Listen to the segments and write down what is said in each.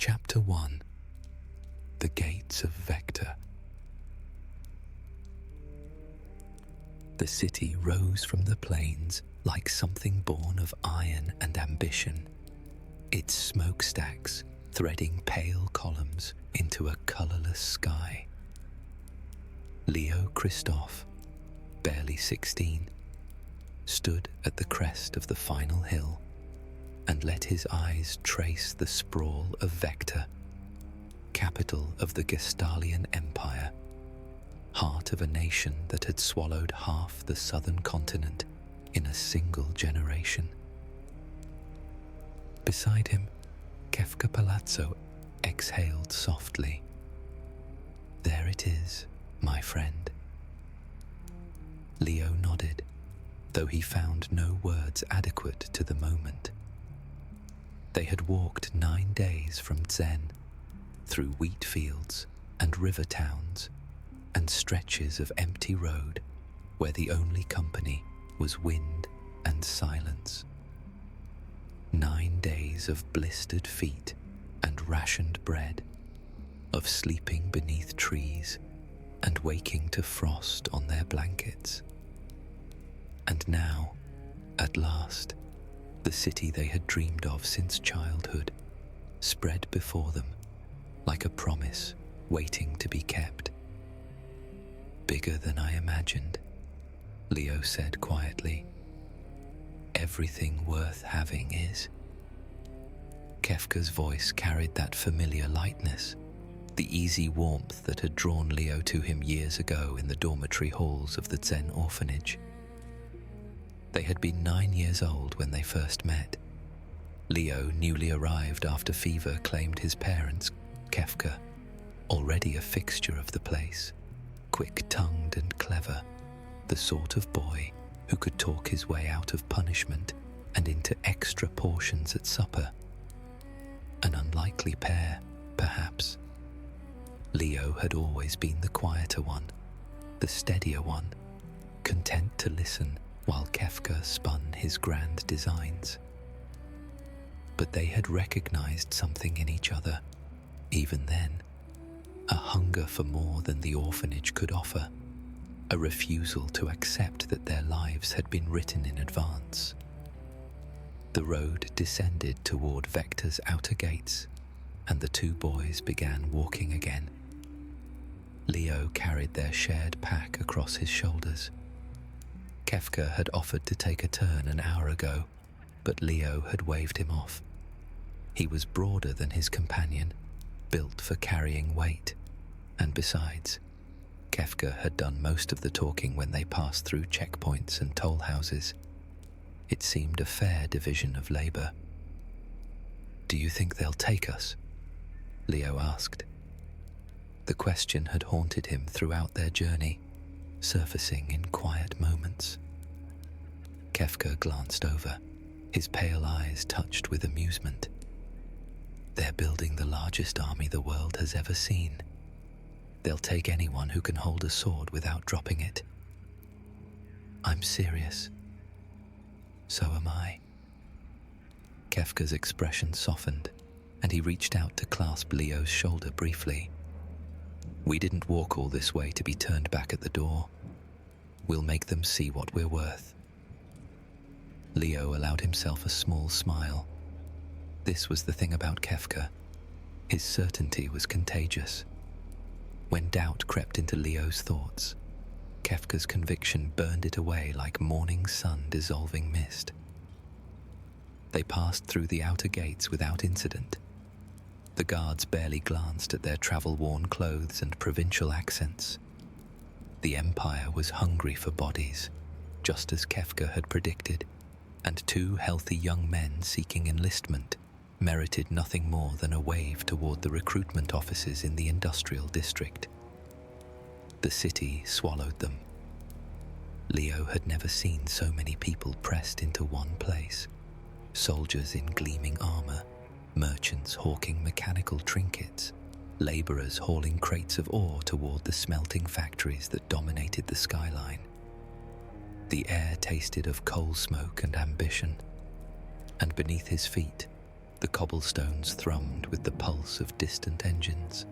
Chapter 1: The Gates of Vector. The city rose from the plains like something born of iron and ambition, its smokestacks threading pale columns into a colourless sky. Leo Christophe, barely 16, stood at the crest of the final hill and let his eyes trace the sprawl of Vector, capital of the Gestalian Empire, heart of a nation that had swallowed half the southern continent in a single generation. Beside him, Kefka Palazzo exhaled softly. "There it is, my friend." Leo nodded, though he found no words adequate to the moment. They had walked 9 days from Zen, through wheat fields and river towns, and stretches of empty road where the only company was wind and silence. 9 days of blistered feet and rationed bread, of sleeping beneath trees and waking to frost on their blankets. And now, at last, the city they had dreamed of since childhood spread before them like a promise waiting to be kept. "Bigger than I imagined," Leo said quietly. "Everything worth having is." Kefka's voice carried that familiar lightness, the easy warmth that had drawn Leo to him years ago in the dormitory halls of the Zen orphanage. They had been 9 years old when they first met. Leo, newly arrived after fever claimed his parents, Kefka, already a fixture of the place, quick-tongued and clever, the sort of boy who could talk his way out of punishment and into extra portions at supper. An unlikely pair, perhaps. Leo had always been the quieter one, the steadier one, content to listen while Kefka spun his grand designs. But they had recognized something in each other, even then, a hunger for more than the orphanage could offer, a refusal to accept that their lives had been written in advance. The road descended toward Vector's outer gates, and the two boys began walking again. Leo carried their shared pack across his shoulders. Kefka had offered to take a turn an hour ago, but Leo had waved him off. He was broader than his companion, built for carrying weight, and besides, Kefka had done most of the talking when they passed through checkpoints and toll houses. It seemed a fair division of labor. "Do you think they'll take us?" Leo asked. The question had haunted him throughout their journey, surfacing in quiet moments. Kefka glanced over, his pale eyes touched with amusement. "They're building the largest army the world has ever seen. They'll take anyone who can hold a sword without dropping it." "I'm serious." "So am I." Kefka's expression softened, and he reached out to clasp Leo's shoulder briefly. "We didn't walk all this way to be turned back at the door. We'll make them see what we're worth." Leo allowed himself a small smile. This was the thing about Kefka. His certainty was contagious. When doubt crept into Leo's thoughts, Kefka's conviction burned it away like morning sun dissolving mist. They passed through the outer gates without incident. The guards barely glanced at their travel-worn clothes and provincial accents. The Empire was hungry for bodies, just as Kefka had predicted, and 2 healthy young men seeking enlistment merited nothing more than a wave toward the recruitment offices in the industrial district. The city swallowed them. Leo had never seen so many people pressed into one place. Soldiers in gleaming armor, merchants hawking mechanical trinkets, laborers hauling crates of ore toward the smelting factories that dominated the skyline. The air tasted of coal smoke and ambition, and beneath his feet, The cobblestones thrummed with the pulse of distant engines.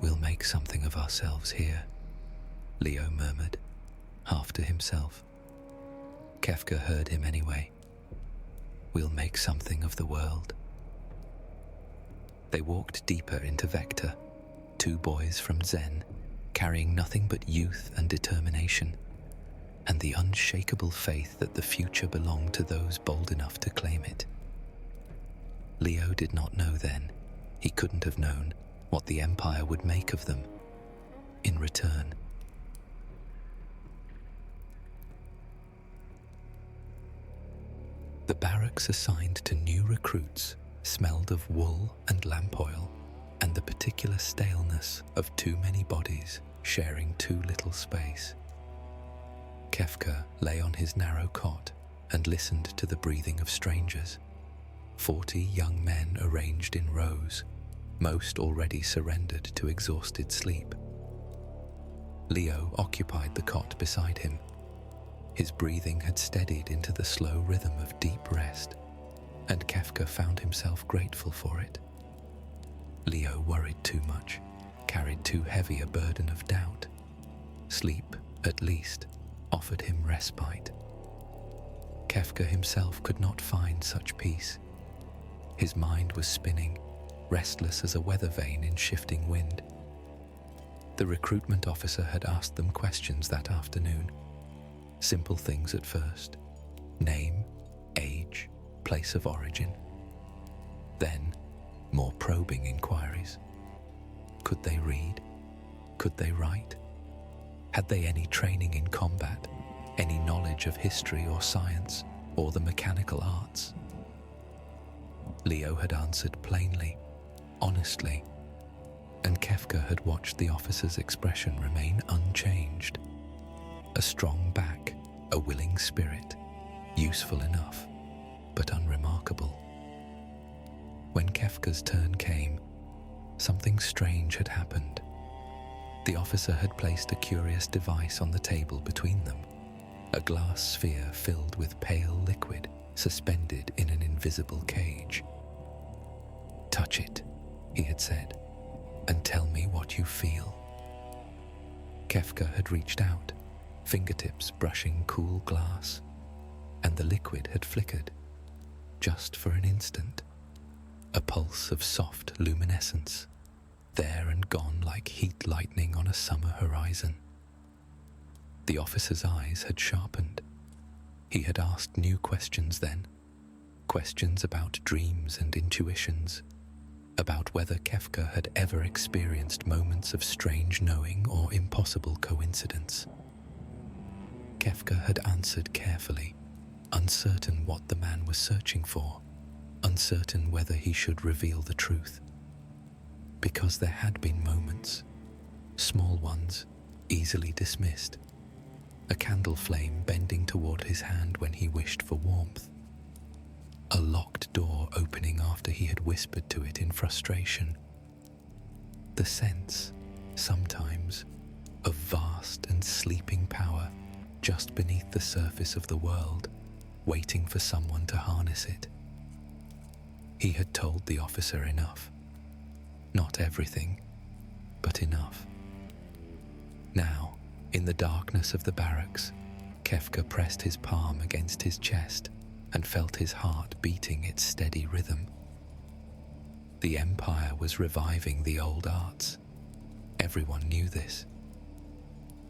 "We'll make something of ourselves here," Leo murmured, half to himself. Kefka heard him anyway. "We'll make something of the world." They walked deeper into Vector, two boys from Zen, carrying nothing but youth and determination, and the unshakable faith that the future belonged to those bold enough to claim it. Leo did not know then, he couldn't have known, what the Empire would make of them in return. The barracks assigned to new recruits smelled of wool and lamp oil and the particular staleness of too many bodies sharing too little space. Kefka lay on his narrow cot and listened to the breathing of strangers. 40 young men arranged in rows, most already surrendered to exhausted sleep. Leo occupied the cot beside him. His breathing had steadied into the slow rhythm of deep rest, and Kefka found himself grateful for it. Leo worried too much, carried too heavy a burden of doubt. Sleep, at least, offered him respite. Kefka himself could not find such peace. His mind was spinning, restless as a weather vane in shifting wind. The recruitment officer had asked them questions that afternoon. Simple things at first: name, age, place of origin. Then, more probing inquiries. Could they read? Could they write? Had they any training in combat, any knowledge of history or science, or the mechanical arts? Leo had answered plainly, honestly, and Kefka had watched the officer's expression remain unchanged. A strong back, a willing spirit, useful enough, but unremarkable. When Kefka's turn came, something strange had happened. The officer had placed a curious device on the table between them, a glass sphere filled with pale liquid suspended in an invisible cage. "Touch it," he had said, "and tell me what you feel." Kefka had reached out, fingertips brushing cool glass, and the liquid had flickered, just for an instant. A pulse of soft luminescence, there and gone like heat lightning on a summer horizon. The officer's eyes had sharpened. He had asked new questions then, questions about dreams and intuitions, about whether Kefka had ever experienced moments of strange knowing or impossible coincidence. Kefka had answered carefully, uncertain what the man was searching for, uncertain whether he should reveal the truth. Because there had been moments, small ones, easily dismissed. A candle flame bending toward his hand when he wished for warmth. A locked door opening after he had whispered to it in frustration. The sense, sometimes, of vast and sleeping power just beneath the surface of the world, waiting for someone to harness it. He had told the officer enough. Not everything, but enough. Now, in the darkness of the barracks, Kefka pressed his palm against his chest and felt his heart beating its steady rhythm. The Empire was reviving the old arts. Everyone knew this.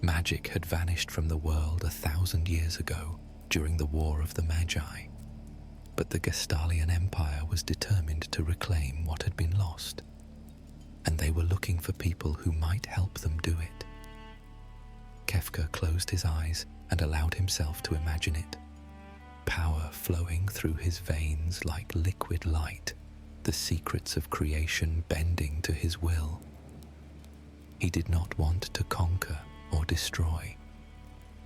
Magic had vanished from the world 1,000 years ago during the War of the Magi, but the Gestalian Empire was determined to reclaim what had been lost, and they were looking for people who might help them do it. Kefka closed his eyes and allowed himself to imagine it. Power flowing through his veins like liquid light, the secrets of creation bending to his will. He did not want to conquer or destroy.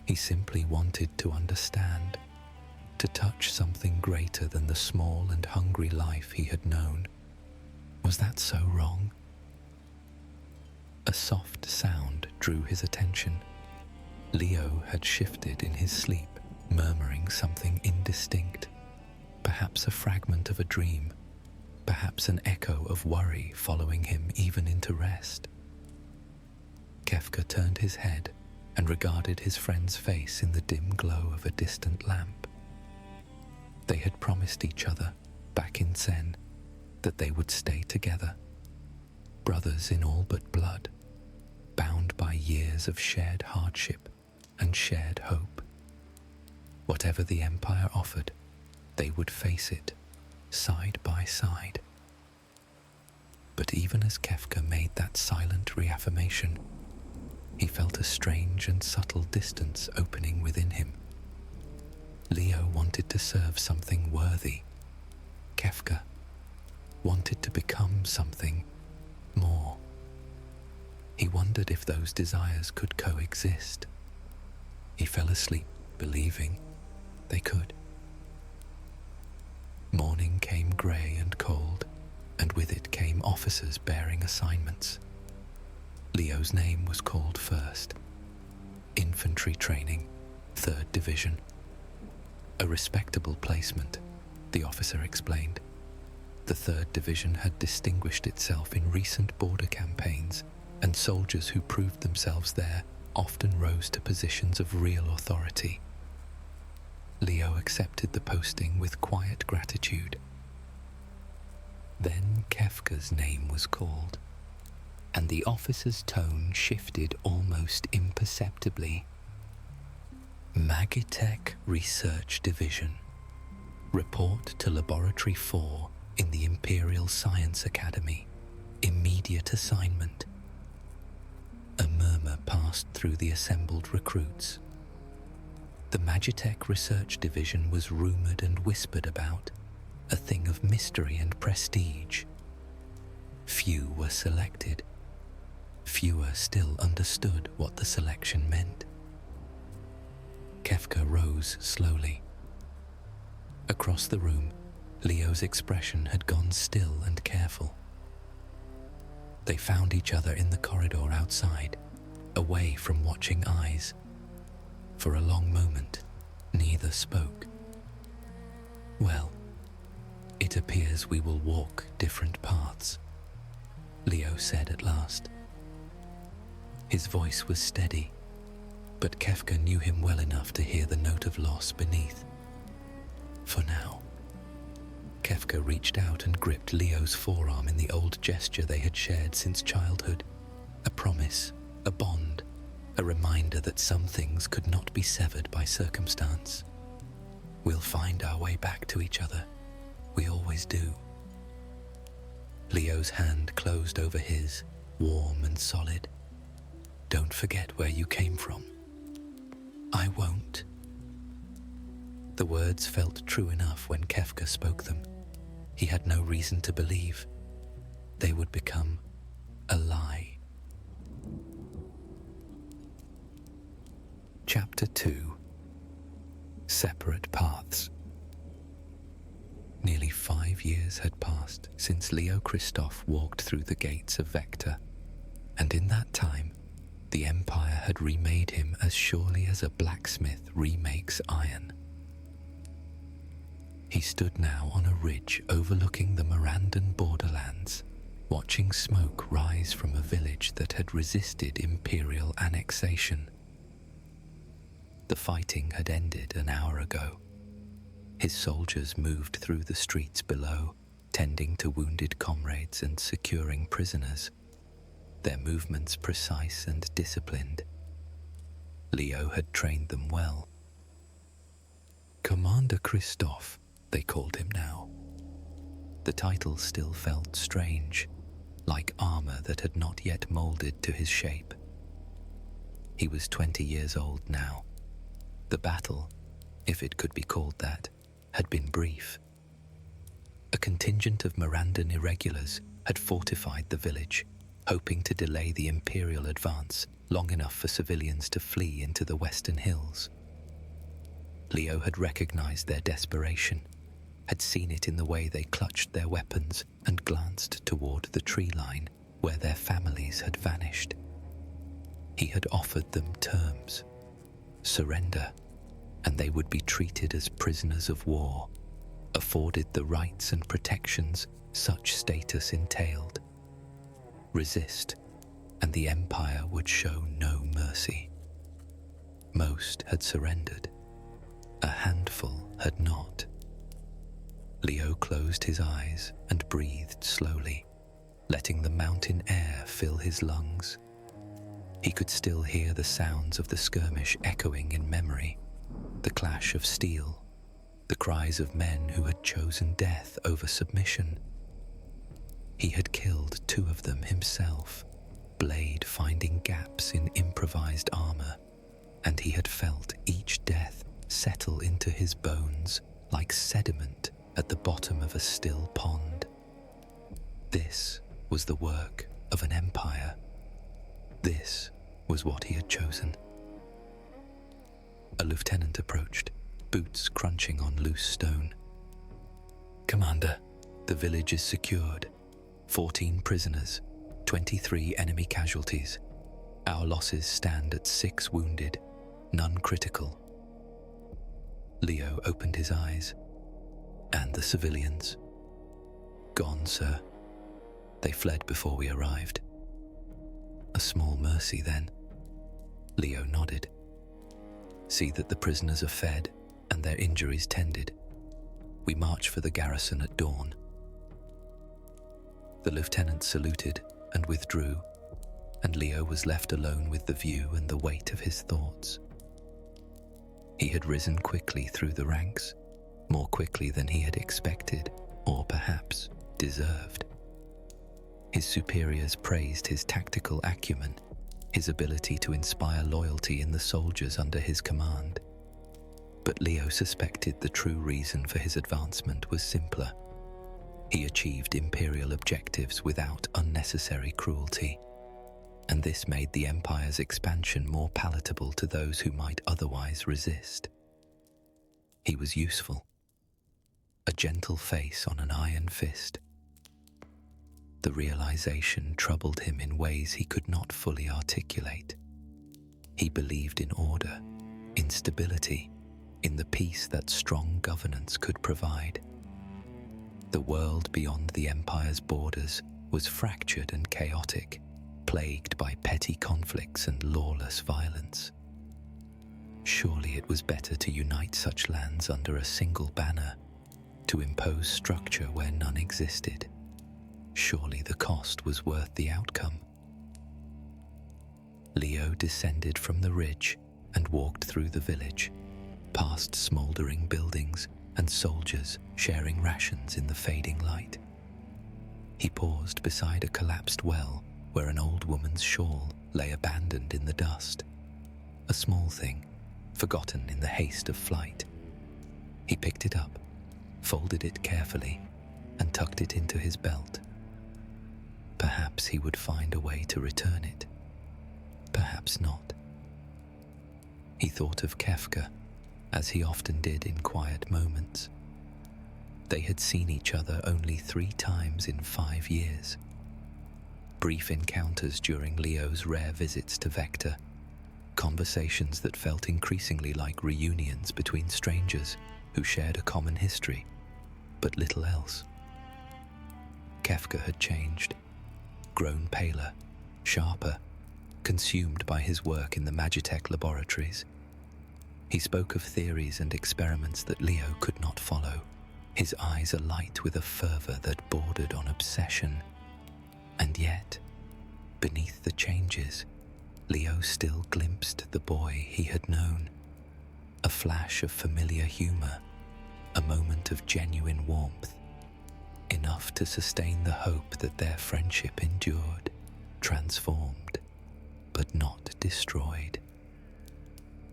He simply wanted to understand, to touch something greater than the small and hungry life he had known. Was that so wrong? A soft sound drew his attention. Leo had shifted in his sleep, murmuring something indistinct, perhaps perhaps a fragment of a dream, perhaps an echo of worry following him even into rest. Kefka turned his head and regarded his friend's face in the dim glow of a distant lamp. They had promised each other, back in Zen, that they would stay together, brothers in all but blood, bound by years of shared hardship and shared hope. Whatever the Empire offered, they would face it, side by side. But even as Kefka made that silent reaffirmation, he felt a strange and subtle distance opening within him. Leo wanted to serve something worthy. Kefka wanted to become something more. He wondered if those desires could coexist. He fell asleep, believing they could. Morning came grey and cold, and with it came officers bearing assignments. Leo's name was called first. Infantry training, 3rd Division. A respectable placement, the officer explained. The 3rd Division had distinguished itself in recent border campaigns, and soldiers who proved themselves there often rose to positions of real authority. Leo accepted the posting with quiet gratitude. Then Kefka's name was called, and the officer's tone shifted almost imperceptibly. Magitek Research Division. Report to Laboratory 4 in the Imperial Science Academy. Immediate assignment. A murmur passed through the assembled recruits. The Magitek Research Division was rumoured and whispered about, a thing of mystery and prestige. Few were selected. Fewer still understood what the selection meant. Kefka rose slowly. Across the room, Leo's expression had gone still and careful. They found each other in the corridor outside, away from watching eyes. For a long moment, neither spoke. Well, it appears we will walk different paths, Leo said at last. His voice was steady, but Kefka knew him well enough to hear the note of loss beneath. For now. Kefka reached out and gripped Leo's forearm in the old gesture they had shared since childhood. A promise, a bond, a reminder that some things could not be severed by circumstance. We'll find our way back to each other. We always do. Leo's hand closed over his, warm and solid. Don't forget where you came from. I won't. The words felt true enough when Kefka spoke them. He had no reason to believe. They would become a lie. Chapter 2. Separate Paths. Nearly 5 years had passed since Leo Christoph walked through the gates of Vector, and in that time, the Empire had remade him as surely as a blacksmith remakes iron. He stood now on a ridge overlooking the Mirandan borderlands, watching smoke rise from a village that had resisted imperial annexation. The fighting had ended an hour ago. His soldiers moved through the streets below, tending to wounded comrades and securing prisoners, their movements precise and disciplined. Leo had trained them well. Commander Christoph, they called him now. The title still felt strange, like armor that had not yet molded to his shape. He was 20 years old now. The battle, if it could be called that, had been brief. A contingent of Mirandan irregulars had fortified the village, hoping to delay the imperial advance long enough for civilians to flee into the western hills. Leo had recognized their desperation, had seen it in the way they clutched their weapons and glanced toward the tree line where their families had vanished. He had offered them terms, surrender, and they would be treated as prisoners of war, afforded the rights and protections such status entailed. Resist, and the Empire would show no mercy. Most had surrendered. A handful had not. Leo closed his eyes and breathed slowly, letting the mountain air fill his lungs. He could still hear the sounds of the skirmish echoing in memory, the clash of steel, the cries of men who had chosen death over submission. He had killed 2 of them himself, blade finding gaps in improvised armor, and he had felt each death settle into his bones like sediment at the bottom of a still pond. This was the work of an empire. This was what he had chosen. A lieutenant approached, boots crunching on loose stone. "Commander, the village is secured. 14 prisoners, 23 enemy casualties. Our losses stand at 6 wounded, none critical." Leo opened his eyes. "And the civilians?" "Gone, sir. They fled before we arrived." "A small mercy, then." Leo nodded. "See that the prisoners are fed and their injuries tended. We march for the garrison at dawn." The lieutenant saluted and withdrew, and Leo was left alone with the view and the weight of his thoughts. He had risen quickly through the ranks, more quickly than he had expected, or perhaps deserved. His superiors praised his tactical acumen, his ability to inspire loyalty in the soldiers under his command. But Leo suspected the true reason for his advancement was simpler. He achieved imperial objectives without unnecessary cruelty, and this made the Empire's expansion more palatable to those who might otherwise resist. He was useful. A gentle face on an iron fist. The realization troubled him in ways he could not fully articulate. He believed in order, in stability, in the peace that strong governance could provide. The world beyond the Empire's borders was fractured and chaotic, plagued by petty conflicts and lawless violence. Surely it was better to unite such lands under a single banner, to impose structure where none existed. Surely the cost was worth the outcome. Leo descended from the ridge and walked through the village, past smouldering buildings and soldiers sharing rations in the fading light. He paused beside a collapsed well where an old woman's shawl lay abandoned in the dust. A small thing, forgotten in the haste of flight. He picked it up, folded it carefully, and tucked it into his belt. Perhaps he would find a way to return it. Perhaps not. He thought of Kefka, as he often did in quiet moments. They had seen each other only 3 times in 5 years. Brief encounters during Leo's rare visits to Vector, conversations that felt increasingly like reunions between strangers who shared a common history, but little else. Kefka had changed, grown paler, sharper, consumed by his work in the magitek laboratories. He spoke of theories and experiments that Leo could not follow, his eyes alight with a fervor that bordered on obsession. And yet, beneath the changes, Leo still glimpsed the boy he had known. A flash of familiar humor, a moment of genuine warmth, enough to sustain the hope that their friendship endured, transformed, but not destroyed.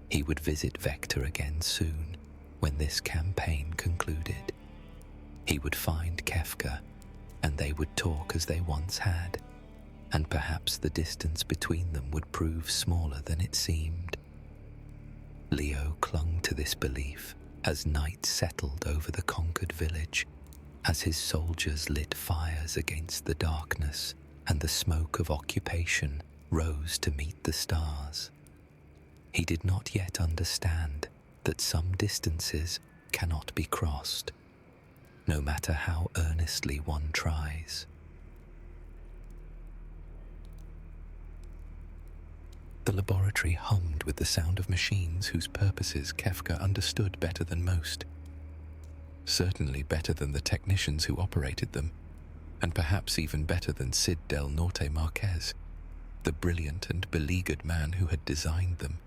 He would visit Vector again soon, when this campaign concluded. He would find Kefka, and they would talk as they once had, and perhaps the distance between them would prove smaller than it seemed. Leo clung to this belief as night settled over the conquered village, as his soldiers lit fires against the darkness and the smoke of occupation rose to meet the stars. He did not yet understand that some distances cannot be crossed, no matter how earnestly one tries. The laboratory hummed with the sound of machines whose purposes Kefka understood better than most. Certainly better than the technicians who operated them, and perhaps even better than Cid del Norte Marquez, the brilliant and beleaguered man who had designed them.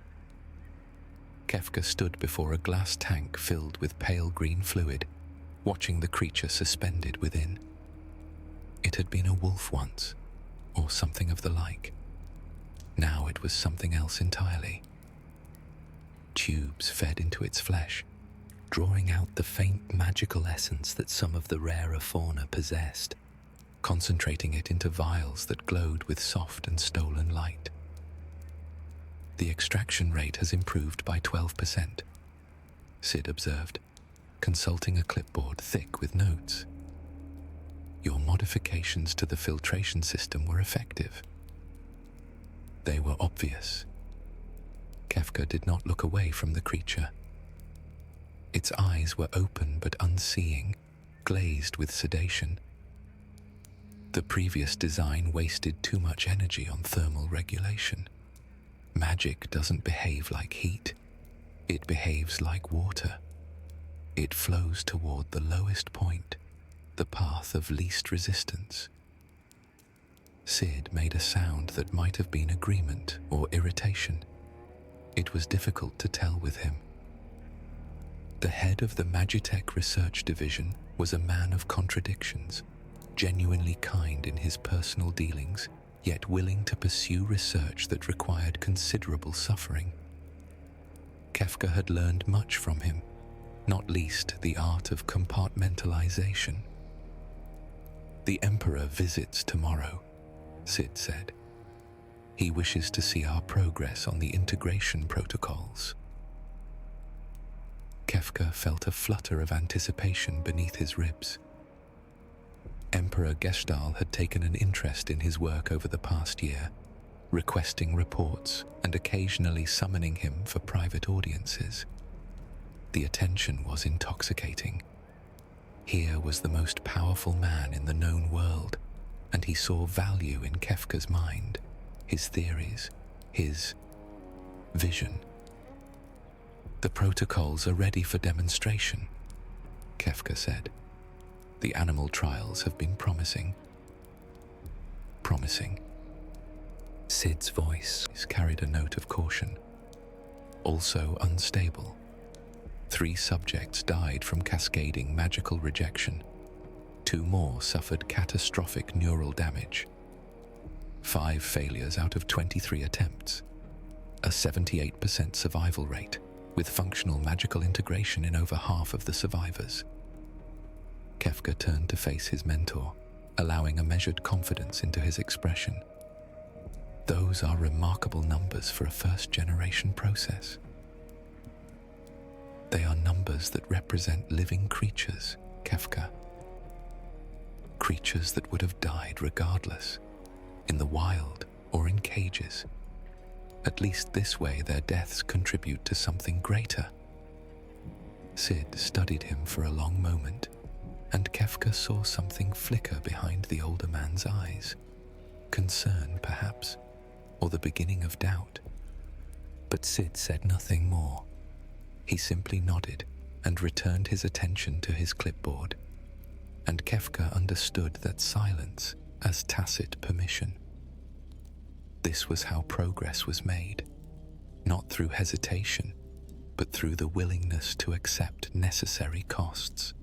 Kefka stood before a glass tank filled with pale green fluid, watching the creature suspended within. It had been a wolf once, or something of the like. Now it was something else entirely. Tubes fed into its flesh, drawing out the faint magical essence that some of the rarer fauna possessed, concentrating it into vials that glowed with soft and stolen light. The extraction rate has improved by 12%, Cid observed, consulting a clipboard thick with notes. Your modifications to the filtration system were effective. They were obvious. Kefka did not look away from the creature. Its eyes were open but unseeing, glazed with sedation. The previous design wasted too much energy on thermal regulation. Magic doesn't behave like heat. It behaves like water. It flows toward the lowest point, the path of least resistance. Cid made a sound that might have been agreement or irritation. It was difficult to tell with him. The head of the Magitek Research Division was a man of contradictions, genuinely kind in his personal dealings, yet willing to pursue research that required considerable suffering. Kefka had learned much from him, not least the art of compartmentalization. The Emperor visits tomorrow, Cid said. He wishes to see our progress on the integration protocols. Kefka felt a flutter of anticipation beneath his ribs. Emperor Gestal had taken an interest in his work over the past year, requesting reports and occasionally summoning him for private audiences. The attention was intoxicating. Here was the most powerful man in the known world, and he saw value in Kefka's mind, his theories, his vision. The protocols are ready for demonstration, Kefka said. The animal trials have been promising. Promising. Cid's voice carried a note of caution. Also unstable. 3 subjects died from cascading magical rejection. 2 more suffered catastrophic neural damage. 5 failures out of 23 attempts. A 78% survival rate, with functional magical integration in over half of the survivors. Kefka turned to face his mentor, allowing a measured confidence into his expression. Those are remarkable numbers for a first-generation process. They are numbers that represent living creatures, Kefka. Creatures that would have died regardless, in the wild or in cages. At least this way their deaths contribute to something greater. Cid studied him for a long moment, and Kefka saw something flicker behind the older man's eyes. Concern, perhaps, or the beginning of doubt. But Cid said nothing more. He simply nodded and returned his attention to his clipboard, and Kefka understood that silence as tacit permission. This was how progress was made, not through hesitation, but through the willingness to accept necessary costs.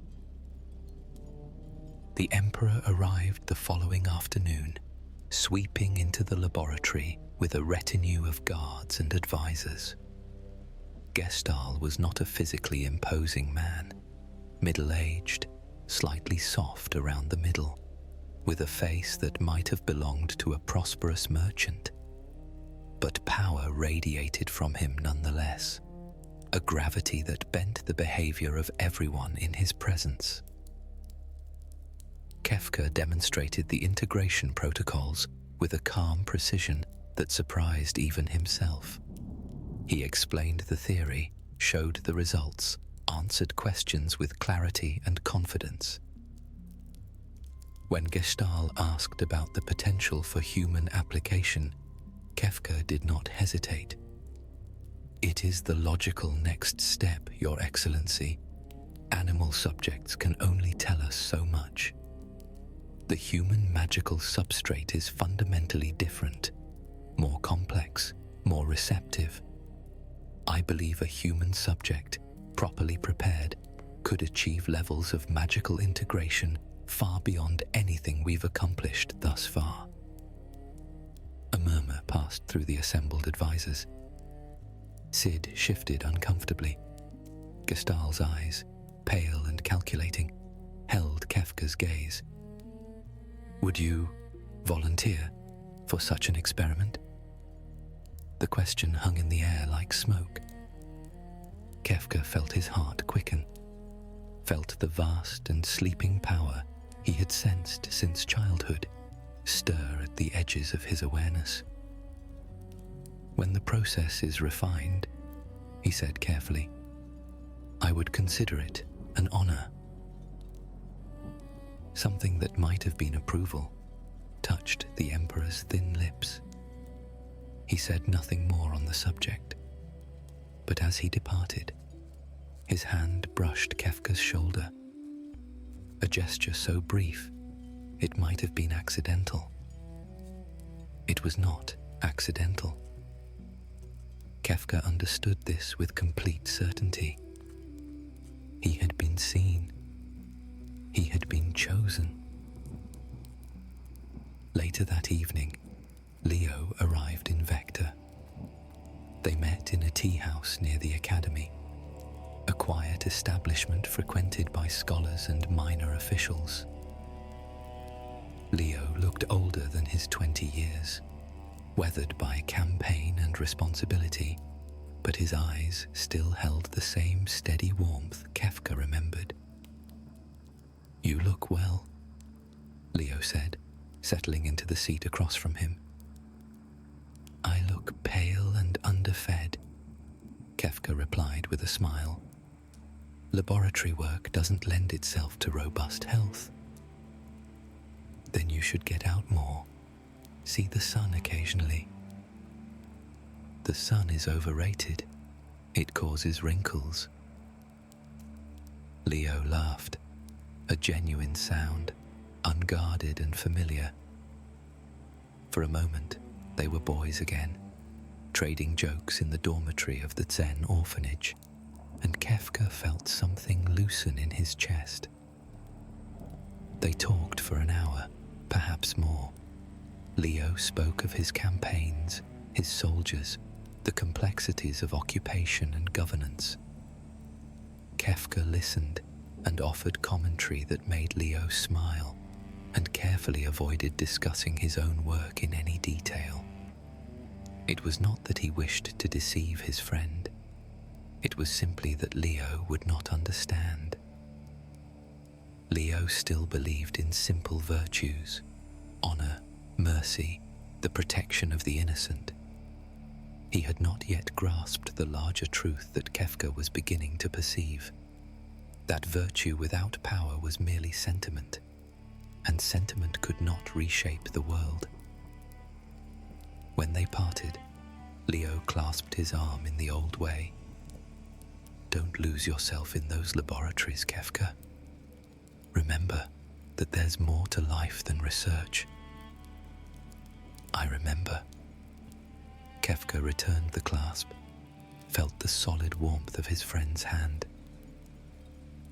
The Emperor arrived the following afternoon, sweeping into the laboratory with a retinue of guards and advisors. Gestal was not a physically imposing man, middle-aged, slightly soft around the middle, with a face that might have belonged to a prosperous merchant. But power radiated from him nonetheless, a gravity that bent the behavior of everyone in his presence. Kefka demonstrated the integration protocols with a calm precision that surprised even himself. He explained the theory, showed the results, answered questions with clarity and confidence, When Gestalt asked about the potential for human application, Kefka did not hesitate. "It is the logical next step, Your Excellency. Animal subjects can only tell us so much. The human magical substrate is fundamentally different, more complex, more receptive. I believe a human subject, properly prepared, could achieve levels of magical integration far beyond anything we've accomplished thus far." A murmur passed through the assembled advisors. Sid shifted uncomfortably. Gestalt's eyes, pale and calculating, held Kefka's gaze. "Would you volunteer for such an experiment?" The question hung in the air like smoke. Kefka felt his heart quicken, felt the vast and sleeping power he had sensed since childhood stir at the edges of his awareness. "When the process is refined," he said carefully, "I would consider it an honor." Something that might have been approval touched the Emperor's thin lips. He said nothing more on the subject, but as he departed, his hand brushed Kefka's shoulder. A gesture so brief, it might have been accidental. It was not accidental. Kefka understood this with complete certainty. He had been seen. He had been chosen. Later that evening, Leo arrived in Vector. They met in a tea house near the academy, a quiet establishment frequented by scholars and minor officials. Leo looked older than his 20 years, weathered by campaign and responsibility, but his eyes still held the same steady warmth Kefka remembered. "You look well," Leo said, settling into the seat across from him. "I look pale and underfed," Kefka replied with a smile. "Laboratory work doesn't lend itself to robust health." "Then you should get out more. See the sun occasionally." "The sun is overrated. It causes wrinkles." Leo laughed, a genuine sound, unguarded and familiar. For a moment, they were boys again, trading jokes in the dormitory of the Zen orphanage, and Kefka felt something loosen in his chest. They talked for an hour, perhaps more. Leo spoke of his campaigns, his soldiers, the complexities of occupation and governance. Kefka listened and offered commentary that made Leo smile, and carefully avoided discussing his own work in any detail. It was not that he wished to deceive his friend. It was simply that Leo would not understand. Leo still believed in simple virtues: honor, mercy, the protection of the innocent. He had not yet grasped the larger truth that Kefka was beginning to perceive. That virtue without power was merely sentiment, and sentiment could not reshape the world. When they parted, Leo clasped his arm in the old way. "Don't lose yourself in those laboratories, Kefka. Remember that there's more to life than research." "I remember." Kefka returned the clasp, felt the solid warmth of his friend's hand.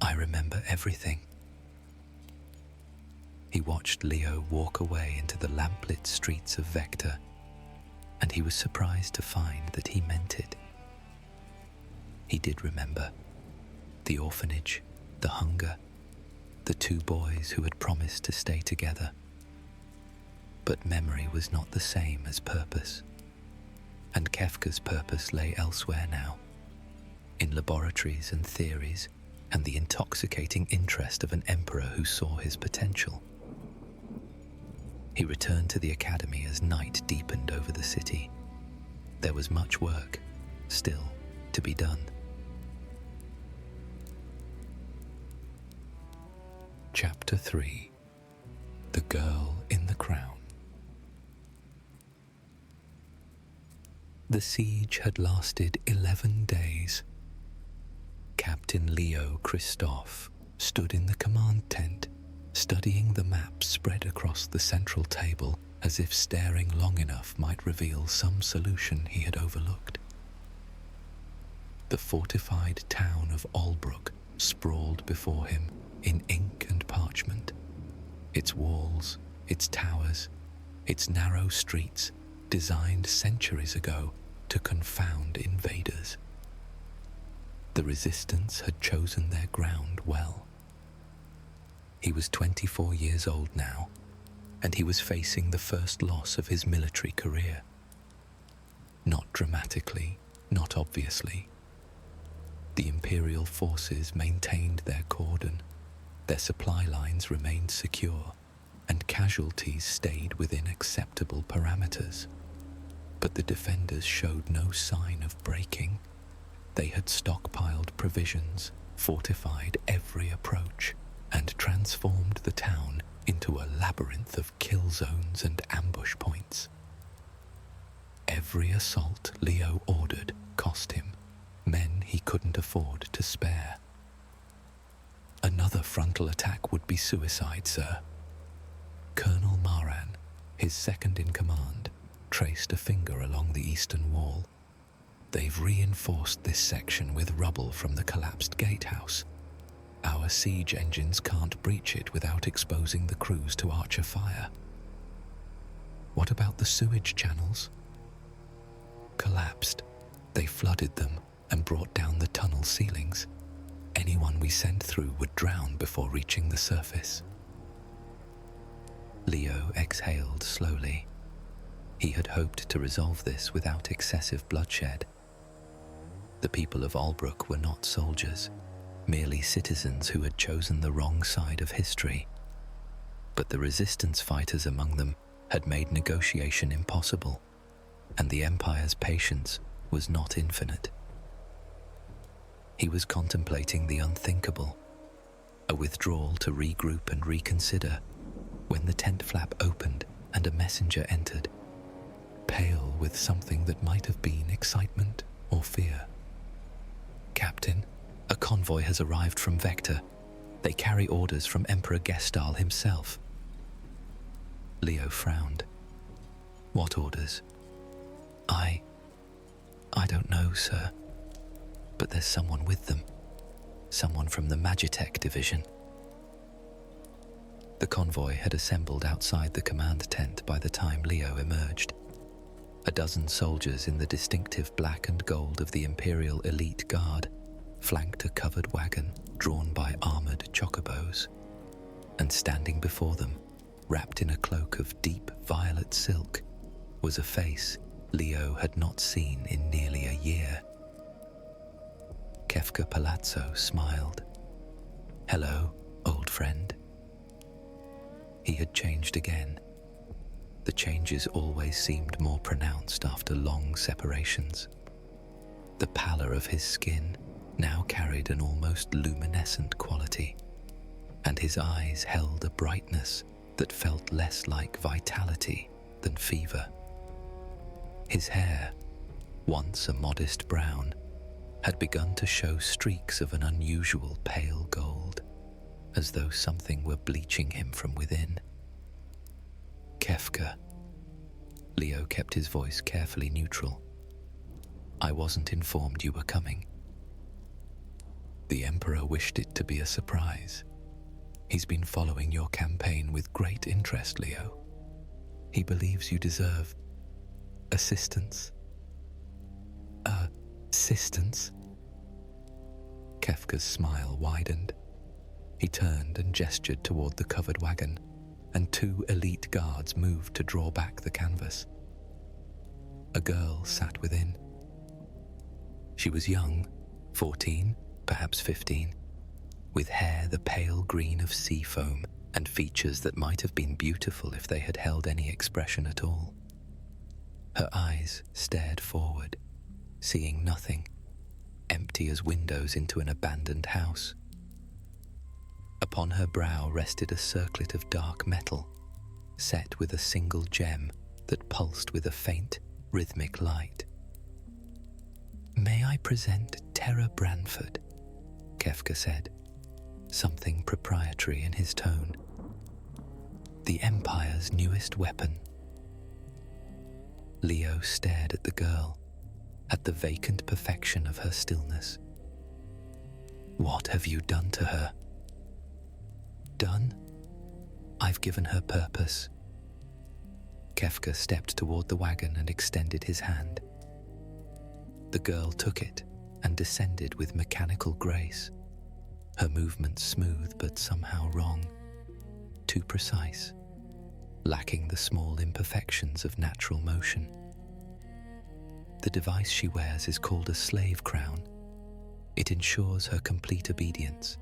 "I remember everything." He watched Leo walk away into the lamplit streets of Vector, and he was surprised to find that he meant it. He did remember the orphanage, the hunger, the two boys who had promised to stay together. But memory was not the same as purpose, and Kefka's purpose lay elsewhere now, in laboratories and theories, and the intoxicating interest of an emperor who saw his potential. He returned to the academy as night deepened over the city. There was much work still to be done. Chapter 3: The Girl in the Crown. The siege had lasted 11 days. Captain Leo Christophe stood in the command tent, studying the maps spread across the central table as if staring long enough might reveal some solution he had overlooked. The fortified town of Albrook sprawled before him in ink and parchment. Its walls, its towers, its narrow streets, designed centuries ago to confound invaders. The resistance had chosen their ground well. He was 24 years old now, and he was facing the first loss of his military career. Not dramatically, not obviously. The Imperial forces maintained their cordon, their supply lines remained secure, and casualties stayed within acceptable parameters. But the defenders showed no sign of breaking. They had stockpiled provisions, fortified every approach, and transformed the town into a labyrinth of kill zones and ambush points. Every assault Leo ordered cost him men he couldn't afford to spare. Another frontal attack would be suicide, sir. Colonel Maran, his second in command, traced a finger along the eastern wall. They've reinforced this section with rubble from the collapsed gatehouse. Our siege engines can't breach it without exposing the crews to archer fire. What about the sewage channels? Collapsed. They flooded them and brought down the tunnel ceilings. Anyone we sent through would drown before reaching the surface. Leo exhaled slowly. He had hoped to resolve this without excessive bloodshed. The people of Albrook were not soldiers, merely citizens who had chosen the wrong side of history. But the resistance fighters among them had made negotiation impossible, and the Empire's patience was not infinite. He was contemplating the unthinkable, a withdrawal to regroup and reconsider, when the tent flap opened and a messenger entered, pale with something that might have been excitement or fear. Captain, a convoy has arrived from Vector. They carry orders from Emperor Gestal himself. Leo frowned. What orders? I don't know, sir. But there's someone with them. Someone from the Magitek division. The convoy had assembled outside the command tent by the time Leo emerged. A dozen soldiers in the distinctive black and gold of the Imperial Elite Guard flanked a covered wagon drawn by armored chocobos. And standing before them, wrapped in a cloak of deep violet silk, was a face Leo had not seen in nearly a year. Kefka Palazzo smiled. Hello, old friend. He had changed again. The changes always seemed more pronounced after long separations. The pallor of his skin now carried an almost luminescent quality, and his eyes held a brightness that felt less like vitality than fever. His hair, once a modest brown, had begun to show streaks of an unusual pale gold, as though something were bleaching him from within. Kefka. Leo kept his voice carefully neutral. I wasn't informed you were coming. The Emperor wished it to be a surprise. He's been following your campaign with great interest, Leo. He believes you deserve assistance. Assistance? Kefka's smile widened. He turned and gestured toward the covered wagon, and two elite guards moved to draw back the canvas. A girl sat within. She was young, 14, perhaps 15, with hair the pale green of sea foam and features that might have been beautiful if they had held any expression at all. Her eyes stared forward, seeing nothing, empty as windows into an abandoned house. Upon her brow rested a circlet of dark metal, set with a single gem that pulsed with a faint, rhythmic light. "May I present Terra Branford?" Kefka said, something proprietary in his tone. "The Empire's newest weapon." Leo stared at the girl, at the vacant perfection of her stillness. "What have you done to her?" "Done? I've given her purpose." Kefka stepped toward the wagon and extended his hand. The girl took it and descended with mechanical grace, her movements smooth but somehow wrong, too precise, lacking the small imperfections of natural motion. The device she wears is called a slave crown. It ensures her complete obedience.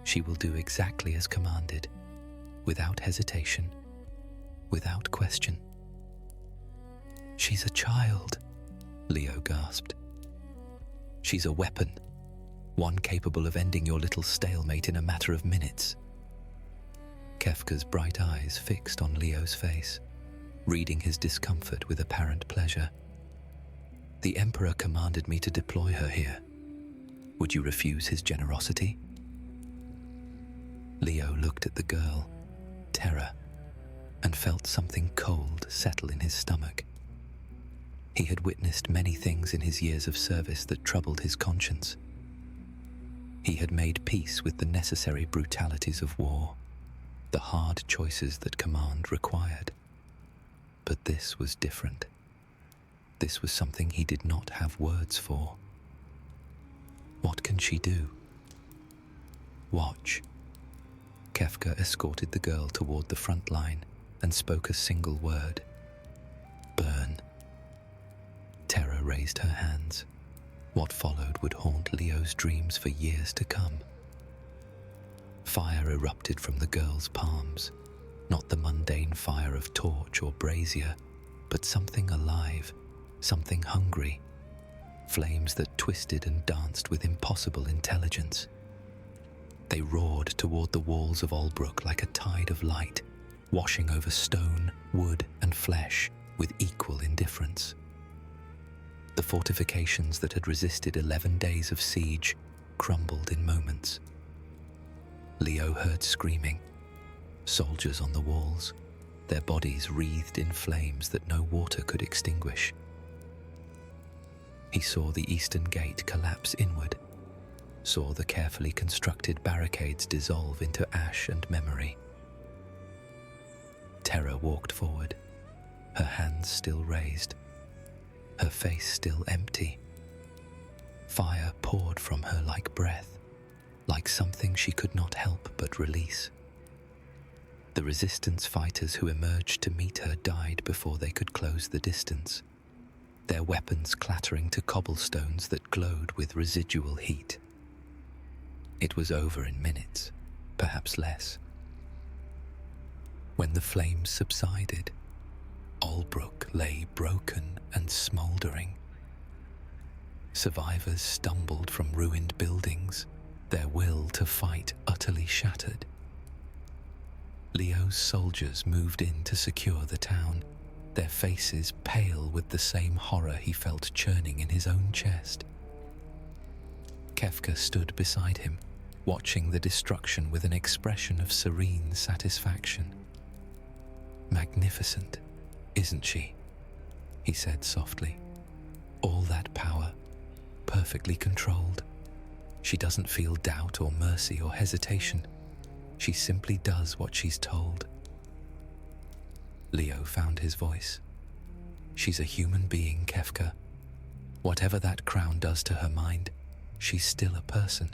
She will do exactly as commanded, without hesitation, without question. "She's a child," Leo gasped. "She's a weapon, one capable of ending your little stalemate in a matter of minutes." Kefka's bright eyes fixed on Leo's face, reading his discomfort with apparent pleasure. "The Emperor commanded me to deploy her here. Would you refuse his generosity?" Leo looked at the girl, Terra, and felt something cold settle in his stomach. He had witnessed many things in his years of service that troubled his conscience. He had made peace with the necessary brutalities of war, the hard choices that command required. But this was different. This was something he did not have words for. "What can she do?" "Watch." Kefka escorted the girl toward the front line and spoke a single word. "Burn." Terra raised her hands. What followed would haunt Leo's dreams for years to come. Fire erupted from the girl's palms, not the mundane fire of torch or brazier, but something alive, something hungry, flames that twisted and danced with impossible intelligence. They roared toward the walls of Olbrook like a tide of light, washing over stone, wood, and flesh with equal indifference. The fortifications that had resisted 11 days of siege crumbled in moments. Leo heard screaming, soldiers on the walls, their bodies wreathed in flames that no water could extinguish. He saw the eastern gate collapse inward, saw the carefully constructed barricades dissolve into ash and memory. Terra walked forward, her hands still raised, her face still empty. Fire poured from her like breath, like something she could not help but release. The resistance fighters who emerged to meet her died before they could close the distance, their weapons clattering to cobblestones that glowed with residual heat. It was over in minutes, perhaps less. When the flames subsided, Olbrook lay broken and smouldering. Survivors stumbled from ruined buildings, their will to fight utterly shattered. Leo's soldiers moved in to secure the town, their faces pale with the same horror he felt churning in his own chest. Kefka stood beside him, watching the destruction with an expression of serene satisfaction. "Magnificent, isn't she?" he said softly. "All that power, perfectly controlled. She doesn't feel doubt or mercy or hesitation. She simply does what she's told." Leo found his voice. "She's a human being, Kefka. Whatever that crown does to her mind, she's still a person.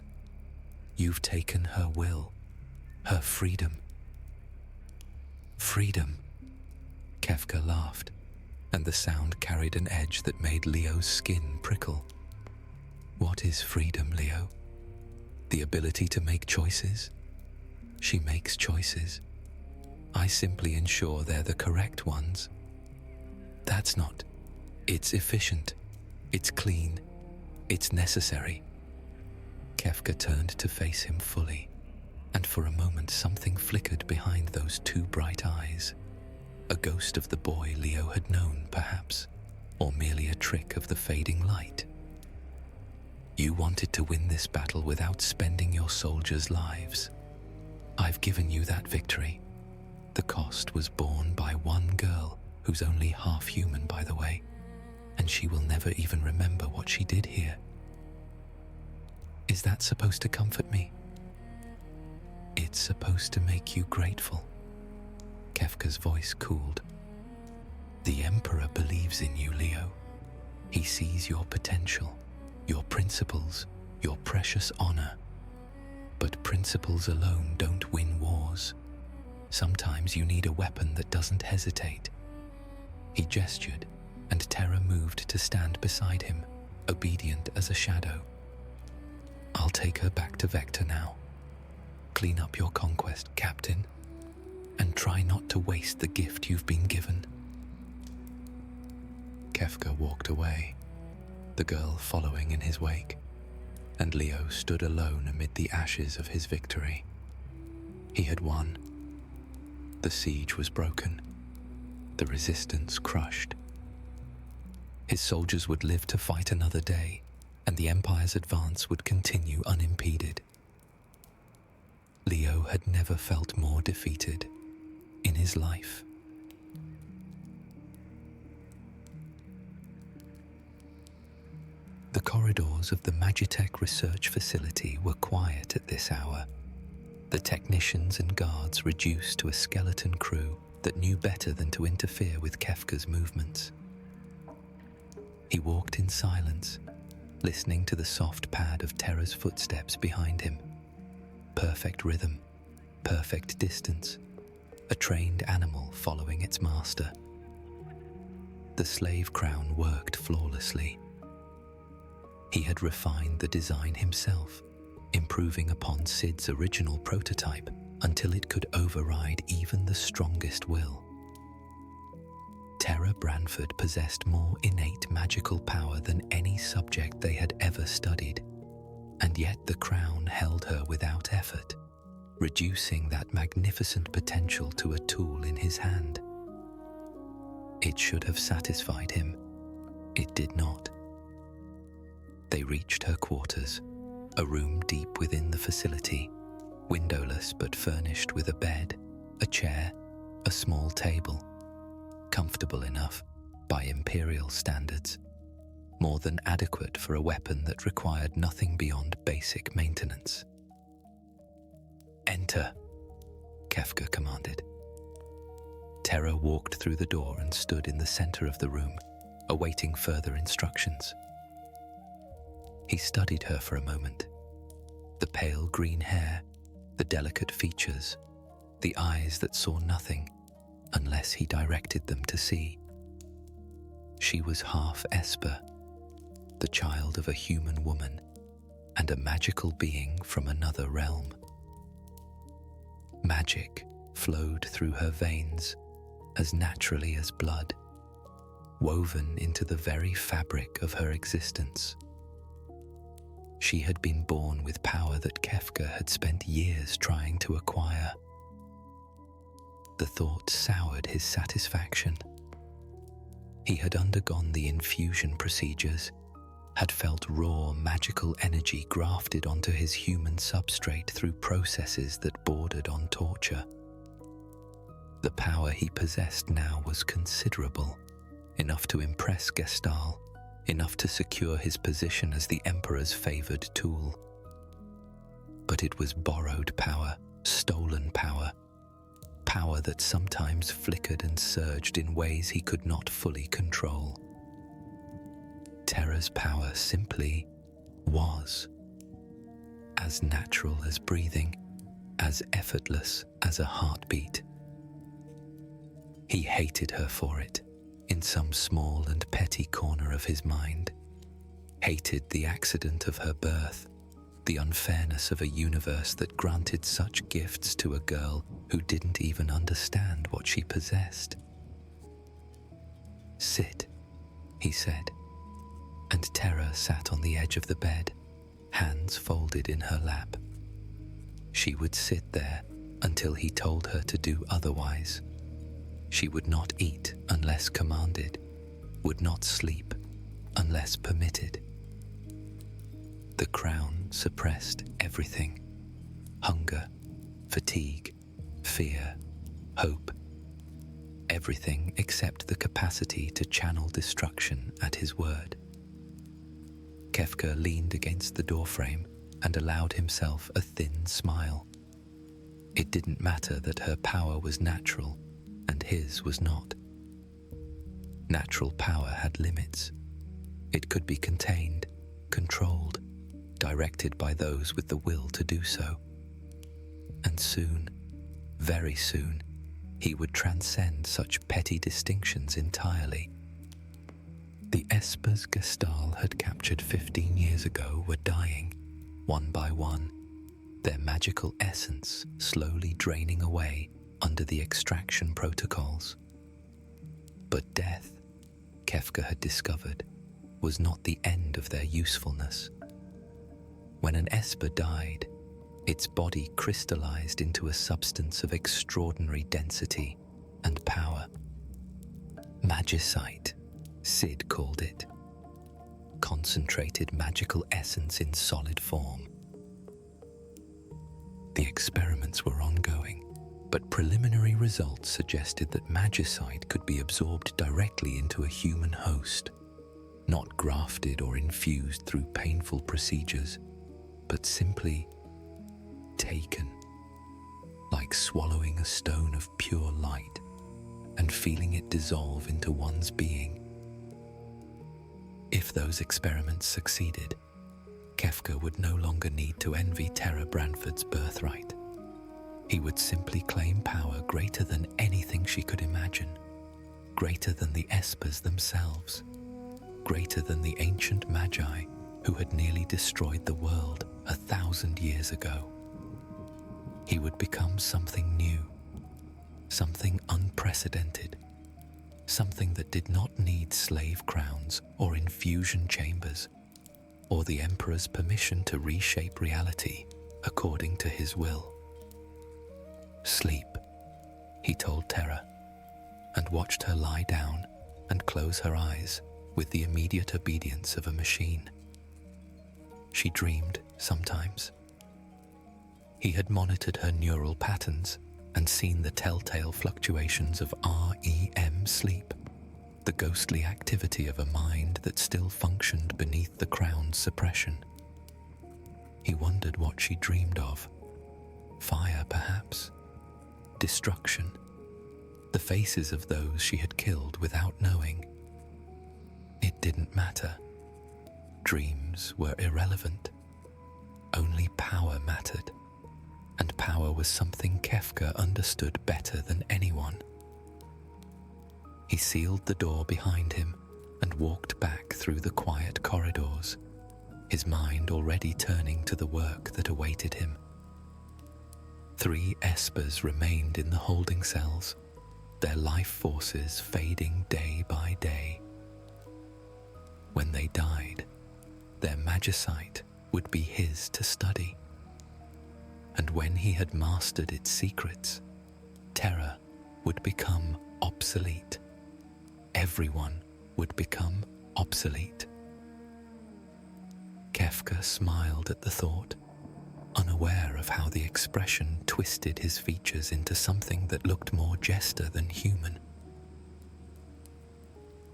You've taken her will, her freedom." "Freedom," Kefka laughed, and the sound carried an edge that made Leo's skin prickle. "What is freedom, Leo? The ability to make choices? She makes choices. I simply ensure they're the correct ones. That's not. It's efficient. It's clean. It's necessary." Kefka turned to face him fully, and for a moment something flickered behind those two bright eyes. A ghost of the boy Leo had known, perhaps, or merely a trick of the fading light. You wanted to win this battle without spending your soldiers' lives. I've given you that victory. The cost was borne by one girl, who's only half human, by the way, and she will never even remember what she did here. Is that supposed to comfort me? It's supposed to make you grateful. Kefka's voice cooled. The Emperor believes in you, Leo. He sees your potential, your principles, your precious honor. But principles alone don't win wars. Sometimes you need a weapon that doesn't hesitate. He gestured, and Terra moved to stand beside him, obedient as a shadow. I'll take her back to Vector now. Clean up your conquest, Captain, and try not to waste the gift you've been given. Kefka walked away, the girl following in his wake, and Leo stood alone amid the ashes of his victory. He had won. The siege was broken, the resistance crushed. His soldiers would live to fight another day, and the Empire's advance would continue unimpeded. Leo had never felt more defeated in his life. The corridors of the Magitek research facility were quiet at this hour, the technicians and guards reduced to a skeleton crew that knew better than to interfere with Kefka's movements. He walked in silence, listening to the soft pad of Terra's footsteps behind him. Perfect rhythm, perfect distance, a trained animal following its master. The slave crown worked flawlessly. He had refined the design himself, improving upon Sid's original prototype until it could override even the strongest will. Terra Branford possessed more innate magical power than any subject they had ever studied, and yet the crown held her without effort, reducing that magnificent potential to a tool in his hand. It should have satisfied him. It did not. They reached her quarters, a room deep within the facility, windowless but furnished with a bed, a chair, a small table. Comfortable enough, by Imperial standards, more than adequate for a weapon that required nothing beyond basic maintenance. Enter, Kefka commanded. Terra walked through the door and stood in the center of the room, awaiting further instructions. He studied her for a moment. The pale green hair, the delicate features, the eyes that saw nothing unless he directed them to see. She was half Esper, the child of a human woman and a magical being from another realm. Magic flowed through her veins as naturally as blood, woven into the very fabric of her existence. She had been born with power that Kefka had spent years trying to acquire. The thought soured his satisfaction. He had undergone the infusion procedures, had felt raw magical energy grafted onto his human substrate through processes that bordered on torture. The power he possessed now was considerable, enough to impress Gestal, enough to secure his position as the Emperor's favored tool. But it was borrowed power, stolen power, power that sometimes flickered and surged in ways he could not fully control. Terra's power simply was. As natural as breathing, as effortless as a heartbeat. He hated her for it, in some small and petty corner of his mind. Hated the accident of her birth, the unfairness of a universe that granted such gifts to a girl who didn't even understand what she possessed. "Sit," he said, and Terra sat on the edge of the bed, hands folded in her lap. She would sit there until he told her to do otherwise. She would not eat unless commanded, would not sleep unless permitted. The crown suppressed everything: hunger, fatigue, fear, hope, everything except the capacity to channel destruction at his word. Kefka leaned against the doorframe and allowed himself a thin smile. It didn't matter that her power was natural and his was not. Natural power had limits. It could be contained, controlled, directed by those with the will to do so. And soon, very soon, he would transcend such petty distinctions entirely. The espers Gestal had captured 15 years ago were dying, one by one, their magical essence slowly draining away under the extraction protocols. But death, Kefka had discovered, was not the end of their usefulness. When an esper died, its body crystallized into a substance of extraordinary density and power. Magicite, Sid called it. Concentrated magical essence in solid form. The experiments were ongoing, but preliminary results suggested that magicite could be absorbed directly into a human host, not grafted or infused through painful procedures, but simply taken, like swallowing a stone of pure light and feeling it dissolve into one's being. If those experiments succeeded, Kefka would no longer need to envy Terra Branford's birthright. He would simply claim power greater than anything she could imagine, greater than the espers themselves, greater than the ancient magi who had nearly destroyed the world 1,000 years ago. He would become something new, something unprecedented, something that did not need slave crowns or infusion chambers, or the Emperor's permission to reshape reality according to his will. Sleep, he told Terra, and watched her lie down and close her eyes with the immediate obedience of a machine. She dreamed sometimes. He had monitored her neural patterns and seen the telltale fluctuations of REM sleep, the ghostly activity of a mind that still functioned beneath the crown's suppression. He wondered what she dreamed of. Fire, perhaps. Destruction. The faces of those she had killed without knowing. It didn't matter. Dreams were irrelevant. Only power mattered. And power was something Kefka understood better than anyone. He sealed the door behind him and walked back through the quiet corridors, his mind already turning to the work that awaited him. 3 espers remained in the holding cells, their life forces fading day by day. When they died, their magicite would be his to study. And when he had mastered its secrets, Terra would become obsolete. Everyone would become obsolete. Kefka smiled at the thought, unaware of how the expression twisted his features into something that looked more jester than human.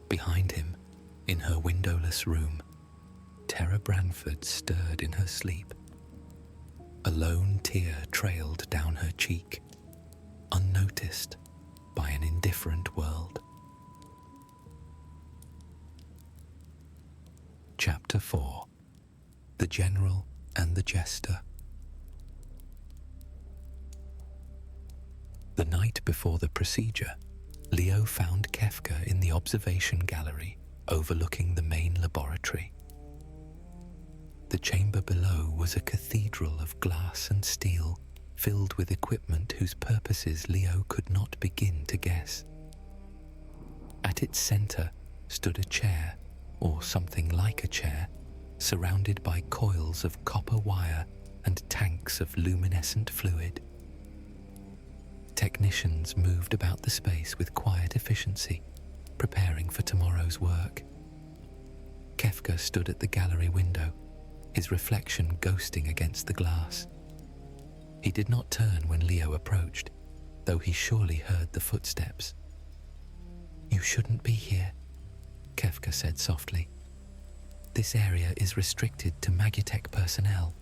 Behind him, in her windowless room, Terra Branford stirred in her sleep. A lone tear trailed down her cheek, unnoticed by an indifferent world. Chapter 4. The General and the Jester. The night before the procedure, Leo found Kefka in the observation gallery overlooking the main laboratory. The chamber below was a cathedral of glass and steel filled with equipment whose purposes Leo could not begin to guess. At its center stood a chair, or something like a chair, surrounded by coils of copper wire and tanks of luminescent fluid. Technicians moved about the space with quiet efficiency, preparing for tomorrow's work. Kefka stood at the gallery window, his reflection ghosting against the glass. He did not turn when Leo approached, though he surely heard the footsteps. "You shouldn't be here," Kefka said softly. "This area is restricted to magitek personnel."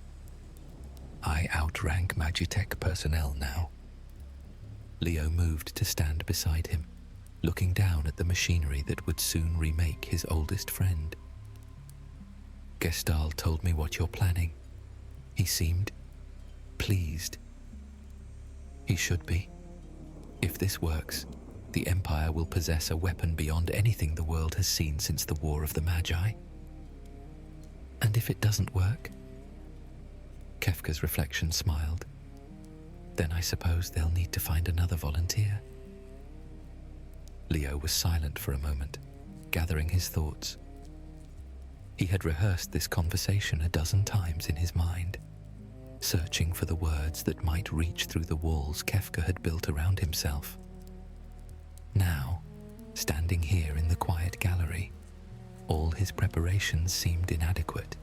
"I outrank magitek personnel now." Leo moved to stand beside him, looking down at the machinery that would soon remake his oldest friend. "Gestal told me what you're planning. He seemed pleased." "He should be. If this works, the Empire will possess a weapon beyond anything the world has seen since the War of the Magi." "And if it doesn't work?" Kefka's reflection smiled. "Then I suppose they'll need to find another volunteer." Leo was silent for a moment, gathering his thoughts. He had rehearsed this conversation a dozen times in his mind, searching for the words that might reach through the walls Kefka had built around himself. Now, standing here in the quiet gallery, all his preparations seemed inadequate.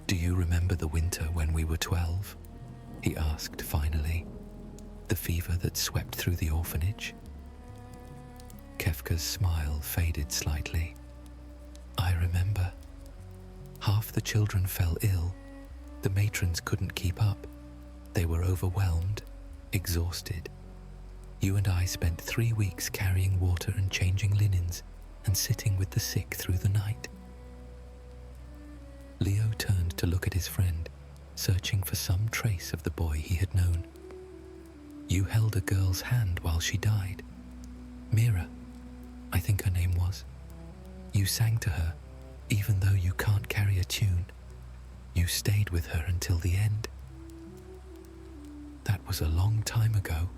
"Do you remember the winter when we were 12? He asked finally. "The fever that swept through the orphanage?" Kefka's smile faded slightly. "I remember. Half the children fell ill. The matrons couldn't keep up. They were overwhelmed, exhausted. You and I spent 3 weeks carrying water and changing linens and sitting with the sick through the night." Leo turned to look at his friend, searching for some trace of the boy he had known. "You held a girl's hand while she died. Mira, I think her name was. You sang to her, even though you can't carry a tune. You stayed with her until the end." "That was a long time ago."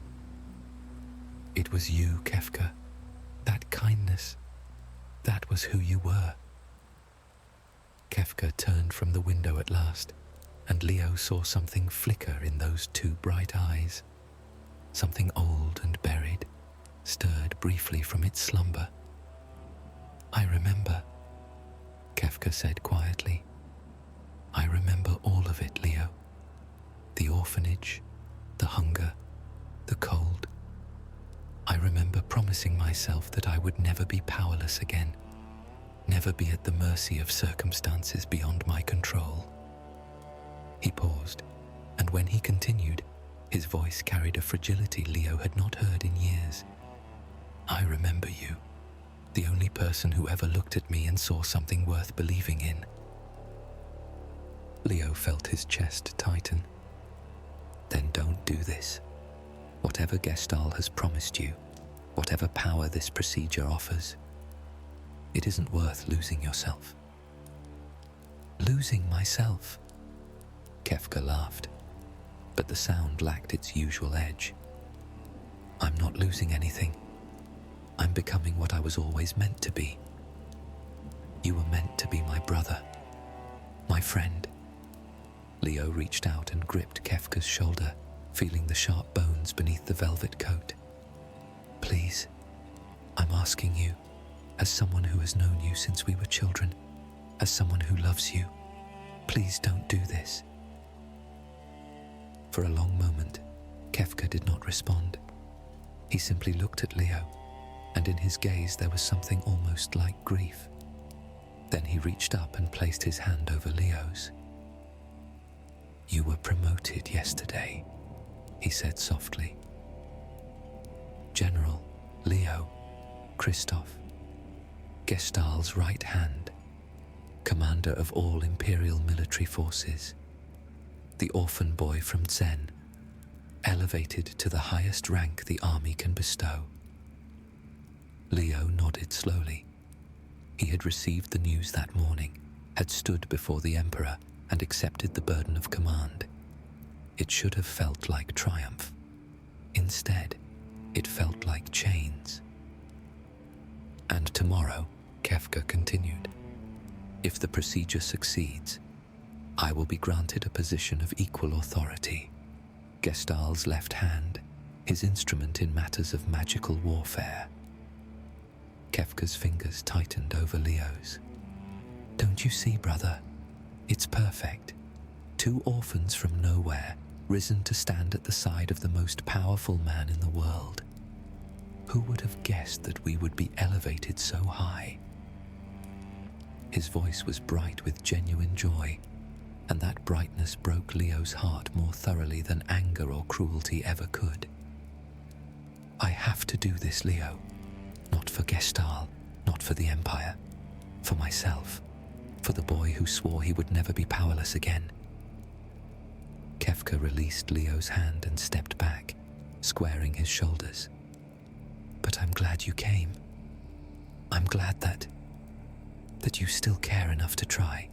"It was you, Kefka. That kindness. That was who you were." Kefka turned from the window at last, and Leo saw something flicker in those two bright eyes. Something old and buried, stirred briefly from its slumber. "I remember," Kefka said quietly. "I remember all of it, Leo. The orphanage, the hunger, the cold. I remember promising myself that I would never be powerless again, never be at the mercy of circumstances beyond my control." He paused, and when he continued, his voice carried a fragility Leo had not heard in years. "I remember you, the only person who ever looked at me and saw something worth believing in." Leo felt his chest tighten. "Then don't do this. Whatever Gestal has promised you, whatever power this procedure offers, it isn't worth losing yourself." "Losing myself?" Kefka laughed, but the sound lacked its usual edge. "I'm not losing anything. I'm becoming what I was always meant to be. You were meant to be my brother, my friend." Leo reached out and gripped Kefka's shoulder, feeling the sharp bones beneath the velvet coat. "Please, I'm asking you, as someone who has known you since we were children, as someone who loves you, please don't do this." For a long moment, Kefka did not respond. He simply looked at Leo, and in his gaze there was something almost like grief. Then he reached up and placed his hand over Leo's. "You were promoted yesterday," he said softly. "General, Leo, Christoph, Gestal's right hand, commander of all Imperial military forces, the orphan boy from Zen, elevated to the highest rank the army can bestow." Leo nodded slowly. He had received the news that morning, had stood before the Emperor and accepted the burden of command. It should have felt like triumph. Instead, it felt like chains. "And tomorrow," Kefka continued, "if the procedure succeeds, I will be granted a position of equal authority, Gestal's left hand, his instrument in matters of magical warfare. Kefka's fingers tightened over Leo's. Don't you see, brother? It's perfect. 2 orphans from nowhere, risen to stand at the side of the most powerful man in the world. Who would have guessed that we would be elevated so high? His voice was bright with genuine joy, and that brightness broke Leo's heart more thoroughly than anger or cruelty ever could. I have to do this, Leo. Not for Gestal, not for the Empire. For myself. For the boy who swore he would never be powerless again. Kefka released Leo's hand and stepped back, squaring his shoulders. But I'm glad you came. I'm glad that you still care enough to try.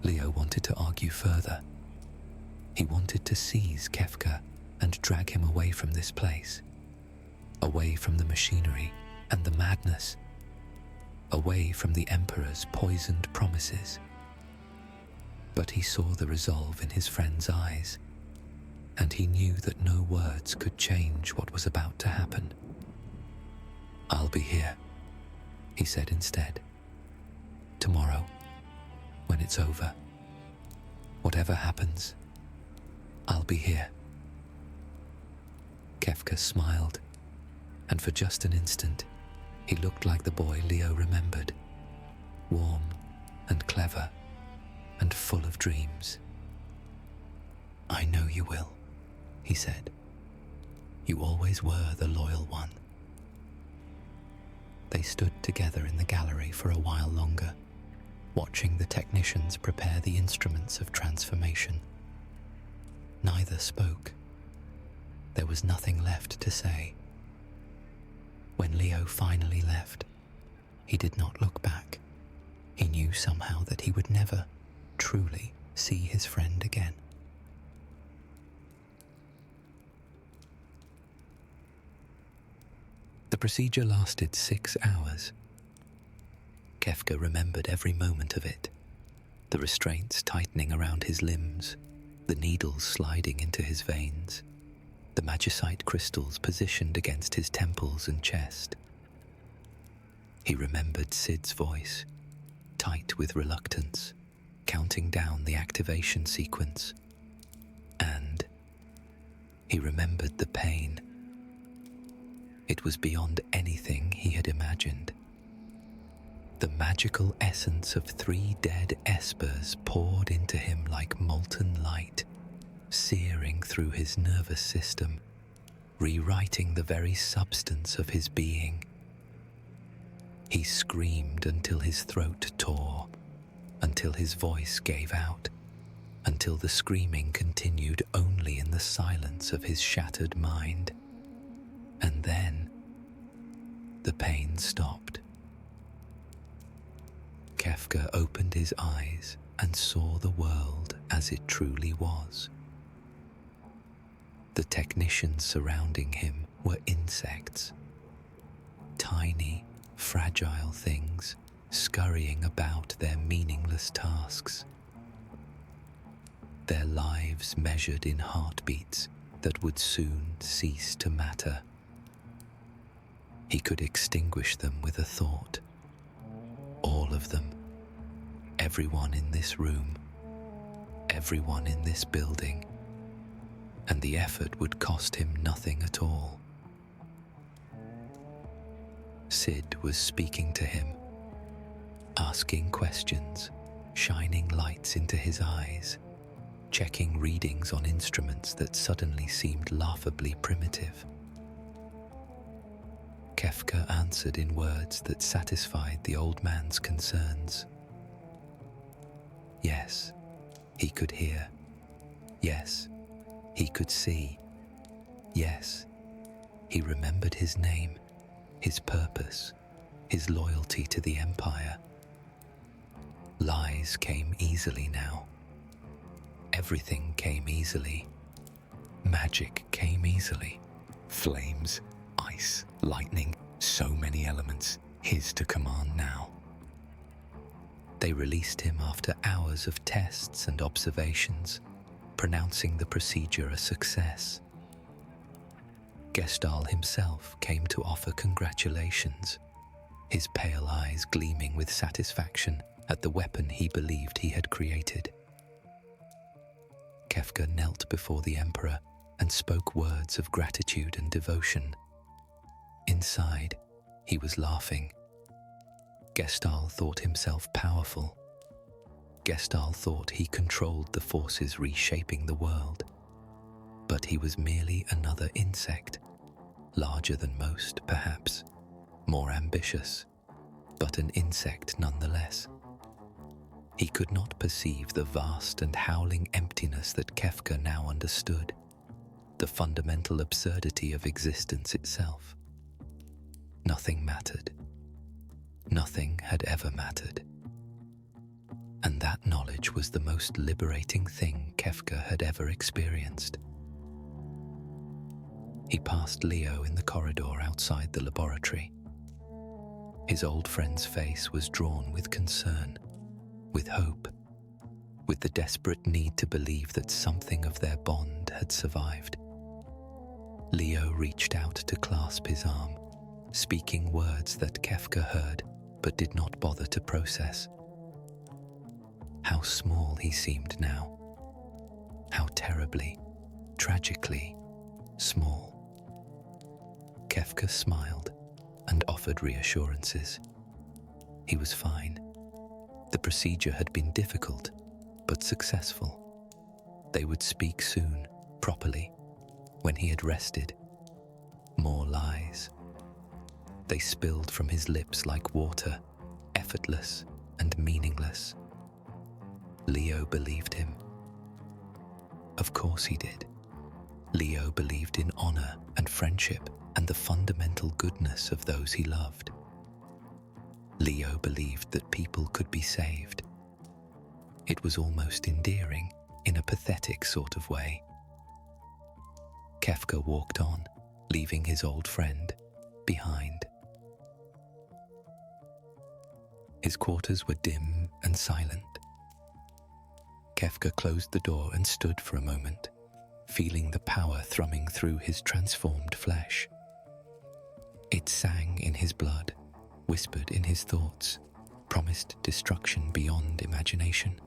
Leo wanted to argue further. He wanted to seize Kefka and drag him away from this place, away from the machinery and the madness, away from the Emperor's poisoned promises. But he saw the resolve in his friend's eyes, and he knew that no words could change what was about to happen. I'll be here, he said instead. Tomorrow, when it's over, whatever happens, I'll be here. Kefka smiled, and for just an instant, he looked like the boy Leo remembered, warm and clever and full of dreams. I know you will, he said. You always were the loyal one. They stood together in the gallery for a while longer, watching the technicians prepare the instruments of transformation. Neither spoke. There was nothing left to say. When Leo finally left, he did not look back. He knew somehow that he would never truly see his friend again. The procedure lasted 6 hours. Kefka remembered every moment of it, the restraints tightening around his limbs, the needles sliding into his veins, the magicite crystals positioned against his temples and chest. He remembered Sid's voice, tight with reluctance, counting down the activation sequence. And he remembered the pain. It was beyond anything he had imagined. The magical essence of 3 dead espers poured into him like molten light, searing through his nervous system, rewriting the very substance of his being. He screamed until his throat tore, until his voice gave out, until the screaming continued only in the silence of his shattered mind. And then the pain stopped. Kefka opened his eyes and saw the world as it truly was. The technicians surrounding him were insects, tiny, fragile things scurrying about their meaningless tasks. Their lives measured in heartbeats that would soon cease to matter. He could extinguish them with a thought. All of them. Everyone in this room. Everyone in this building. And the effort would cost him nothing at all. Sid was speaking to him, asking questions, shining lights into his eyes, checking readings on instruments that suddenly seemed laughably primitive. Kefka answered in words that satisfied the old man's concerns. Yes, he could hear. Yes, he could see. Yes, he remembered his name, his purpose, his loyalty to the Empire. Lies came easily now. Everything came easily. Magic came easily. Flames, ice, lightning, so many elements, his to command now. They released him after hours of tests and observations, pronouncing the procedure a success. Gestal himself came to offer congratulations, his pale eyes gleaming with satisfaction at the weapon he believed he had created. Kefka knelt before the Emperor and spoke words of gratitude and devotion. Inside, he was laughing. Gestal thought himself powerful. Gestal thought he controlled the forces reshaping the world. But he was merely another insect, larger than most, perhaps, more ambitious, but an insect nonetheless. He could not perceive the vast and howling emptiness that Kefka now understood, the fundamental absurdity of existence itself. Nothing mattered. Nothing had ever mattered. And that knowledge was the most liberating thing Kefka had ever experienced. He passed Leo in the corridor outside the laboratory. His old friend's face was drawn with concern, with hope, with the desperate need to believe that something of their bond had survived. Leo reached out to clasp his arm, speaking words that Kefka heard but did not bother to process. How small he seemed now. How terribly, tragically small. Kefka smiled and offered reassurances. He was fine. The procedure had been difficult, but successful. They would speak soon, properly, when he had rested. More lies. They spilled from his lips like water, effortless and meaningless. Leo believed him. Of course he did. Leo believed in honor and friendship and the fundamental goodness of those he loved. Leo believed that people could be saved. It was almost endearing, in a pathetic sort of way. Kefka walked on, leaving his old friend behind. His quarters were dim and silent. Kefka closed the door and stood for a moment, feeling the power thrumming through his transformed flesh. It sang in his blood, whispered in his thoughts, promised destruction beyond imagination.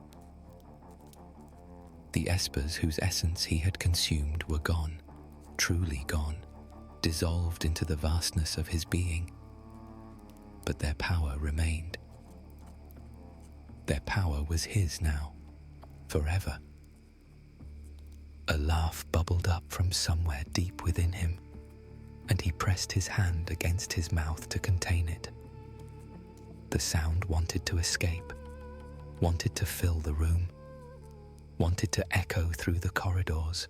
The espers whose essence he had consumed were gone, truly gone, dissolved into the vastness of his being. But their power remained. Their power was his now, forever. A laugh bubbled up from somewhere deep within him, and he pressed his hand against his mouth to contain it. The sound wanted to escape, wanted to fill the room, wanted to echo through the corridors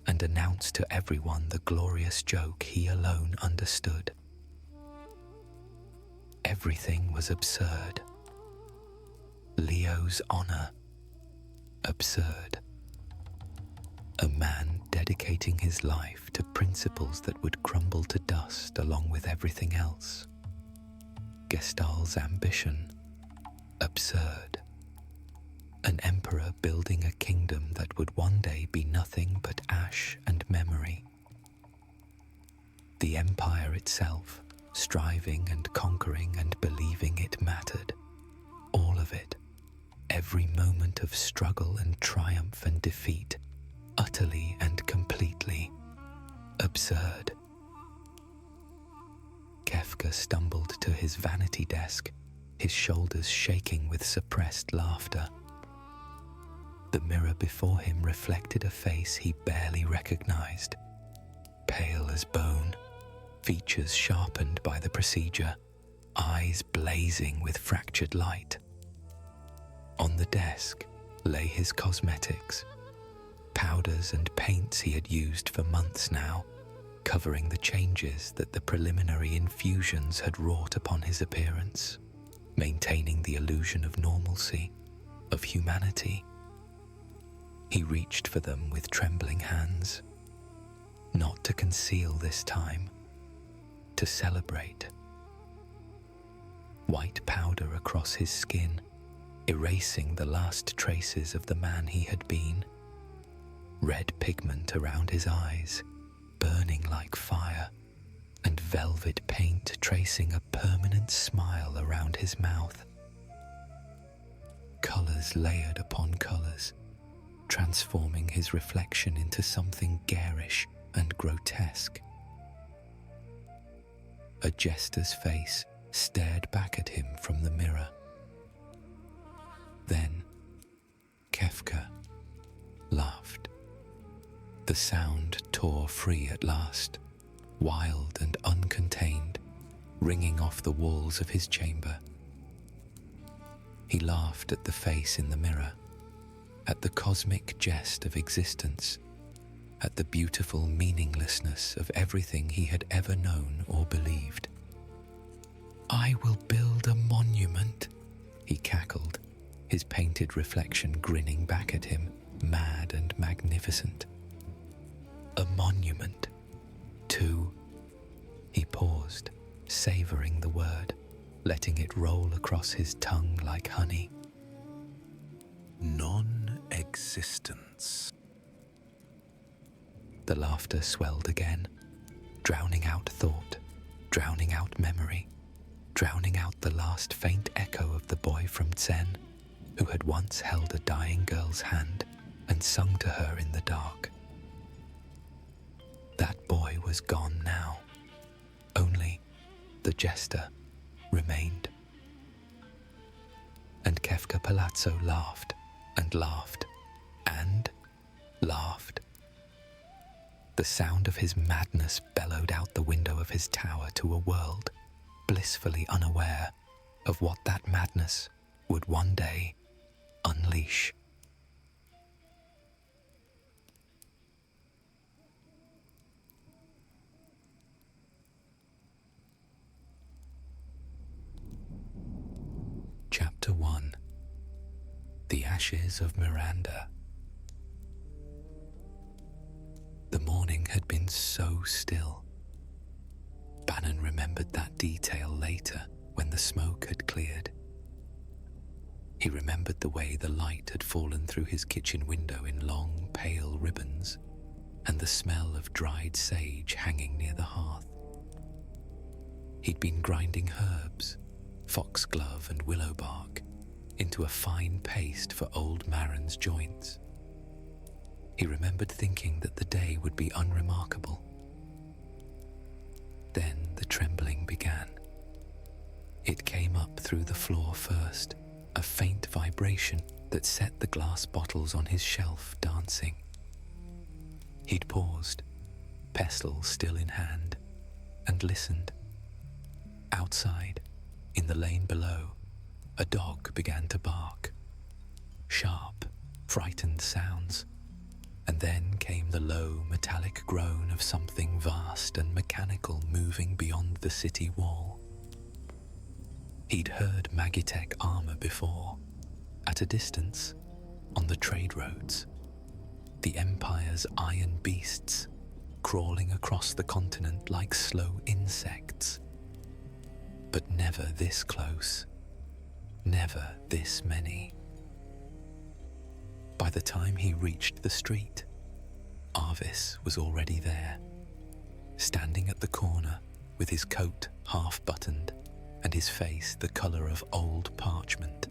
and announce to everyone the glorious joke he alone understood. Everything was absurd. Leo's honor, absurd. A man dedicating his life to principles that would crumble to dust along with everything else. Gestal's ambition, absurd. An emperor building a kingdom that would one day be nothing but ash and memory. The empire itself, striving and conquering and believing it mattered. All of it. Every moment of struggle and triumph and defeat, utterly and completely absurd. Kefka stumbled to his vanity desk, his shoulders shaking with suppressed laughter. The mirror before him reflected a face he barely recognized, pale as bone, features sharpened by the procedure, eyes blazing with fractured light. On the desk lay his cosmetics, powders and paints he had used for months now, covering the changes that the preliminary infusions had wrought upon his appearance, maintaining the illusion of normalcy, of humanity. He reached for them with trembling hands, not to conceal this time, to celebrate. White powder across his skin, erasing the last traces of the man he had been. Red pigment around his eyes, burning like fire, and velvet paint tracing a permanent smile around his mouth. Colours layered upon colours, transforming his reflection into something garish and grotesque. A jester's face stared back at him from the mirror. Then Kefka laughed. The sound tore free at last, wild and uncontained, ringing off the walls of his chamber. He laughed at the face in the mirror, at the cosmic jest of existence, at the beautiful meaninglessness of everything he had ever known or believed. "I will build a monument," he cackled, his painted reflection grinning back at him, mad and magnificent. A monument to... He paused, savouring the word, letting it roll across his tongue like honey. Non-existence. The laughter swelled again, drowning out thought, drowning out memory, drowning out the last faint echo of the boy from Zen, who had once held a dying girl's hand and sung to her in the dark. That boy was gone now. Only the jester remained. And Kefka Palazzo laughed and laughed and laughed. The sound of his madness bellowed out the window of his tower to a world blissfully unaware of what that madness would one day unleash. Chapter 1. The Ashes of Miranda. The morning had been so still. Bannon remembered that detail later when the smoke had cleared. He remembered the way the light had fallen through his kitchen window in long, pale ribbons, and the smell of dried sage hanging near the hearth. He'd been grinding herbs, foxglove and willow bark, into a fine paste for old Maren's joints. He remembered thinking that the day would be unremarkable. Then the trembling began. It came up through the floor first, a faint vibration that set the glass bottles on his shelf dancing. He'd paused, pestle still in hand, and listened. Outside, in the lane below, a dog began to bark. Sharp, frightened sounds, and then came the low, metallic groan of something vast and mechanical moving beyond the city wall. He'd heard magitek armor before, at a distance, on the trade roads. The Empire's iron beasts, crawling across the continent like slow insects. But never this close, never this many. By the time he reached the street, Arvis was already there, standing at the corner with his coat half buttoned and his face the colour of old parchment.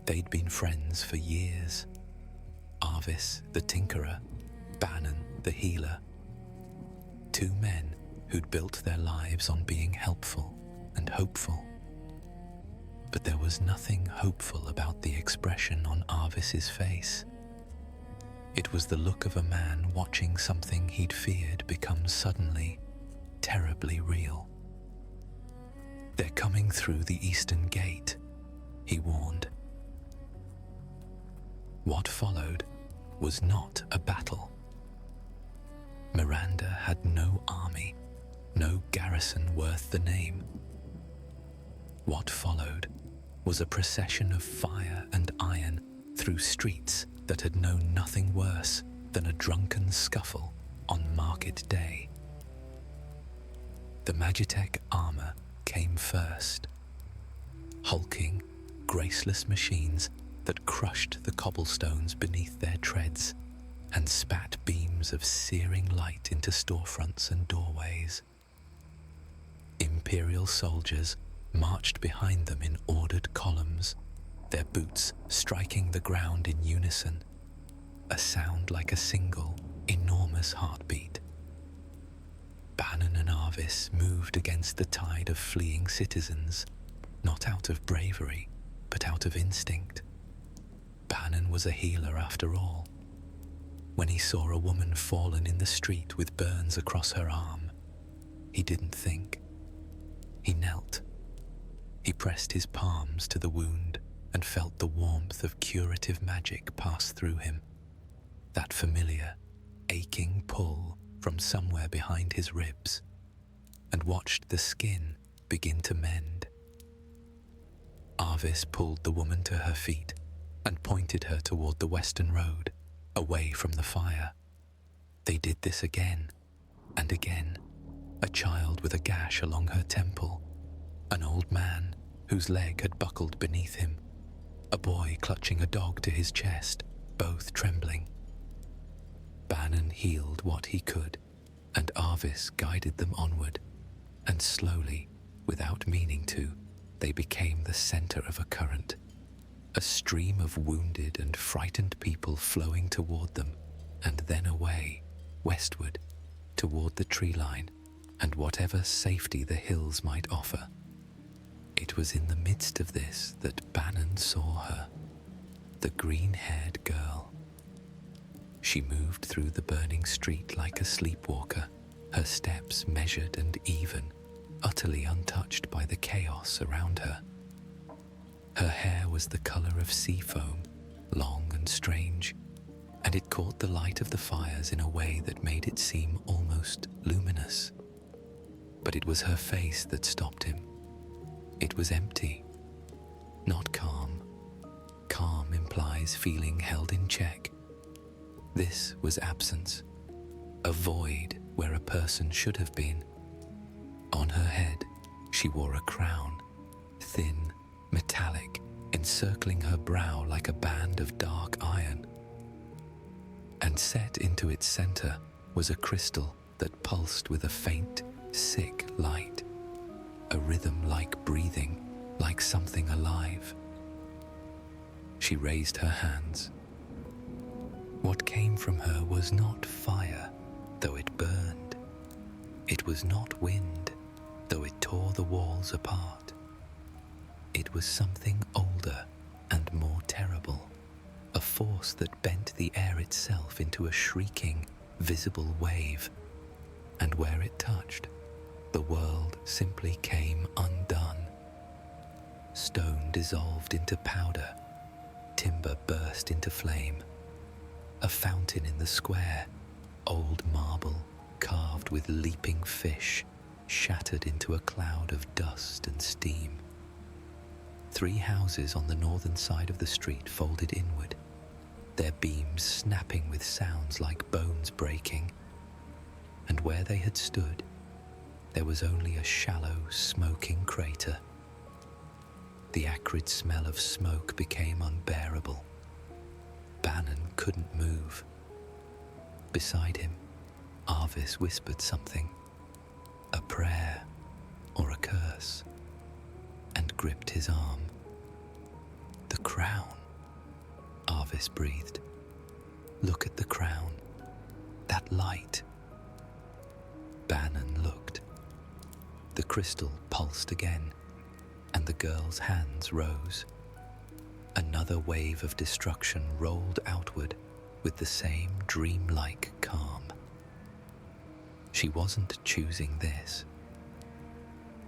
They'd been friends for years. Arvis, the tinkerer, Bannon, the healer. Two men who'd built their lives on being helpful and hopeful. But there was nothing hopeful about the expression on Arvis's face. It was the look of a man watching something he'd feared become suddenly, terribly real. "They're coming through the eastern gate," he warned. What followed was not a battle. Miranda had no army, no garrison worth the name. What followed was a procession of fire and iron through streets that had known nothing worse than a drunken scuffle on market day. The magitek armor came first, hulking, graceless machines that crushed the cobblestones beneath their treads and spat beams of searing light into storefronts and doorways. Imperial soldiers marched behind them in ordered columns, their boots striking the ground in unison, a sound like a single, enormous heartbeat. Bannon and Arvis moved against the tide of fleeing citizens, not out of bravery, but out of instinct. Bannon was a healer after all. When he saw a woman fallen in the street with burns across her arm, he didn't think. He knelt. He pressed his palms to the wound and felt the warmth of curative magic pass through him, that familiar, aching pull from somewhere behind his ribs, and watched the skin begin to mend. Arvis pulled the woman to her feet and pointed her toward the western road, away from the fire. They did this again and again. A child with a gash along her temple, an old man whose leg had buckled beneath him, a boy clutching a dog to his chest, both trembling. Bannon healed what he could, and Arvis guided them onward, and slowly, without meaning to, they became the center of a current, a stream of wounded and frightened people flowing toward them, and then away, westward, toward the tree line, and whatever safety the hills might offer. It was in the midst of this that Bannon saw her, the green-haired girl. She moved through the burning street like a sleepwalker, her steps measured and even, utterly untouched by the chaos around her. Her hair was the color of sea foam, long and strange, and it caught the light of the fires in a way that made it seem almost luminous. But it was her face that stopped him. It was empty, not calm. Calm implies feeling held in check. This was absence, a void where a person should have been. On her head, she wore a crown, thin, metallic, encircling her brow like a band of dark iron. And set into its center was a crystal that pulsed with a faint, sick light, a rhythm like breathing, like something alive. She raised her hands. What came from her was not fire, though it burned. It was not wind, though it tore the walls apart. It was something older and more terrible, a force that bent the air itself into a shrieking, visible wave, and where it touched, the world simply came undone. Stone dissolved into powder, timber burst into flame. A fountain in the square, old marble carved with leaping fish, shattered into a cloud of dust and steam. 3 houses on the northern side of the street folded inward, their beams snapping with sounds like bones breaking, and where they had stood, there was only a shallow, smoking crater. The acrid smell of smoke became unbearable. Bannon couldn't move. Beside him, Arvis whispered something, a prayer or a curse, and gripped his arm. The crown, Arvis breathed. Look at the crown, that light. Bannon looked. The crystal pulsed again, and the girl's hands rose. Another wave of destruction rolled outward with the same dreamlike calm. She wasn't choosing this.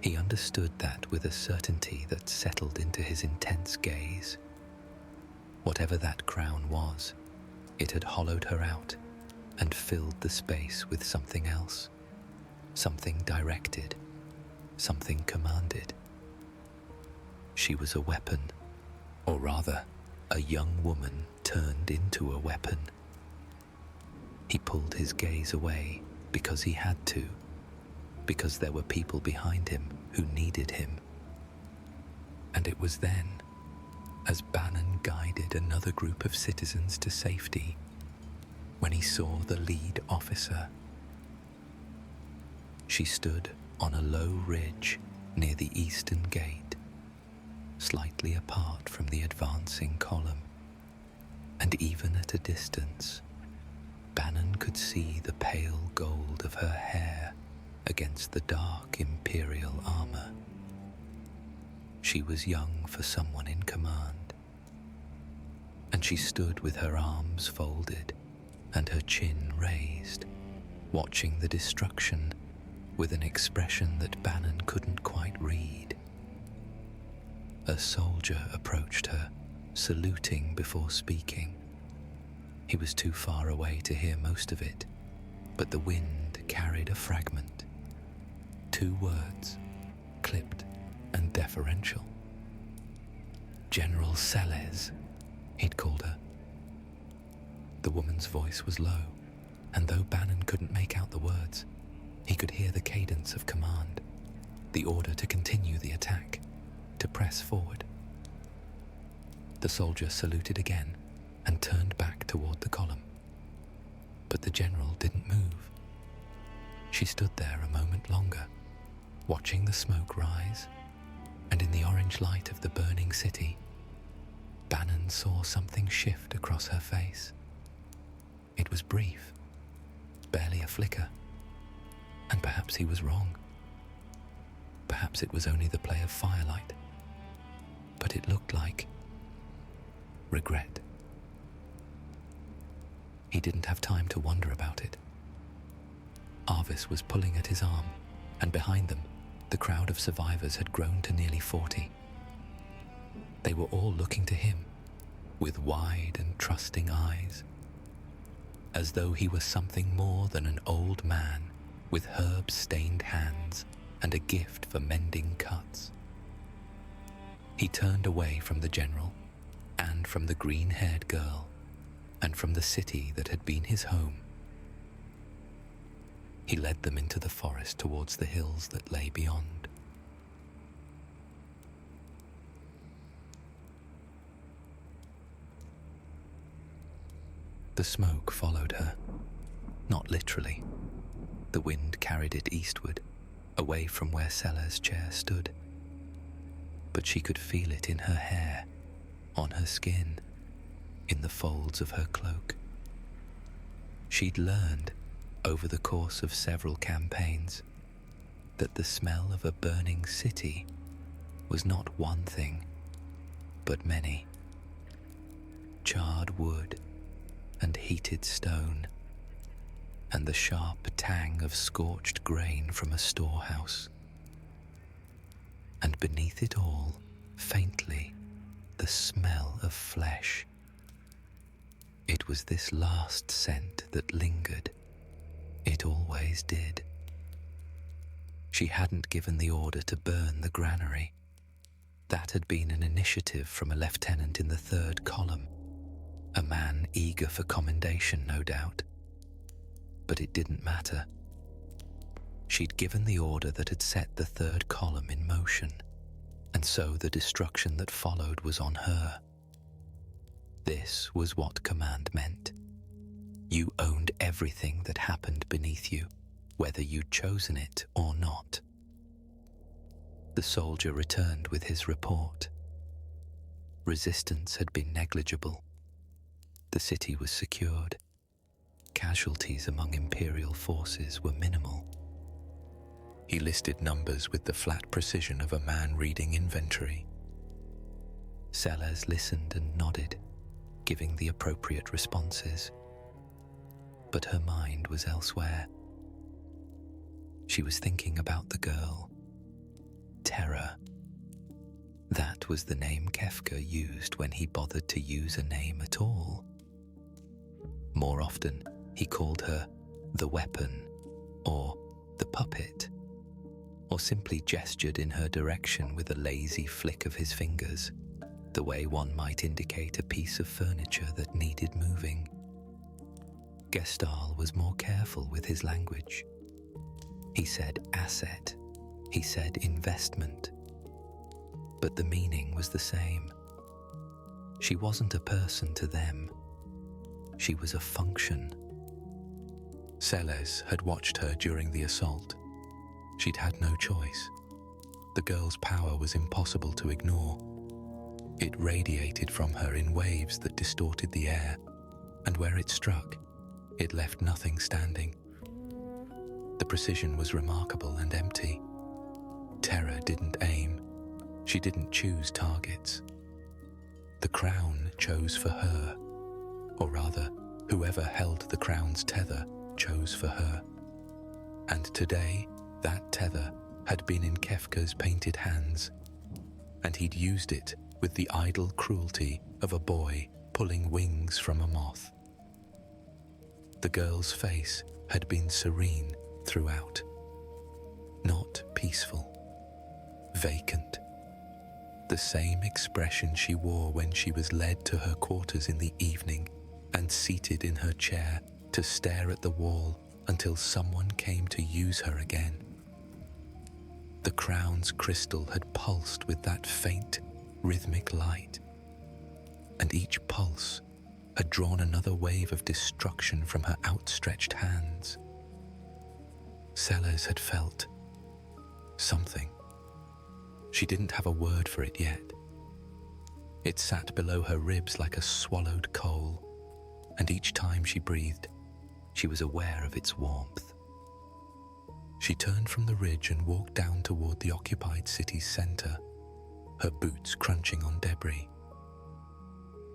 He understood that with a certainty that settled into his intense gaze. Whatever that crown was, it had hollowed her out and filled the space with something else, something directed, something commanded. She was a weapon, or rather, a young woman turned into a weapon. He pulled his gaze away because he had to, because there were people behind him who needed him. And it was then, as Bannon guided another group of citizens to safety when he saw the lead officer. She stood on a low ridge near the eastern gate, slightly apart from the advancing column, and even at a distance, Bannon could see the pale gold of her hair against the dark imperial armor. She was young for someone in command, and she stood with her arms folded and her chin raised, watching the destruction with an expression that Bannon couldn't quite read. A soldier approached her, saluting before speaking. He was too far away to hear most of it, but the wind carried a fragment. 2 words, clipped and deferential. General Celes, he'd called her. The woman's voice was low, and though Bannon couldn't make out the words, he could hear the cadence of command, the order to continue the attack, to press forward. The soldier saluted again and turned back toward the column. But the general didn't move. She stood there a moment longer, watching the smoke rise, and in the orange light of the burning city, Bannon saw something shift across her face. It was brief, barely a flicker, and perhaps he was wrong. Perhaps it was only the play of firelight, but it looked like regret. He didn't have time to wonder about it. Arvis was pulling at his arm, and behind them, the crowd of survivors had grown to nearly 40. They were all looking to him, with wide and trusting eyes, as though he was something more than an old man with herb-stained hands and a gift for mending cuts. He turned away from the general, and from the green-haired girl, and from the city that had been his home. He led them into the forest towards the hills that lay beyond. The smoke followed her, not literally. The wind carried it eastward, away from where Celes' chair stood. But she could feel it in her hair, on her skin, in the folds of her cloak. She'd learned, over the course of several campaigns, that the smell of a burning city was not one thing, but many. Charred wood and heated stone, and the sharp tang of scorched grain from a storehouse. And beneath it all, faintly, the smell of flesh. It was this last scent that lingered. It always did. She hadn't given the order to burn the granary. That had been an initiative from a lieutenant in the 3rd column, a man eager for commendation, no doubt. But it didn't matter. She'd given the order that had set the 3rd column in motion, and so the destruction that followed was on her. This was what command meant. You owned everything that happened beneath you, whether you'd chosen it or not. The soldier returned with his report. Resistance had been negligible. The city was secured. Casualties among Imperial forces were minimal. He listed numbers with the flat precision of a man reading inventory. Celes listened and nodded, giving the appropriate responses. But her mind was elsewhere. She was thinking about the girl. Terror. That was the name Kefka used when he bothered to use a name at all. More often, he called her the weapon, or the puppet, or simply gestured in her direction with a lazy flick of his fingers, the way one might indicate a piece of furniture that needed moving. Gestal was more careful with his language. He said asset, he said investment, but the meaning was the same. She wasn't a person to them. She was a function. Celes had watched her during the assault. She'd had no choice. The girl's power was impossible to ignore. It radiated from her in waves that distorted the air, and where it struck, it left nothing standing. The precision was remarkable and empty. Terror didn't aim. She didn't choose targets. The crown chose for her, or rather, whoever held the crown's tether chose for her. And today, that tether had been in Kefka's painted hands, and he'd used it with the idle cruelty of a boy pulling wings from a moth. The girl's face had been serene throughout, not peaceful, vacant. The same expression she wore when she was led to her quarters in the evening and seated in her chair to stare at the wall until someone came to use her again. The crown's crystal had pulsed with that faint, rhythmic light, and each pulse had drawn another wave of destruction from her outstretched hands. Celes had felt something. She didn't have a word for it yet. It sat below her ribs like a swallowed coal, and each time she breathed, she was aware of its warmth. She turned from the ridge and walked down toward the occupied city's center, her boots crunching on debris.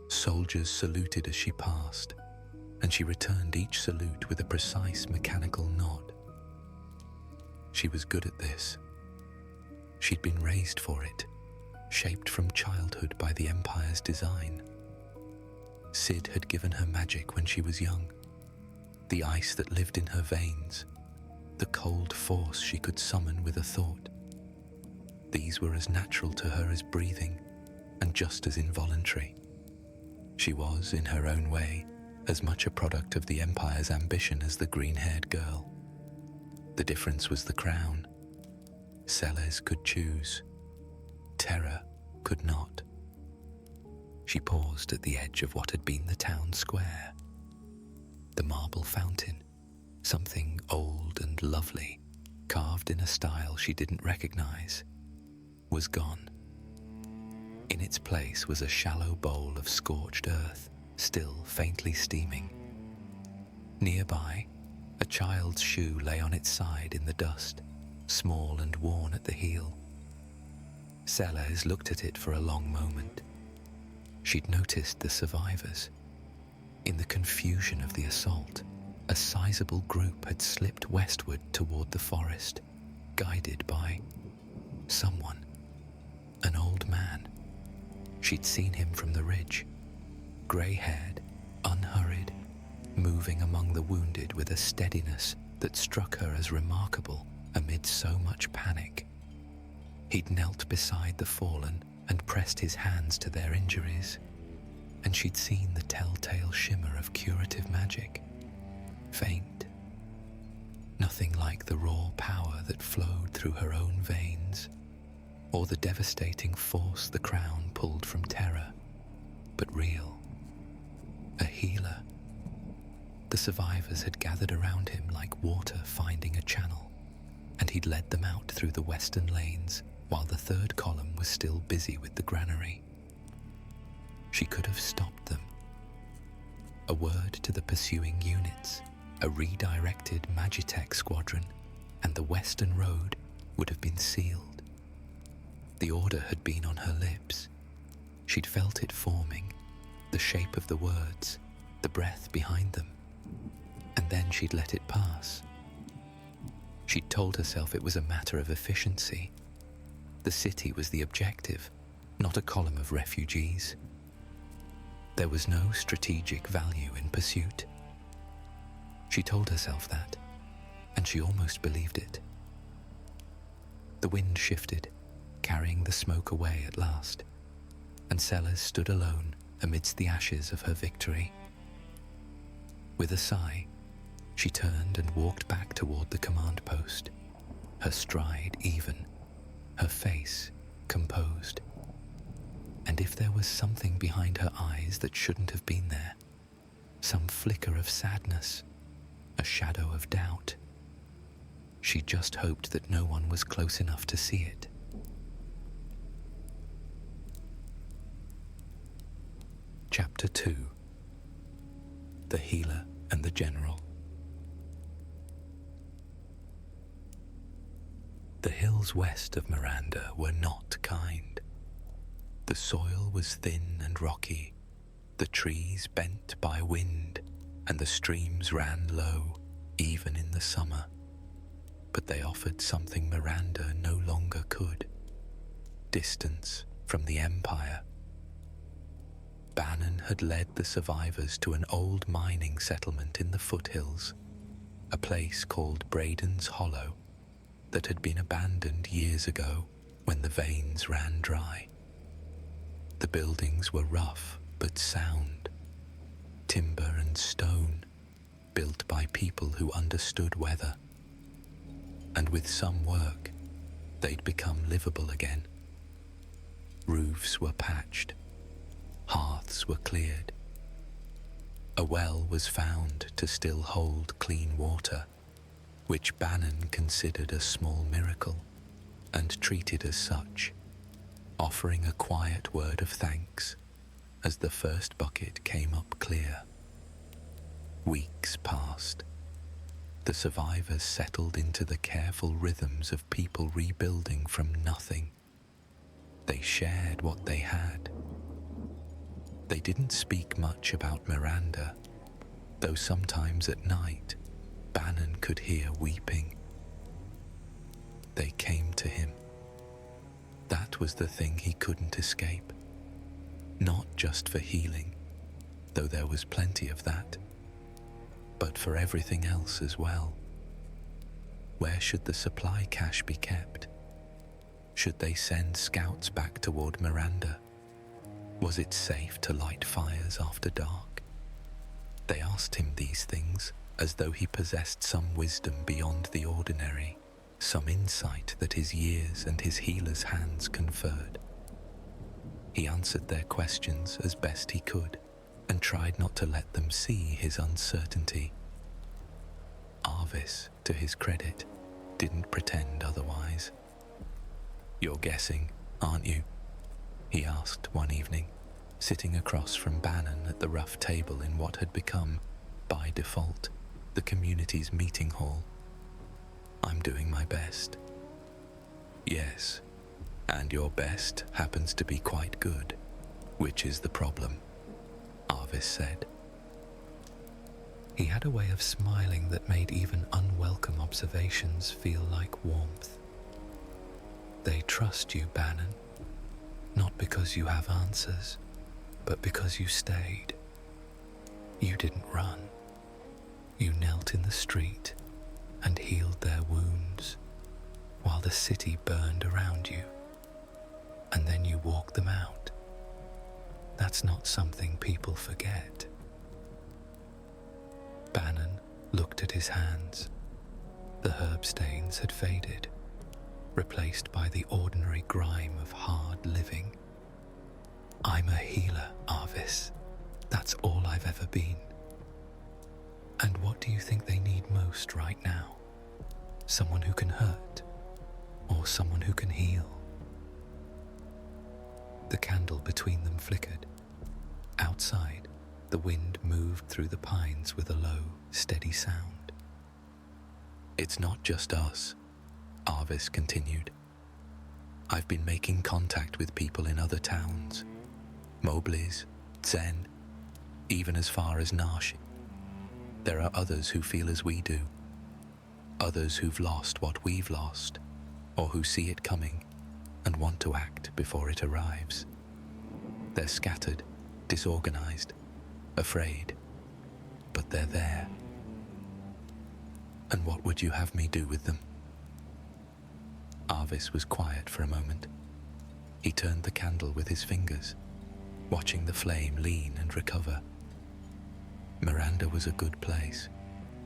Soldiers saluted as she passed, and she returned each salute with a precise mechanical nod. She was good at this. She'd been raised for it, shaped from childhood by the Empire's design. Cid had given her magic when she was young, the ice that lived in her veins, the cold force she could summon with a thought. These were as natural to her as breathing, and just as involuntary. She was, in her own way, as much a product of the Empire's ambition as the green-haired girl. The difference was the crown. Celes could choose. Terror could not. She paused at the edge of what had been the town square. The marble fountain, something old and lovely, carved in a style she didn't recognize, was gone. In its place was a shallow bowl of scorched earth, still faintly steaming. Nearby, a child's shoe lay on its side in the dust, small and worn at the heel. Celes looked at it for a long moment. She'd noticed the survivors. In the confusion of the assault, a sizable group had slipped westward toward the forest, guided by someone, an old man. She'd seen him from the ridge, grey-haired, unhurried, moving among the wounded with a steadiness that struck her as remarkable amid so much panic. He'd knelt beside the fallen and pressed his hands to their injuries, and she'd seen the telltale shimmer of curative magic. Faint. Nothing like the raw power that flowed through her own veins, or the devastating force the crown pulled from terror, but real. A healer. The survivors had gathered around him like water finding a channel, and he'd led them out through the western lanes while the third column was still busy with the granary. She could have stopped them. A word to the pursuing units, a redirected magitek squadron, and the western road would have been sealed. The order had been on her lips. She'd felt it forming, the shape of the words, the breath behind them, and then she'd let it pass. She'd told herself it was a matter of efficiency. The city was the objective, not a column of refugees. There was no strategic value in pursuit. She told herself that, and she almost believed it. The wind shifted, carrying the smoke away at last, and Celes stood alone amidst the ashes of her victory. With a sigh, she turned and walked back toward the command post, her stride even, her face composed. And And if there was something behind her eyes that shouldn't have been there, some flicker of sadness, a shadow of doubt, she just hoped that no one was close enough to see it. Chapter 2. The Healer and the General. The hills west of Miranda were not kind. The soil was thin and rocky, the trees bent by wind, and the streams ran low, even in the summer. But they offered something Miranda no longer could: distance from the Empire. Bannon had led the survivors to an old mining settlement in the foothills, a place called Braden's Hollow, that had been abandoned years ago when the veins ran dry. The buildings were rough but sound, timber and stone, built by people who understood weather. And with some work, they'd become livable again. Roofs were patched, hearths were cleared. A well was found to still hold clean water, which Bannon considered a small miracle and treated as such, offering a quiet word of thanks as the first bucket came up clear. Weeks passed. The survivors settled into the careful rhythms of people rebuilding from nothing. They shared what they had. They didn't speak much about Miranda, though sometimes at night Bannon could hear weeping. They came to him. That was the thing he couldn't escape. Not just for healing, though there was plenty of that, but for everything else as well. Where should the supply cache be kept? Should they send scouts back toward Miranda? Was it safe to light fires after dark? They asked him these things as though he possessed some wisdom beyond the ordinary, some insight that his years and his healer's hands conferred. He answered their questions as best he could and tried not to let them see his uncertainty. Arvis, to his credit, didn't pretend otherwise. "You're guessing, aren't you?" he asked one evening, sitting across from Bannon at the rough table in what had become, by default, the community's meeting hall. "I'm doing my best." "Yes, and your best happens to be quite good, which is the problem," Arvis said. He had a way of smiling that made even unwelcome observations feel like warmth. "They trust you, Bannon, not because you have answers, but because you stayed. You didn't run. You knelt in the street and healed their wounds while the city burned around you. And then you walked them out. That's not something people forget." Bannon looked at his hands. The herb stains had faded, replaced by the ordinary grime of hard living. "I'm a healer, Arvis. That's all I've ever been." "And what do you think they need most right now? Someone who can hurt, or someone who can heal?" The candle between them flickered. Outside, the wind moved through the pines with a low, steady sound. "It's not just us," Arvis continued. "I've been making contact with people in other towns. Moblis, Zen, even as far as Nash. There are others who feel as we do. Others who've lost what we've lost, or who see it coming and want to act before it arrives. They're scattered, disorganized, afraid, but they're there. And what would you have me do with them?" Arvis was quiet for a moment. He turned the candle with his fingers, watching the flame lean and recover. "Miranda was a good place,"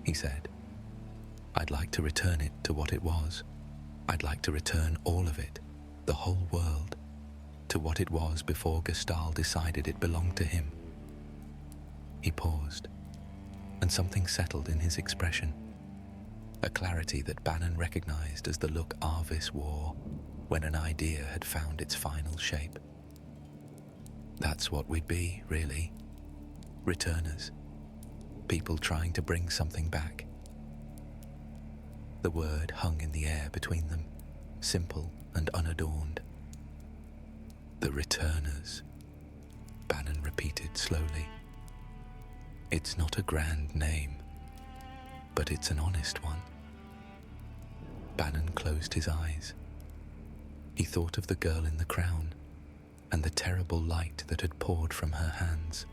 he said. "I'd like to return it to what it was. I'd like to return all of it, the whole world. to what it was before Gestal decided it belonged to him. He paused, and something settled in his expression, a clarity that Bannon recognized as the look Arvis wore when an idea had found its final shape. That's what we'd be, really. Returners. People trying to bring something back. The word hung in the air between them, simple and unadorned. The Returners, Bannon repeated slowly. It's not a grand name, but it's an honest one. Bannon closed his eyes. He thought of the girl in the crown and the terrible light that had poured from her hands.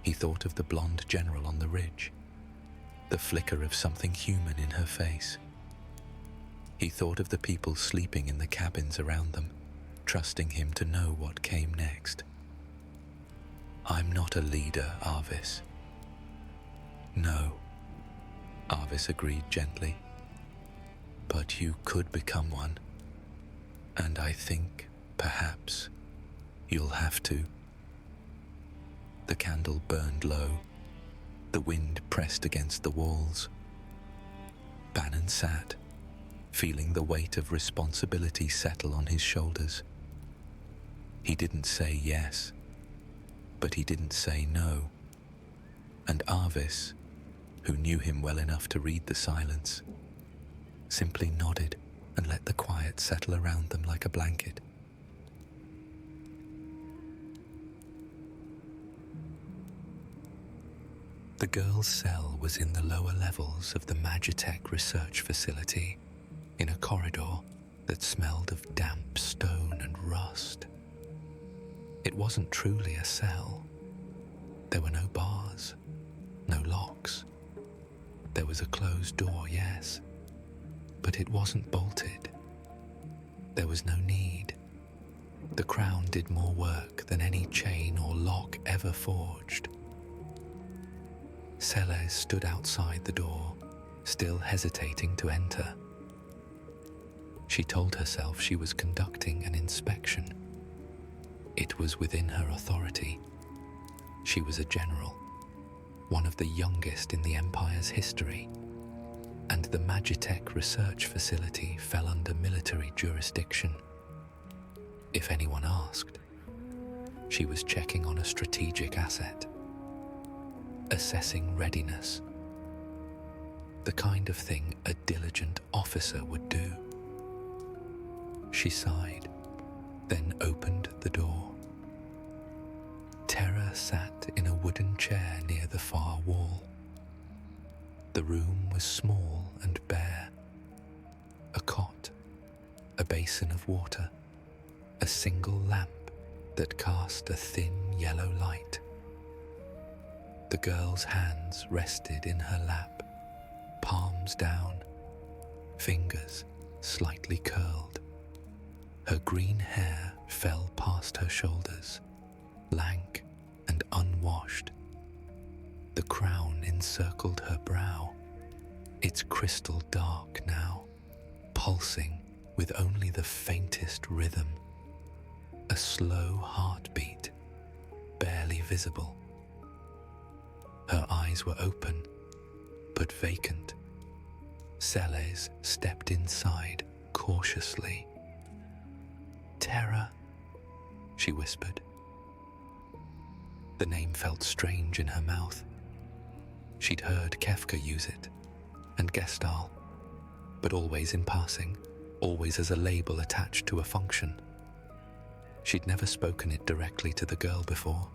He thought of the blonde general on the ridge, the flicker of something human in her face. He thought of the people sleeping in the cabins around them, trusting him to know what came next. I'm not a leader, Arvis. No, Arvis agreed gently. But you could become one. And I think, perhaps, you'll have to. The candle burned low. The wind pressed against the walls. Bannon sat, feeling the weight of responsibility settle on his shoulders. He didn't say yes, but he didn't say no. And Arvis, who knew him well enough to read the silence, simply nodded and let the quiet settle around them like a blanket. The girl's cell was in the lower levels of the Magitek research facility, in a corridor that smelled of damp stone and rust. It wasn't truly a cell. There were no bars, no locks. There was a closed door, yes, but it wasn't bolted. There was no need. The crown did more work than any chain or lock ever forged. Celes stood outside the door, still hesitating to enter. She told herself she was conducting an inspection. It was within her authority. She was a general, one of the youngest in the Empire's history, and the Magitek research facility fell under military jurisdiction. If anyone asked, she was checking on a strategic asset, assessing readiness, the kind of thing a diligent officer would do. She sighed, then opened the door. Terra sat in a wooden chair near the far wall. The room was small and bare. A cot, a basin of water, a single lamp that cast a thin yellow light. The girl's hands rested in her lap, palms down, fingers slightly curled. Her green hair fell past her shoulders, lank and unwashed. The crown encircled her brow, its crystal dark now, pulsing with only the faintest rhythm, a slow heartbeat, barely visible. Her eyes were open, but vacant. Celes stepped inside cautiously. "Terra," she whispered. The name felt strange in her mouth. She'd heard Kefka use it, and Gestal, but always in passing, always as a label attached to a function. She'd never spoken it directly to the girl before.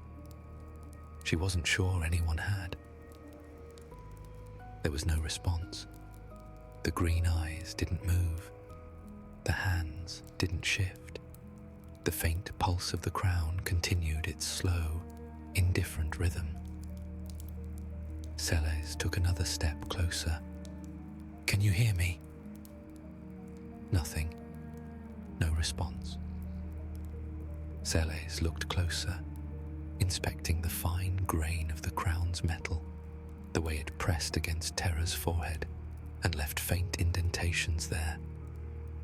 She wasn't sure anyone had. There was no response. The green eyes didn't move. The hands didn't shift. The faint pulse of the crown continued its slow, indifferent rhythm. Celes took another step closer. "Can you hear me?" Nothing. No response. Celes looked closer, inspecting the fine grain of the crown's metal, the way it pressed against Terra's forehead and left faint indentations there,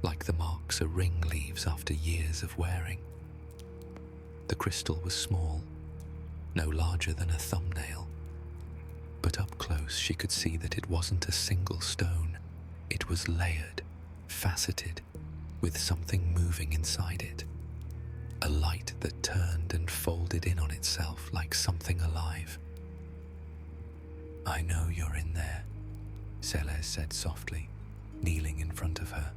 like the marks a ring leaves after years of wearing. The crystal was small, no larger than a thumbnail, but up close she could see that it wasn't a single stone. It was layered, faceted, with something moving inside it. A light that turned and folded in on itself like something alive. "I know you're in there," Celes said softly, kneeling in front of her.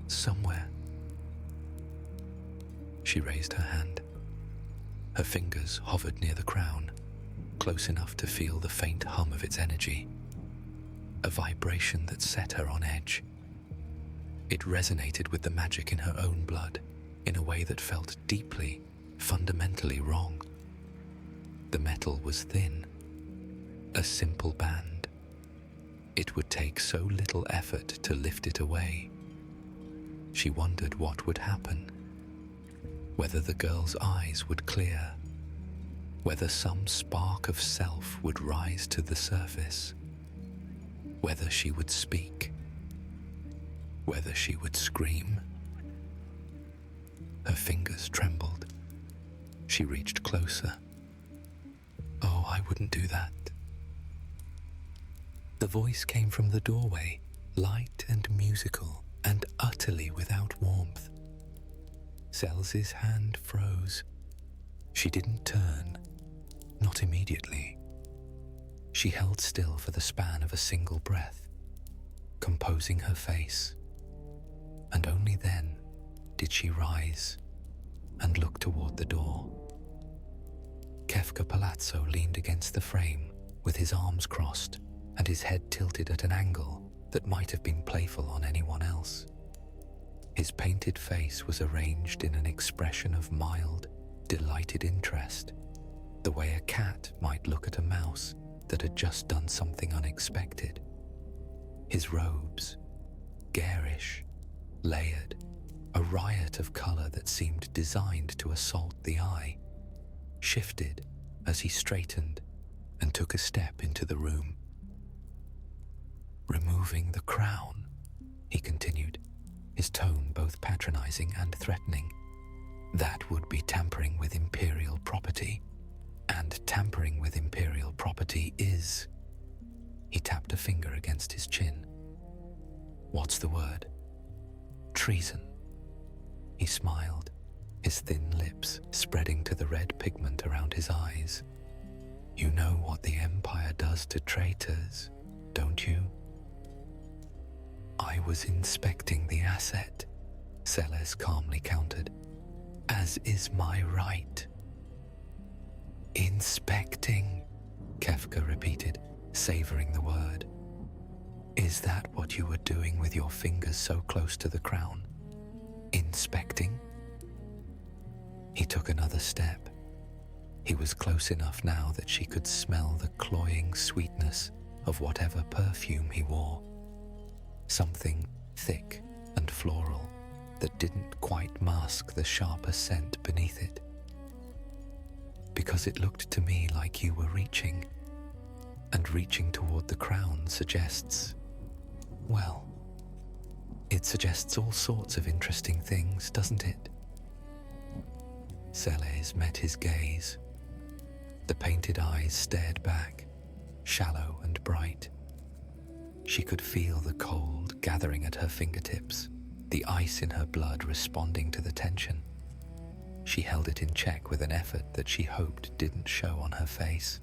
"Somewhere." She raised her hand. Her fingers hovered near the crown, close enough to feel the faint hum of its energy, a vibration that set her on edge. It resonated with the magic in her own blood in a way that felt deeply, fundamentally wrong. The metal was thin, a simple band. It would take so little effort to lift it away. She wondered what would happen, whether the girl's eyes would clear, whether some spark of self would rise to the surface, whether she would speak, whether she would scream. Her fingers trembled. She reached closer. "Oh, I wouldn't do that." The voice came from the doorway, light and musical, and utterly without warmth. Celes's hand froze. She didn't turn, not immediately. She held still for the span of a single breath, composing her face, and only then did she rise and look toward the door. Kefka Palazzo leaned against the frame with his arms crossed and his head tilted at an angle that might have been playful on anyone else. His painted face was arranged in an expression of mild, delighted interest, the way a cat might look at a mouse that had just done something unexpected. His robes, garish, layered, a riot of color that seemed designed to assault the eye, shifted as he straightened and took a step into the room. "Removing the crown," he continued, his tone both patronizing and threatening. "That would be tampering with imperial property, and tampering with imperial property is..." He tapped a finger against his chin. "What's the word?" "Treason." He smiled, his thin lips spreading to the red pigment around his eyes. "You know what the Empire does to traitors, don't you?" "I was inspecting the asset," Celes calmly countered, "as is my right." "Inspecting," Kefka repeated, savoring the word. "Is that what you were doing with your fingers so close to the crown? Inspecting?" He took another step. He was close enough now that she could smell the cloying sweetness of whatever perfume he wore. Something thick and floral that didn't quite mask the sharper scent beneath it. "Because it looked to me like you were reaching, and reaching toward the crown suggests, well, it suggests all sorts of interesting things, doesn't it?" Celes met his gaze. The painted eyes stared back, shallow and bright. She could feel the cold gathering at her fingertips, the ice in her blood responding to the tension. She held it in check with an effort that she hoped didn't show on her face.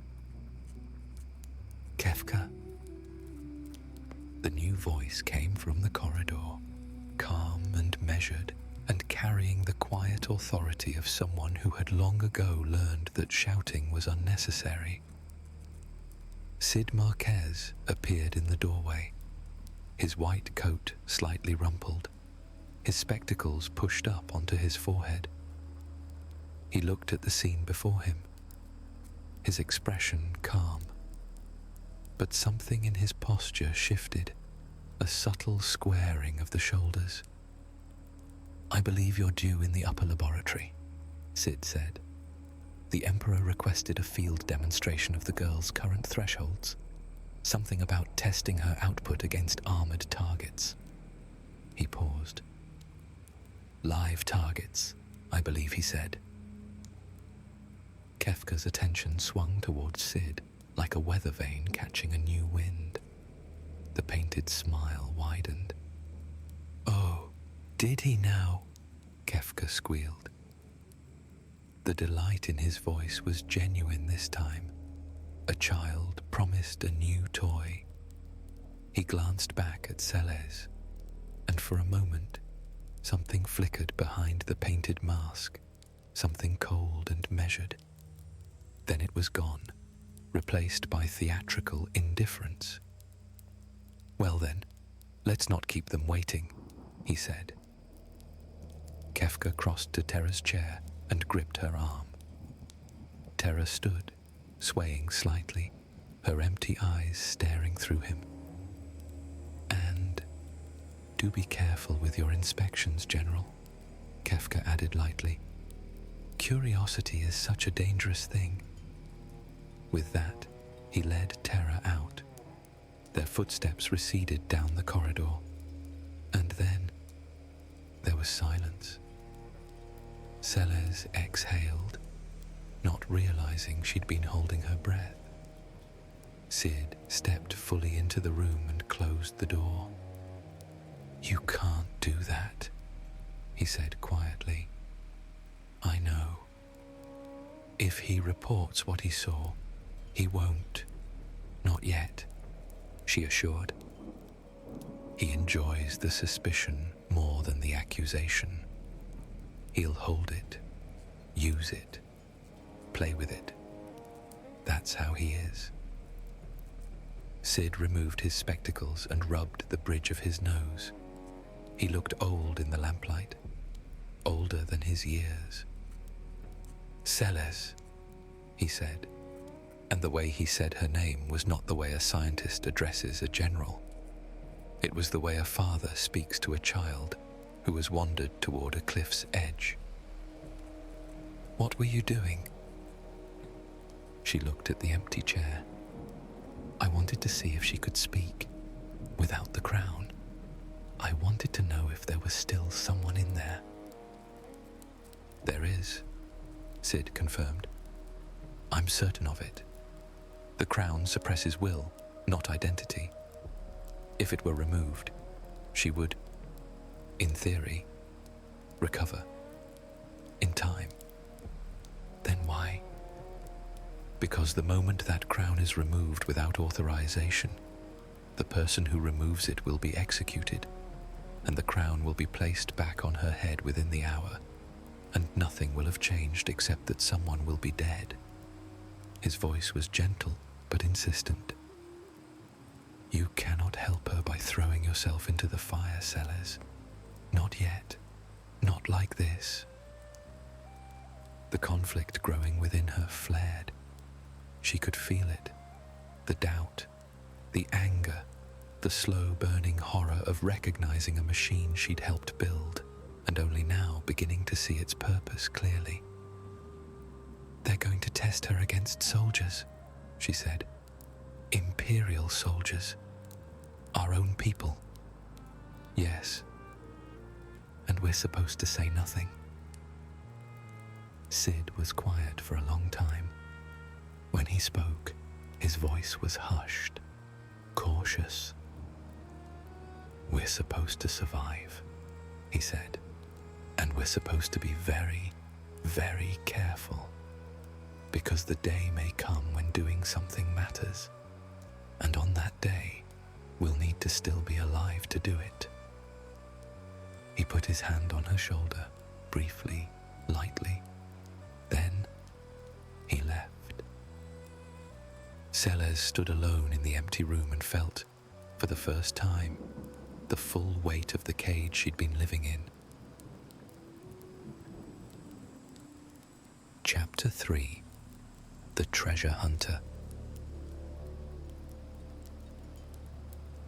"Kefka?" The new voice came from the corridor, calm and measured, and carrying the quiet authority of someone who had long ago learned that shouting was unnecessary. Sid Marquez appeared in the doorway, his white coat slightly rumpled, his spectacles pushed up onto his forehead. He looked at the scene before him, his expression calm. But something in his posture shifted, a subtle squaring of the shoulders. "I believe you're due in the upper laboratory," Sid said. "The Emperor requested a field demonstration of the girl's current thresholds, something about testing her output against armored targets." He paused. "Live targets, I believe he said." Kefka's attention swung towards Sid like a weather vane catching a new wind. The painted smile widened. "Oh, did he now?" Kefka squealed. The delight in his voice was genuine this time. A child promised a new toy. He glanced back at Celes, and for a moment, something flickered behind the painted mask, something cold and measured. Then it was gone, replaced by theatrical indifference. "Well then, let's not keep them waiting," he said. Kefka crossed to Terra's chair and gripped her arm. Terra stood, swaying slightly, her empty eyes staring through him. "And do be careful with your inspections, General," Kefka added lightly. "Curiosity is such a dangerous thing." With that, he led Terra out. Their footsteps receded down the corridor, and then there was silence. Celes exhaled, not realizing she'd been holding her breath. Sid stepped fully into the room and closed the door. "You can't do that," he said quietly. "I know. If he reports what he saw, he won't. Not yet," she assured. "He enjoys the suspicion more than the accusation. He'll hold it, use it, play with it. That's how he is." Sid removed his spectacles and rubbed the bridge of his nose. He looked old in the lamplight, older than his years. "Celes," he said, and the way he said her name was not the way a scientist addresses a general. It was the way a father speaks to a child who has wandered toward a cliff's edge. "What were you doing?" She looked at the empty chair. "I wanted to see if she could speak, without the crown. I wanted to know if there was still someone in there." "There is," Sid confirmed. "I'm certain of it. The crown suppresses will, not identity. If it were removed, she would, in theory, recover. In time. Then why? Because the moment that crown is removed without authorization, the person who removes it will be executed, and the crown will be placed back on her head within the hour, and nothing will have changed except that someone will be dead." His voice was gentle but insistent. "You cannot help her by throwing yourself into the fire, Celes. Not yet. Not like this." The conflict growing within her flared. She could feel it. The doubt, the anger, the slow burning horror of recognizing a machine she'd helped build, and only now beginning to see its purpose clearly. "They're going to test her against soldiers," she said. "Imperial soldiers. Our own people." "Yes. And we're supposed to say nothing." Sid was quiet for a long time. When he spoke, his voice was hushed, cautious. "We're supposed to survive," he said. "And we're supposed to be very, very careful. Because the day may come when doing something matters. And on that day, we'll need to still be alive to do it." He put his hand on her shoulder, briefly, lightly. Then, he left. Celes stood alone in the empty room and felt, for the first time, the full weight of the cage she'd been living in. Chapter 3. The Treasure Hunter.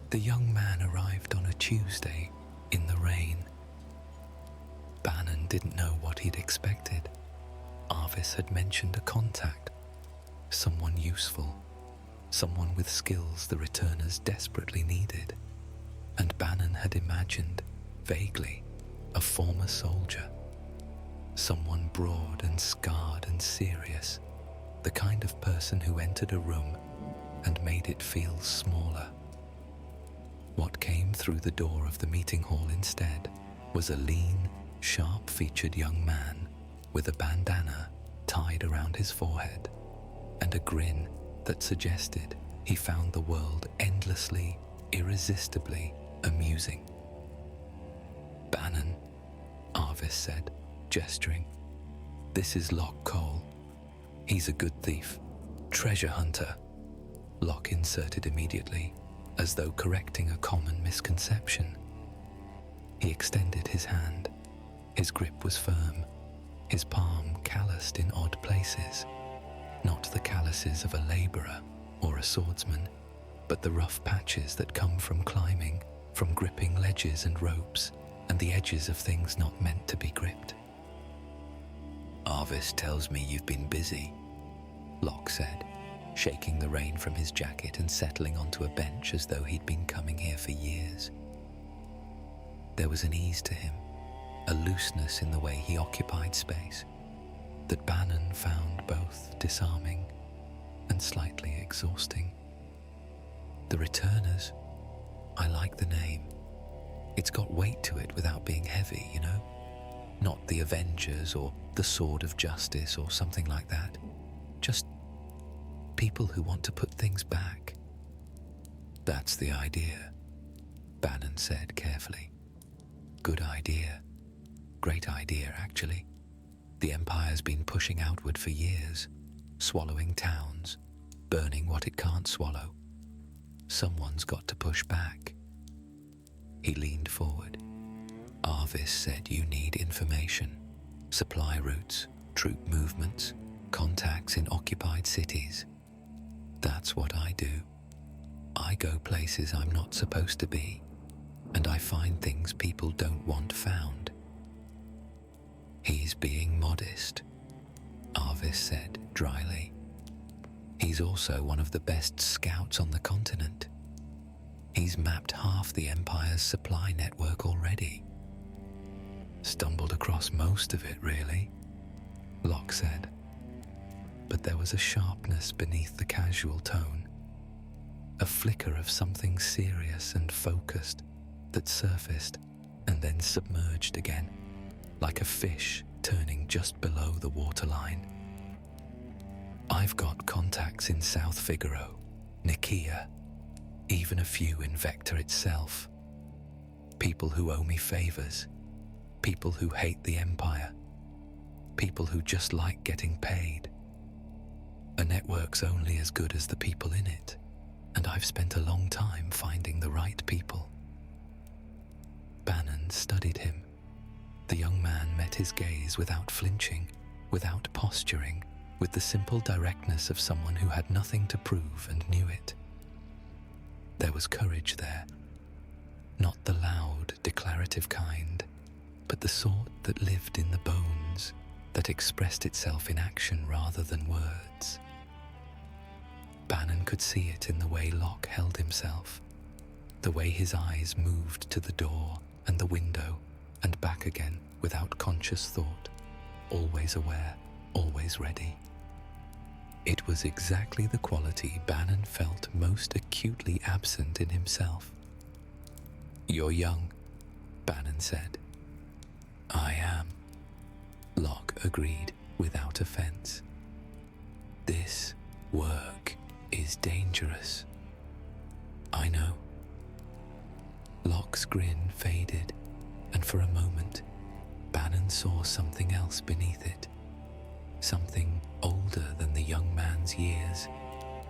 The young man arrived on a Tuesday, in the rain. Bannon didn't know what he'd expected. Arvis had mentioned a contact, someone useful, someone with skills the returners desperately needed. And Bannon had imagined, vaguely, a former soldier, someone broad and scarred and serious, the kind of person who entered a room and made it feel smaller. What came through the door of the meeting hall instead was a lean, sharp-featured young man with a bandana tied around his forehead and a grin that suggested he found the world endlessly, irresistibly amusing. "Bannon," Arvis said, gesturing. "This is Locke Cole. He's a good thief, treasure hunter." Locke inserted immediately, as though correcting a common misconception. He extended his hand. His grip was firm, his palm calloused in odd places, not the calluses of a laborer or a swordsman, but the rough patches that come from climbing, from gripping ledges and ropes, and the edges of things not meant to be gripped. "Arvis tells me you've been busy," Locke said, shaking the rain from his jacket and settling onto a bench as though he'd been coming here for years. There was an ease to him, a looseness in the way he occupied space, that Bannon found both disarming and slightly exhausting. "The Returners. I like the name. It's got weight to it without being heavy, you know? Not the Avengers or the Sword of Justice or something like that. Just people who want to put things back." "That's the idea," Bannon said carefully. "Good idea. Great idea, actually. The Empire's been pushing outward for years, swallowing towns, burning what it can't swallow. Someone's got to push back." He leaned forward. "Arvis said you need information, supply routes, troop movements, contacts in occupied cities. That's what I do. I go places I'm not supposed to be, and I find things people don't want found." "He's being modest," Arvis said dryly. "He's also one of the best scouts on the continent. He's mapped half the Empire's supply network already." "Stumbled across most of it, really," Locke said. But there was a sharpness beneath the casual tone, a flicker of something serious and focused that surfaced and then submerged again, like a fish turning just below the waterline. "I've got contacts in South Figaro, Nicaea, even a few in Vector itself. People who owe me favors, people who hate the Empire, people who just like getting paid. A network's only as good as the people in it, and I've spent a long time finding the right people." Bannon studied him. The young man met his gaze without flinching, without posturing, with the simple directness of someone who had nothing to prove and knew it. There was courage there, not the loud, declarative kind, but the sort that lived in the bones, that expressed itself in action rather than words. Bannon could see it in the way Locke held himself, the way his eyes moved to the door and the window and back again without conscious thought, always aware, always ready. It was exactly the quality Bannon felt most acutely absent in himself. "You're young," Bannon said. "I am," Locke agreed without offense. "This work is dangerous." "I know." Locke's grin faded, and for a moment, Bannon saw something else beneath it. Something older than the young man's years,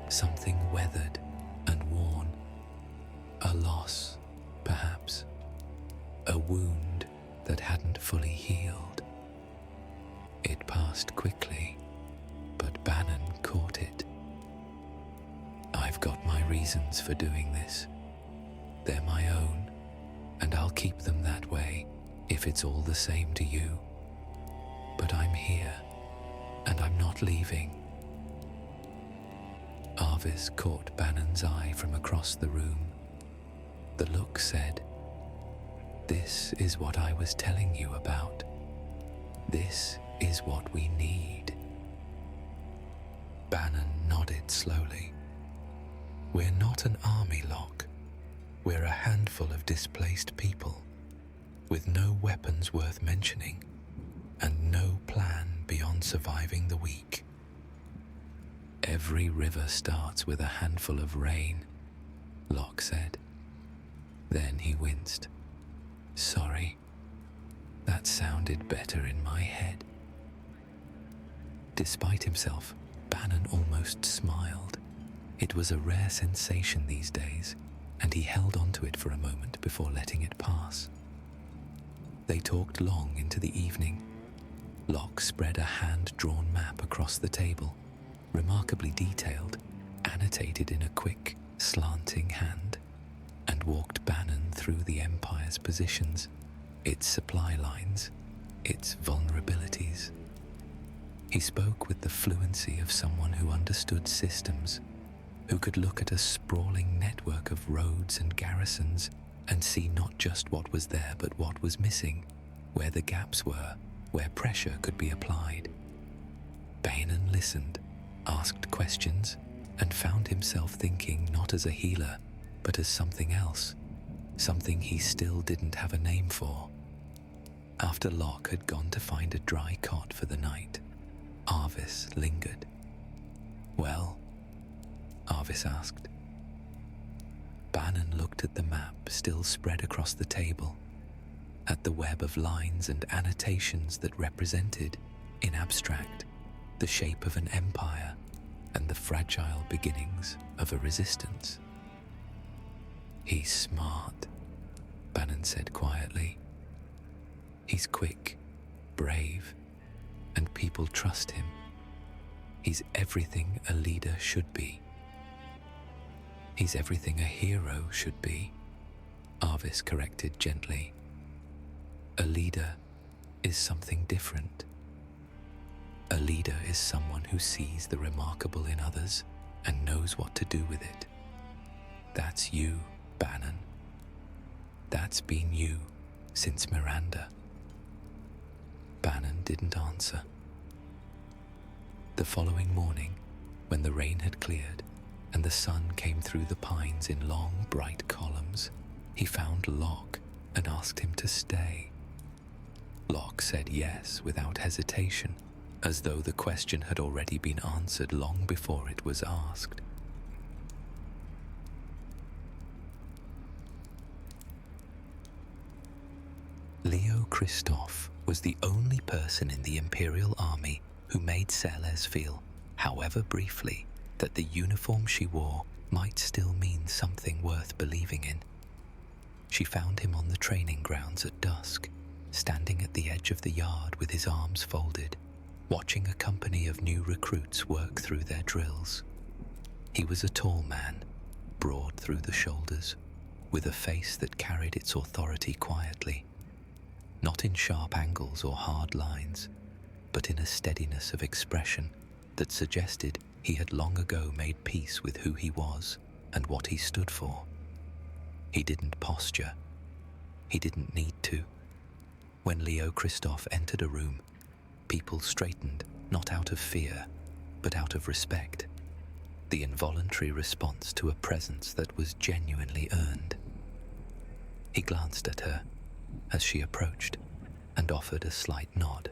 something weathered and worn. A loss, perhaps. A wound that hadn't fully healed. It passed quickly, but Bannon caught it. "I've got my reasons for doing this. They're my own, and I'll keep them that way if it's all the same to you. But I'm here, and I'm not leaving." Arvis caught Bannon's eye from across the room. The look said, "This is what I was telling you about. This is what we need." Bannon nodded slowly. "We're not an army, Locke. We're a handful of displaced people, with no weapons worth mentioning, and no plan beyond surviving the week." "Every river starts with a handful of rain," Locke said. Then he winced. "Sorry, that sounded better in my head." Despite himself, Bannon almost smiled. It was a rare sensation these days, and he held on to it for a moment before letting it pass. They talked long into the evening. Locke spread a hand-drawn map across the table, remarkably detailed, annotated in a quick, slanting hand, and walked Bannon through the Empire's positions, its supply lines, its vulnerabilities. He spoke with the fluency of someone who understood systems, who could look at a sprawling network of roads and garrisons and see not just what was there but what was missing, where the gaps were, where pressure could be applied. Bannon listened, asked questions, and found himself thinking not as a healer, but as something else, something he still didn't have a name for. After Locke had gone to find a dry cot for the night, Arvis lingered. "Well?" Arvis asked. Bannon looked at the map still spread across the table, at the web of lines and annotations that represented, in abstract, the shape of an empire and the fragile beginnings of a resistance. "He's smart," Bannon said quietly. "He's quick, brave, and people trust him. He's everything a leader should be." "He's everything a hero should be," Arvis corrected gently. "A leader is something different. A leader is someone who sees the remarkable in others and knows what to do with it. That's you, Bannon. That's been you since Miranda." Bannon didn't answer. The following morning, when the rain had cleared and the sun came through the pines in long, bright columns, he found Locke and asked him to stay. Locke said yes without hesitation, as though the question had already been answered long before it was asked. Leo Christoph was the only person in the Imperial Army who made Celes feel, however briefly, that the uniform she wore might still mean something worth believing in. She found him on the training grounds at dusk, standing at the edge of the yard with his arms folded, watching a company of new recruits work through their drills. He was a tall man, broad through the shoulders, with a face that carried its authority quietly, not in sharp angles or hard lines, but in a steadiness of expression that suggested he had long ago made peace with who he was and what he stood for. He didn't posture. He didn't need to. When Leo Christoph entered a room, people straightened, not out of fear, but out of respect, the involuntary response to a presence that was genuinely earned. He glanced at her as she approached and offered a slight nod.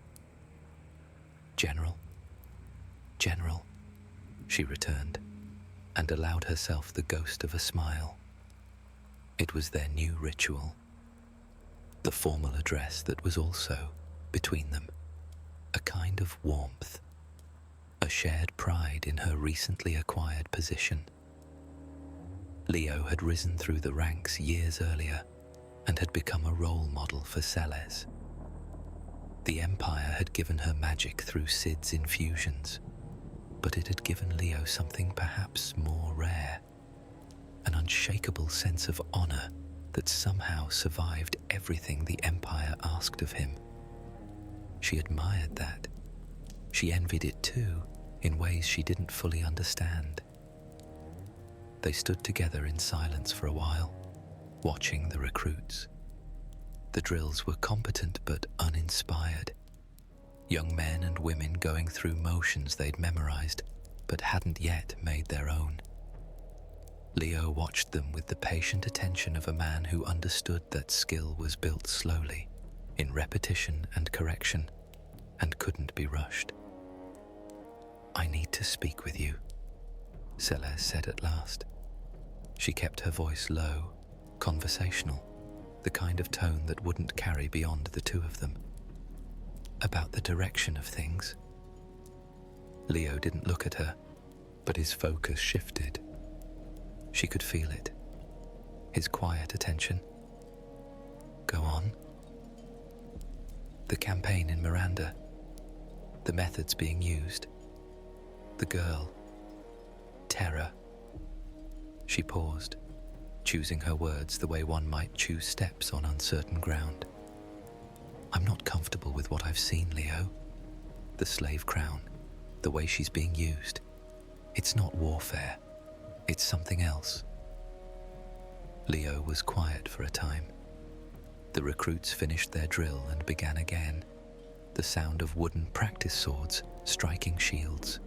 "General, General," she returned, and allowed herself the ghost of a smile. It was their new ritual, the formal address that was also, between them, a kind of warmth, a shared pride in her recently acquired position. Leo had risen through the ranks years earlier and had become a role model for Celes. The Empire had given her magic through Sid's infusions, but it had given Leo something perhaps more rare, an unshakable sense of honor that somehow survived everything the Empire asked of him. She admired that. She envied it too, in ways she didn't fully understand. They stood together in silence for a while, watching the recruits. The drills were competent but uninspired. Young men and women going through motions they'd memorized, but hadn't yet made their own. Leo watched them with the patient attention of a man who understood that skill was built slowly, in repetition and correction, and couldn't be rushed. "I need to speak with you," Celes said at last. She kept her voice low, conversational, the kind of tone that wouldn't carry beyond the two of them. "About the direction of things." Leo didn't look at her, but his focus shifted. She could feel it, his quiet attention. "Go on." "The campaign in Miranda, the methods being used, the girl, terror." She paused, choosing her words the way one might choose steps on uncertain ground. "I'm not comfortable with what I've seen, Leo. The slave crown, the way she's being used. It's not warfare. It's something else." Leo was quiet for a time. The recruits finished their drill and began again, the sound of wooden practice swords striking shields.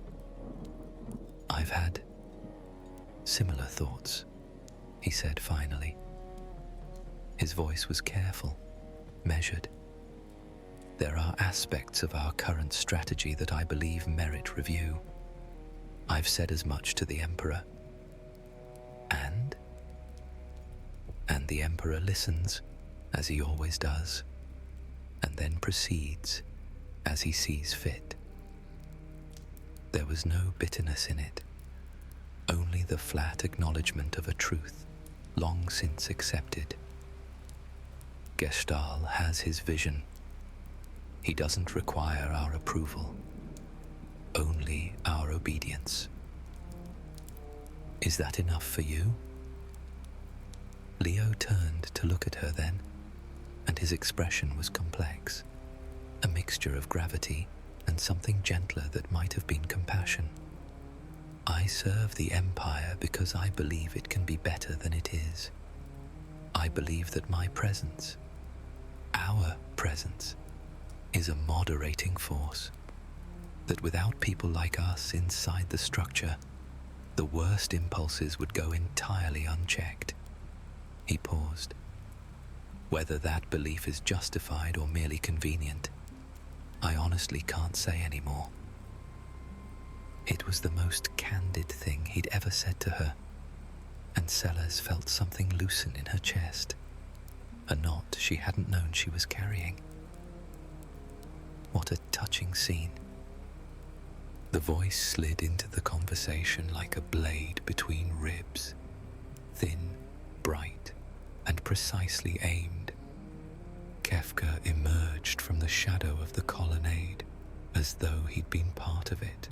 "I've had similar thoughts," he said finally. His voice was careful, measured. "There are aspects of our current strategy that I believe merit review. I've said as much to the Emperor." And the Emperor listens, as he always does, and then proceeds as he sees fit. There was no bitterness in it, only the flat acknowledgement of a truth long since accepted. Gestal has his vision. He doesn't require our approval, only our obedience. "Is that enough for you?" Leo turned to look at her then, and his expression was complex, a mixture of gravity and something gentler that might have been compassion. "I serve the Empire because I believe it can be better than it is. I believe that my presence, our presence, is a moderating force, that without people like us inside the structure, the worst impulses would go entirely unchecked." He paused. "Whether that belief is justified or merely convenient, I honestly can't say anymore." It was the most candid thing he'd ever said to her, and Celes felt something loosen in her chest, a knot she hadn't known she was carrying. What a touching scene. The voice slid into the conversation like a blade between ribs, thin, bright, and precisely aimed. Kefka emerged from the shadow of the colonnade as though he'd been part of it,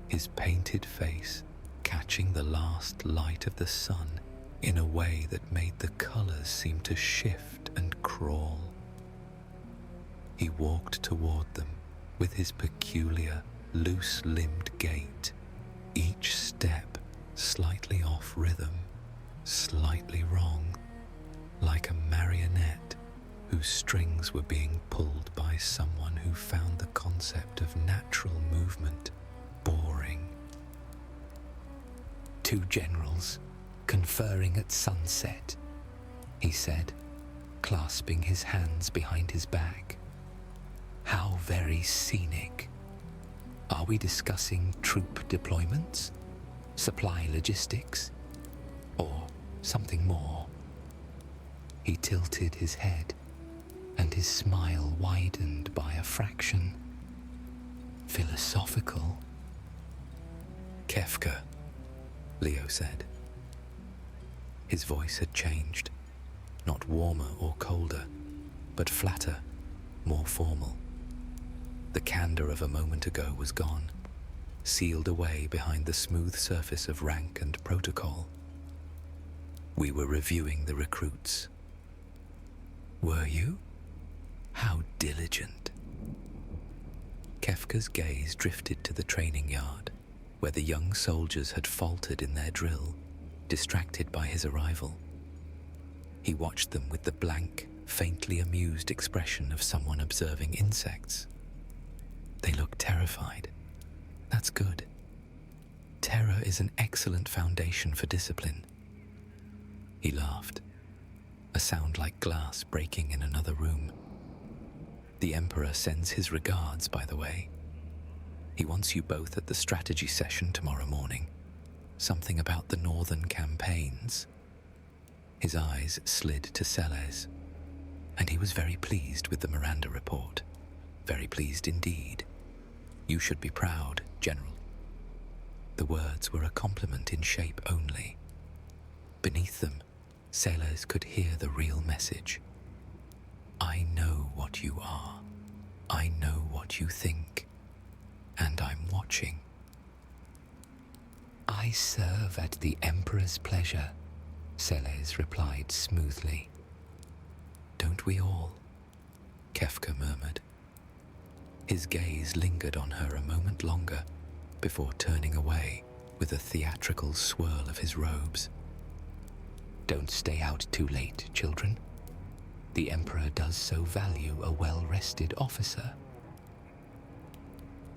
his painted face catching the last light of the sun in a way that made the colors seem to shift and crawl. He walked toward them with his peculiar, loose-limbed gait, each step slightly off rhythm, slightly wrong, like a marionette whose strings were being pulled by someone who found the concept of natural movement boring. "Two generals conferring at sunset," he said, clasping his hands behind his back. "How very scenic. Are we discussing troop deployments, supply logistics, or something more?" He tilted his head, and his smile widened by a fraction. "Philosophical?" "Kefka," Leo said. His voice had changed, not warmer or colder, but flatter, more formal. The candor of a moment ago was gone, sealed away behind the smooth surface of rank and protocol. "We were reviewing the recruits." "Were you? How diligent." Kefka's gaze drifted to the training yard, where the young soldiers had faltered in their drill, distracted by his arrival. He watched them with the blank, faintly amused expression of someone observing insects. They looked terrified. That's good. terror is an excellent foundation for discipline. He laughed, a sound like glass breaking in another room. The Emperor sends his regards, by the way. He wants you both at the strategy session tomorrow morning. Something about the northern campaigns. His eyes slid to Celes, and he was very pleased with the Miranda report. Very pleased indeed. You should be proud, General. The words were a compliment in shape only. Beneath them, Celes could hear the real message. I know what you are. I know what you think. And I'm watching. I serve at the Emperor's pleasure, Celes replied smoothly. Don't we all? Kefka murmured. His gaze lingered on her a moment longer before turning away with a theatrical swirl of his robes. Don't stay out too late, children. The Emperor does so value a well-rested officer.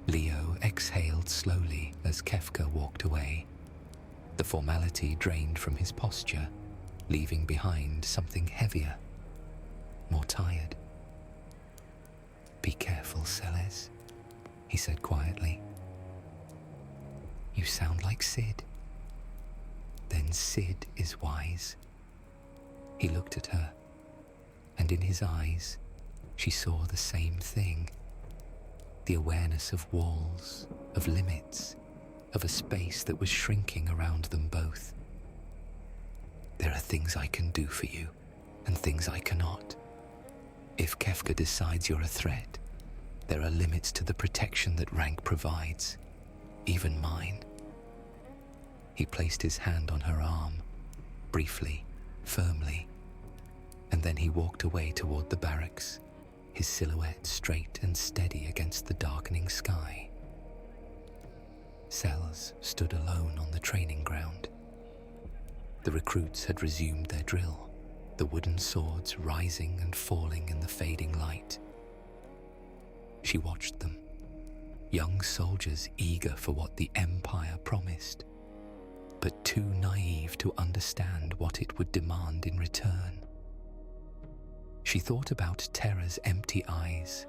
Leo exhaled slowly as Kefka walked away. The formality drained from his posture, leaving behind something heavier, more tired. Be careful, Celes, he said quietly. You sound like Sid. Then Sid is wise. He looked at her, and in his eyes, she saw the same thing. The awareness of walls, of limits, of a space that was shrinking around them both. There are things I can do for you, and things I cannot. If Kefka decides you're a threat, there are limits to the protection that rank provides, even mine. He placed his hand on her arm, briefly, firmly, and then he walked away toward the barracks, his silhouette straight and steady against the darkening sky. Celes stood alone on the training ground. The recruits had resumed their drill, the wooden swords rising and falling in the fading light. She watched them, young soldiers eager for what the Empire promised, but too naive to understand what it would demand in return. She thought about Terra's empty eyes.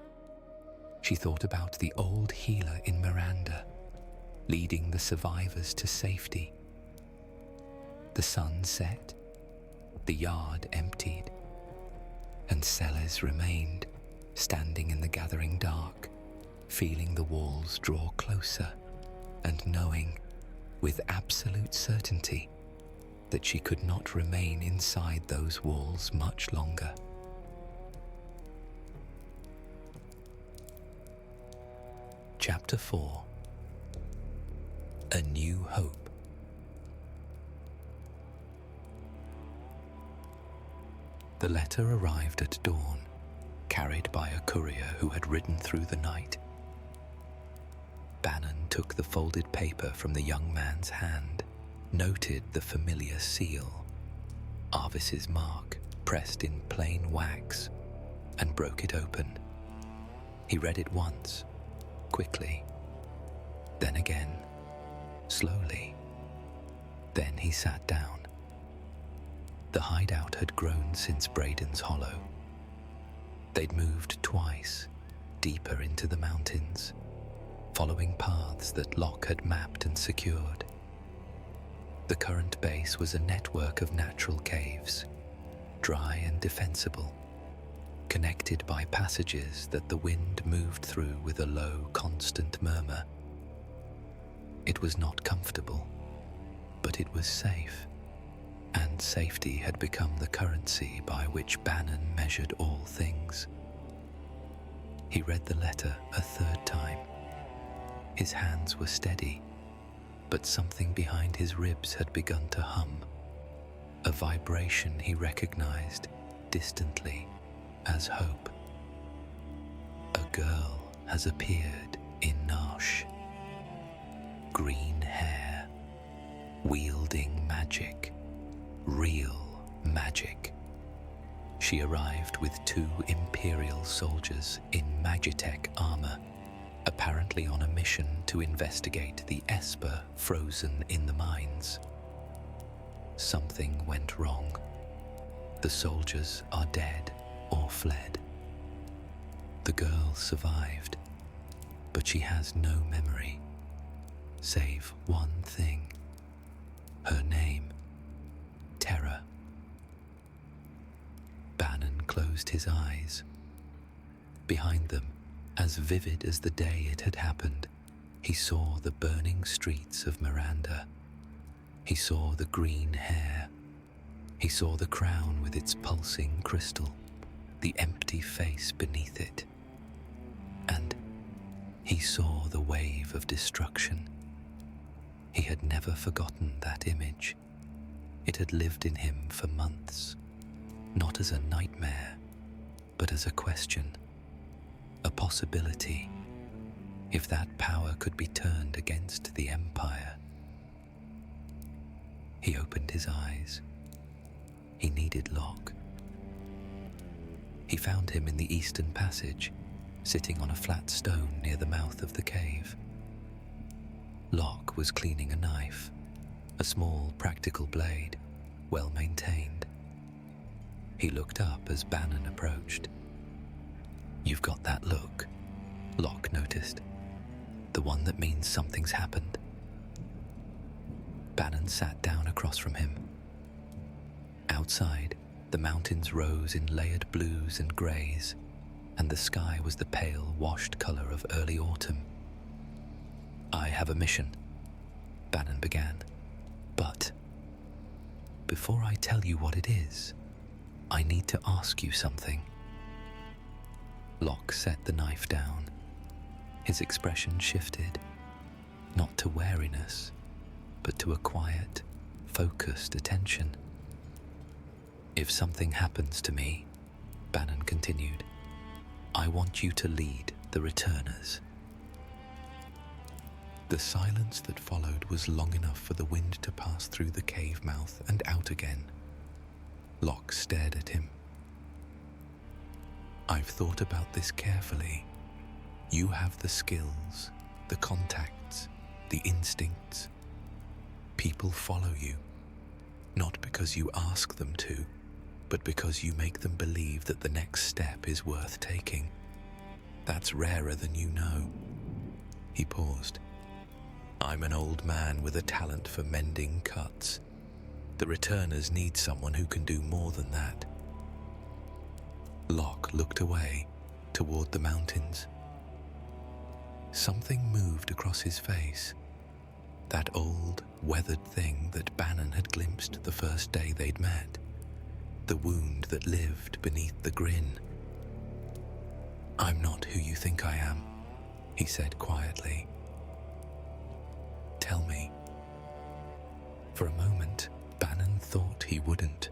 She thought about the old healer in Miranda, leading the survivors to safety. The sun set, the yard emptied, and Celes remained, standing in the gathering dark, feeling the walls draw closer, and knowing, with absolute certainty, that she could not remain inside those walls much longer. Chapter 4. A New Hope. The letter arrived at dawn, carried by a courier who had ridden through the night. Bannon took the folded paper from the young man's hand, noted the familiar seal, Arvis's mark pressed in plain wax, and broke it open. He read it once, quickly, then again, slowly. Then he sat down. The hideout had grown since Braden's Hollow. They'd moved twice, deeper into the mountains, following paths that Locke had mapped and secured. The current base was a network of natural caves, dry and defensible, connected by passages that the wind moved through with a low, constant murmur. It was not comfortable, but it was safe, and safety had become the currency by which Bannon measured all things. He read the letter a third time. His hands were steady, but something behind his ribs had begun to hum, a vibration he recognized distantly as hope. A girl has appeared in Nash. Green hair, wielding magic, real magic. She arrived with 2 Imperial soldiers in magitek armor, apparently on a mission to investigate the Esper frozen in the mines. Something went wrong. The soldiers are dead or fled. The girl survived, but she has no memory, save one thing: her name, Terror. Bannon closed his eyes. Behind them, as vivid as the day it had happened, he saw the burning streets of Miranda. He saw the green hair. He saw the crown with its pulsing crystal, the empty face beneath it. And he saw the wave of destruction. He had never forgotten that image. It had lived in him for months, not as a nightmare, but as a question, a possibility, if that power could be turned against the Empire. He opened his eyes. He needed Locke. He found him in the eastern passage, sitting on a flat stone near the mouth of the cave. Locke was cleaning a knife, a small practical blade, well maintained. He looked up as Bannon approached. "You've got that look," Locke noticed. "The one that means something's happened." Bannon sat down across from him. Outside, the mountains rose in layered blues and greys, and the sky was the pale, washed color of early autumn. "I have a mission," Bannon began. "But before I tell you what it is, I need to ask you something." Locke set the knife down. His expression shifted, not to wariness, but to a quiet, focused attention. "If something happens to me," Bannon continued, "I want you to lead the returners." The silence that followed was long enough for the wind to pass through the cave mouth and out again. Locke stared at him. "I've thought about this carefully. You have the skills, the contacts, the instincts. People follow you, not because you ask them to, but because you make them believe that the next step is worth taking. That's rarer than you know." He paused. "I'm an old man with a talent for mending cuts. The returners need someone who can do more than that." Locke looked away, toward the mountains. Something moved across his face. That old, weathered thing that Bannon had glimpsed the first day they'd met. The wound that lived beneath the grin. "I'm not who you think I am," he said quietly. "Tell me." For a moment, Bannon thought he wouldn't.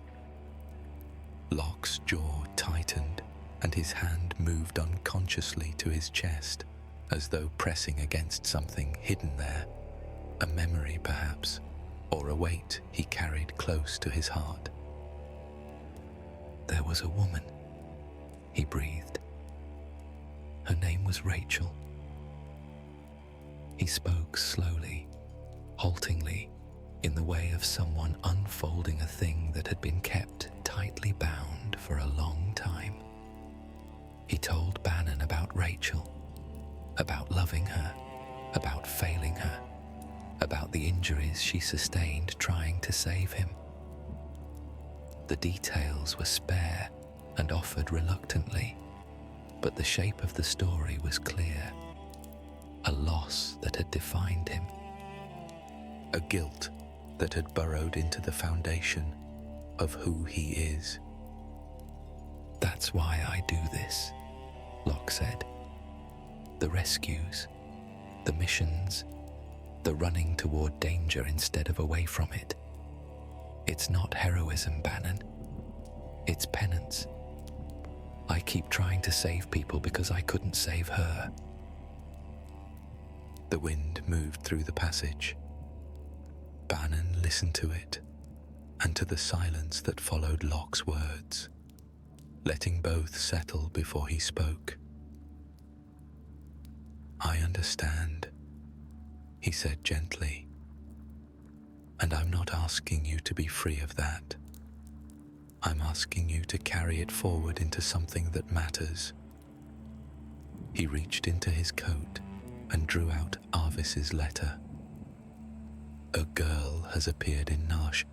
Locke's jaw tightened, and his hand moved unconsciously to his chest, as though pressing against something hidden there. A memory, perhaps, or a weight he carried close to his heart. "There was a woman," he breathed. "Her name was Rachel." He spoke slowly, haltingly, in the way of someone unfolding a thing that had been kept tightly bound for a long time. He told Bannon about Rachel, about loving her, about failing her, about the injuries she sustained trying to save him. The details were spare and offered reluctantly, but the shape of the story was clear. A loss that had defined him. A guilt that had burrowed into the foundation of who he is. "That's why I do this," Locke said. "The rescues, the missions, the running toward danger instead of away from it. It's not heroism, Bannon. It's penance. I keep trying to save people because I couldn't save her." The wind moved through the passage. Bannon listened to it, and to the silence that followed Locke's words, letting both settle before he spoke. I understand, he said gently, and I'm not asking you to be free of that. I'm asking you to carry it forward into something that matters. He reached into his coat and drew out Arvis's letter. A girl has appeared in Nash.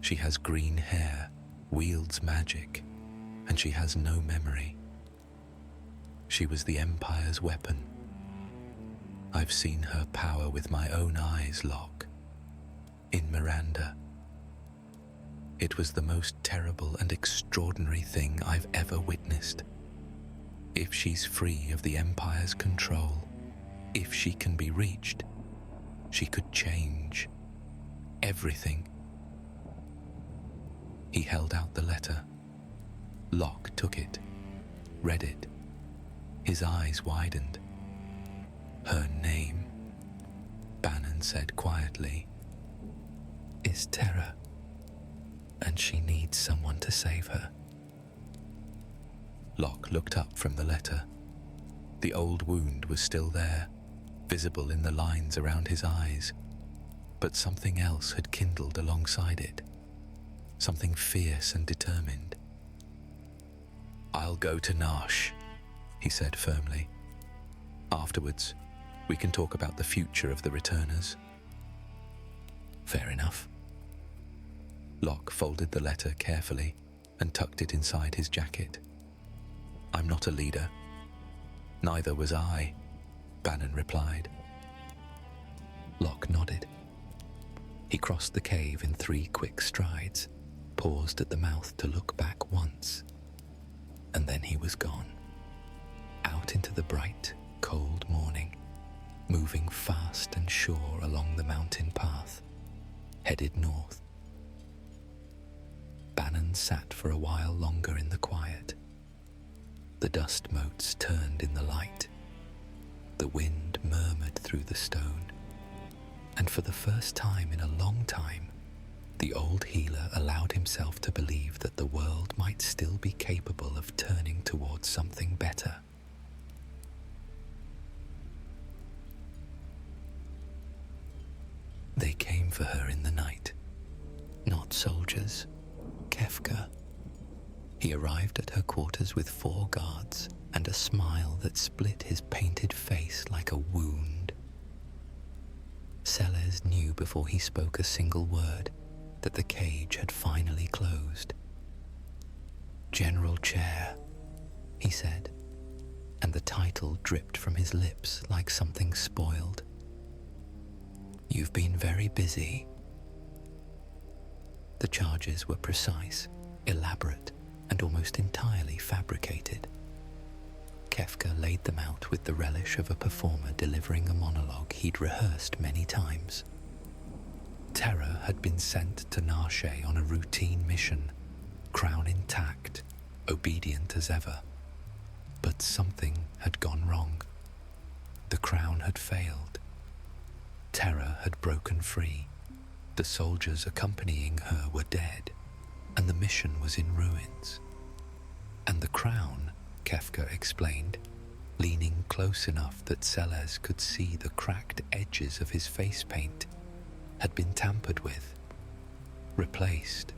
She has green hair, wields magic, and she has no memory. She was the Empire's weapon. I've seen her power with my own eyes, Locke. In Miranda. It was the most terrible and extraordinary thing I've ever witnessed. If she's free of the Empire's control, if she can be reached, she could change everything. He held out the letter. Locke took it, read it. His eyes widened. Her name, Bannon said quietly, is Terra, and she needs someone to save her. Locke looked up from the letter. The old wound was still there, visible in the lines around his eyes, but something else had kindled alongside it, something fierce and determined. I'll go to Nash, he said firmly. Afterwards, we can talk about the future of the returners. Fair enough. Locke folded the letter carefully and tucked it inside his jacket. I'm not a leader. Neither was I, Bannon replied. Locke nodded. He crossed the cave in 3 quick strides, paused at the mouth to look back once, and then he was gone. Out into the bright, cold morning, moving fast and sure along the mountain path, headed north. Bannon sat for a while longer in the quiet. The dust motes turned in the light. The wind murmured through the stone. And for the first time in a long time, the old healer allowed himself to believe that the world might still be capable of turning towards something better. They came for her in the night. Not soldiers, Kefka. He arrived at her quarters with 4 guards and a smile that split his painted face like a wound. Celes knew before he spoke a single word that the cage had finally closed. General Chair, he said, and the title dripped from his lips like something spoiled. You've been very busy. The charges were precise, elaborate, and almost entirely fabricated. Kefka laid them out with the relish of a performer delivering a monologue he'd rehearsed many times. Terra had been sent to Narshe on a routine mission, crown intact, obedient as ever. But something had gone wrong. The crown had failed. Terra had broken free. The soldiers accompanying her were dead, and the mission was in ruins. And the crown, Kefka explained, leaning close enough that Celes could see the cracked edges of his face paint, had been tampered with, replaced,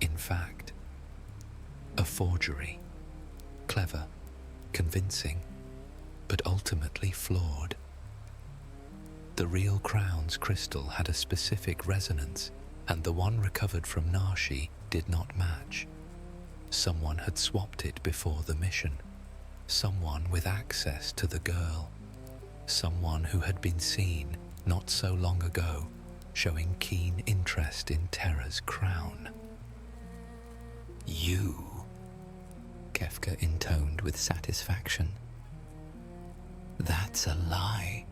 in fact. A forgery, clever, convincing, but ultimately flawed. The real crown's crystal had a specific resonance, and the one recovered from Narshe did not match. Someone had swapped it before the mission. Someone with access to the girl. Someone who had been seen not so long ago, showing keen interest in Terra's crown. You, Kefka intoned with satisfaction. That's a lie,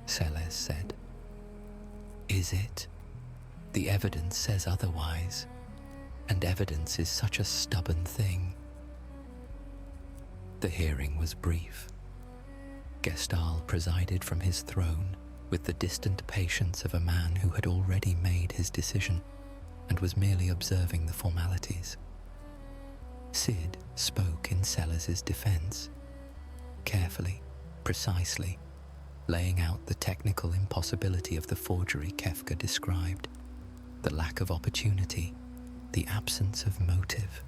Celes said. Is it? The evidence says otherwise, and evidence is such a stubborn thing. The hearing was brief. Gestal presided from his throne with the distant patience of a man who had already made his decision and was merely observing the formalities. Sid spoke in Celes's defense, carefully, precisely, laying out the technical impossibility of the forgery Kefka described, the lack of opportunity, the absence of motive.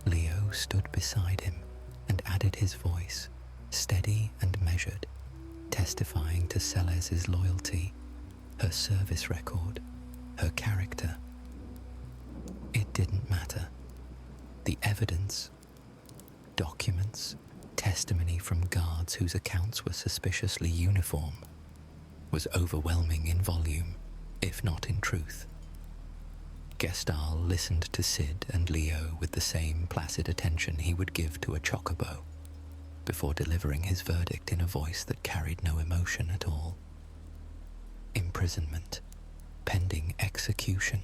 Leo stood beside him and added his voice, steady and measured, testifying to Celes's loyalty, her service record, her character. It didn't matter. The evidence, documents, testimony from guards whose accounts were suspiciously uniform, was overwhelming in volume, if not in truth. Gestal listened to Sid and Leo with the same placid attention he would give to a chocobo, before delivering his verdict in a voice that carried no emotion at all. Imprisonment, pending execution.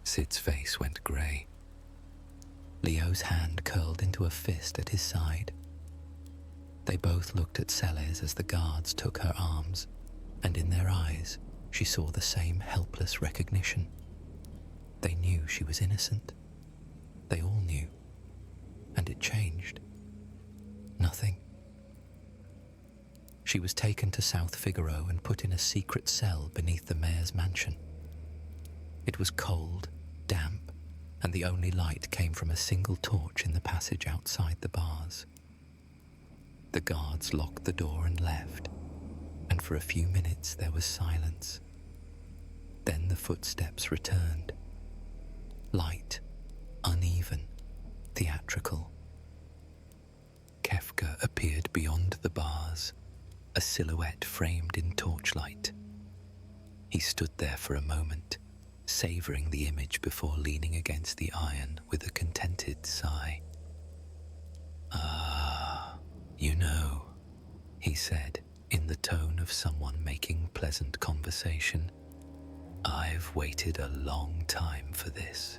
Sid's face went grey. Leo's hand curled into a fist at his side. They both looked at Celes as the guards took her arms, and in their eyes she saw the same helpless recognition. They knew she was innocent. They all knew. And it changed. Nothing. She was taken to South Figaro and put in a secret cell beneath the mayor's mansion. It was cold, damp, and the only light came from a single torch in the passage outside the bars. The guards locked the door and left, and for a few minutes there was silence. Then the footsteps returned. Light, uneven, theatrical. Kefka appeared beyond the bars, a silhouette framed in torchlight. He stood there for a moment, savouring the image before leaning against the iron with a contented sigh. "Ah, you know," he said, in the tone of someone making pleasant conversation. "I've waited a long time for this.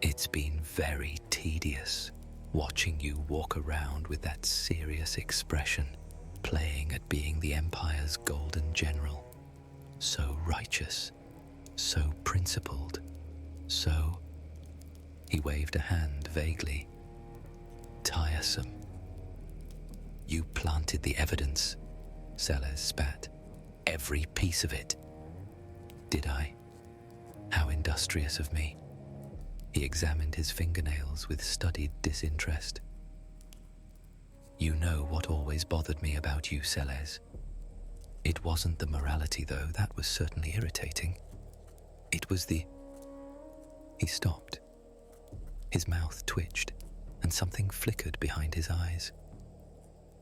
It's been very tedious watching you walk around with that serious expression, playing at being the Empire's golden general. So righteous, so principled, so..." He waved a hand vaguely. "Tiresome." "You planted the evidence," Celes spat. "Every piece of it." "Did I? How industrious of me." He examined his fingernails with studied disinterest. "You know what always bothered me about you, Celes. It wasn't the morality, though. That was certainly irritating. It was the..." He stopped. His mouth twitched, and something flickered behind his eyes.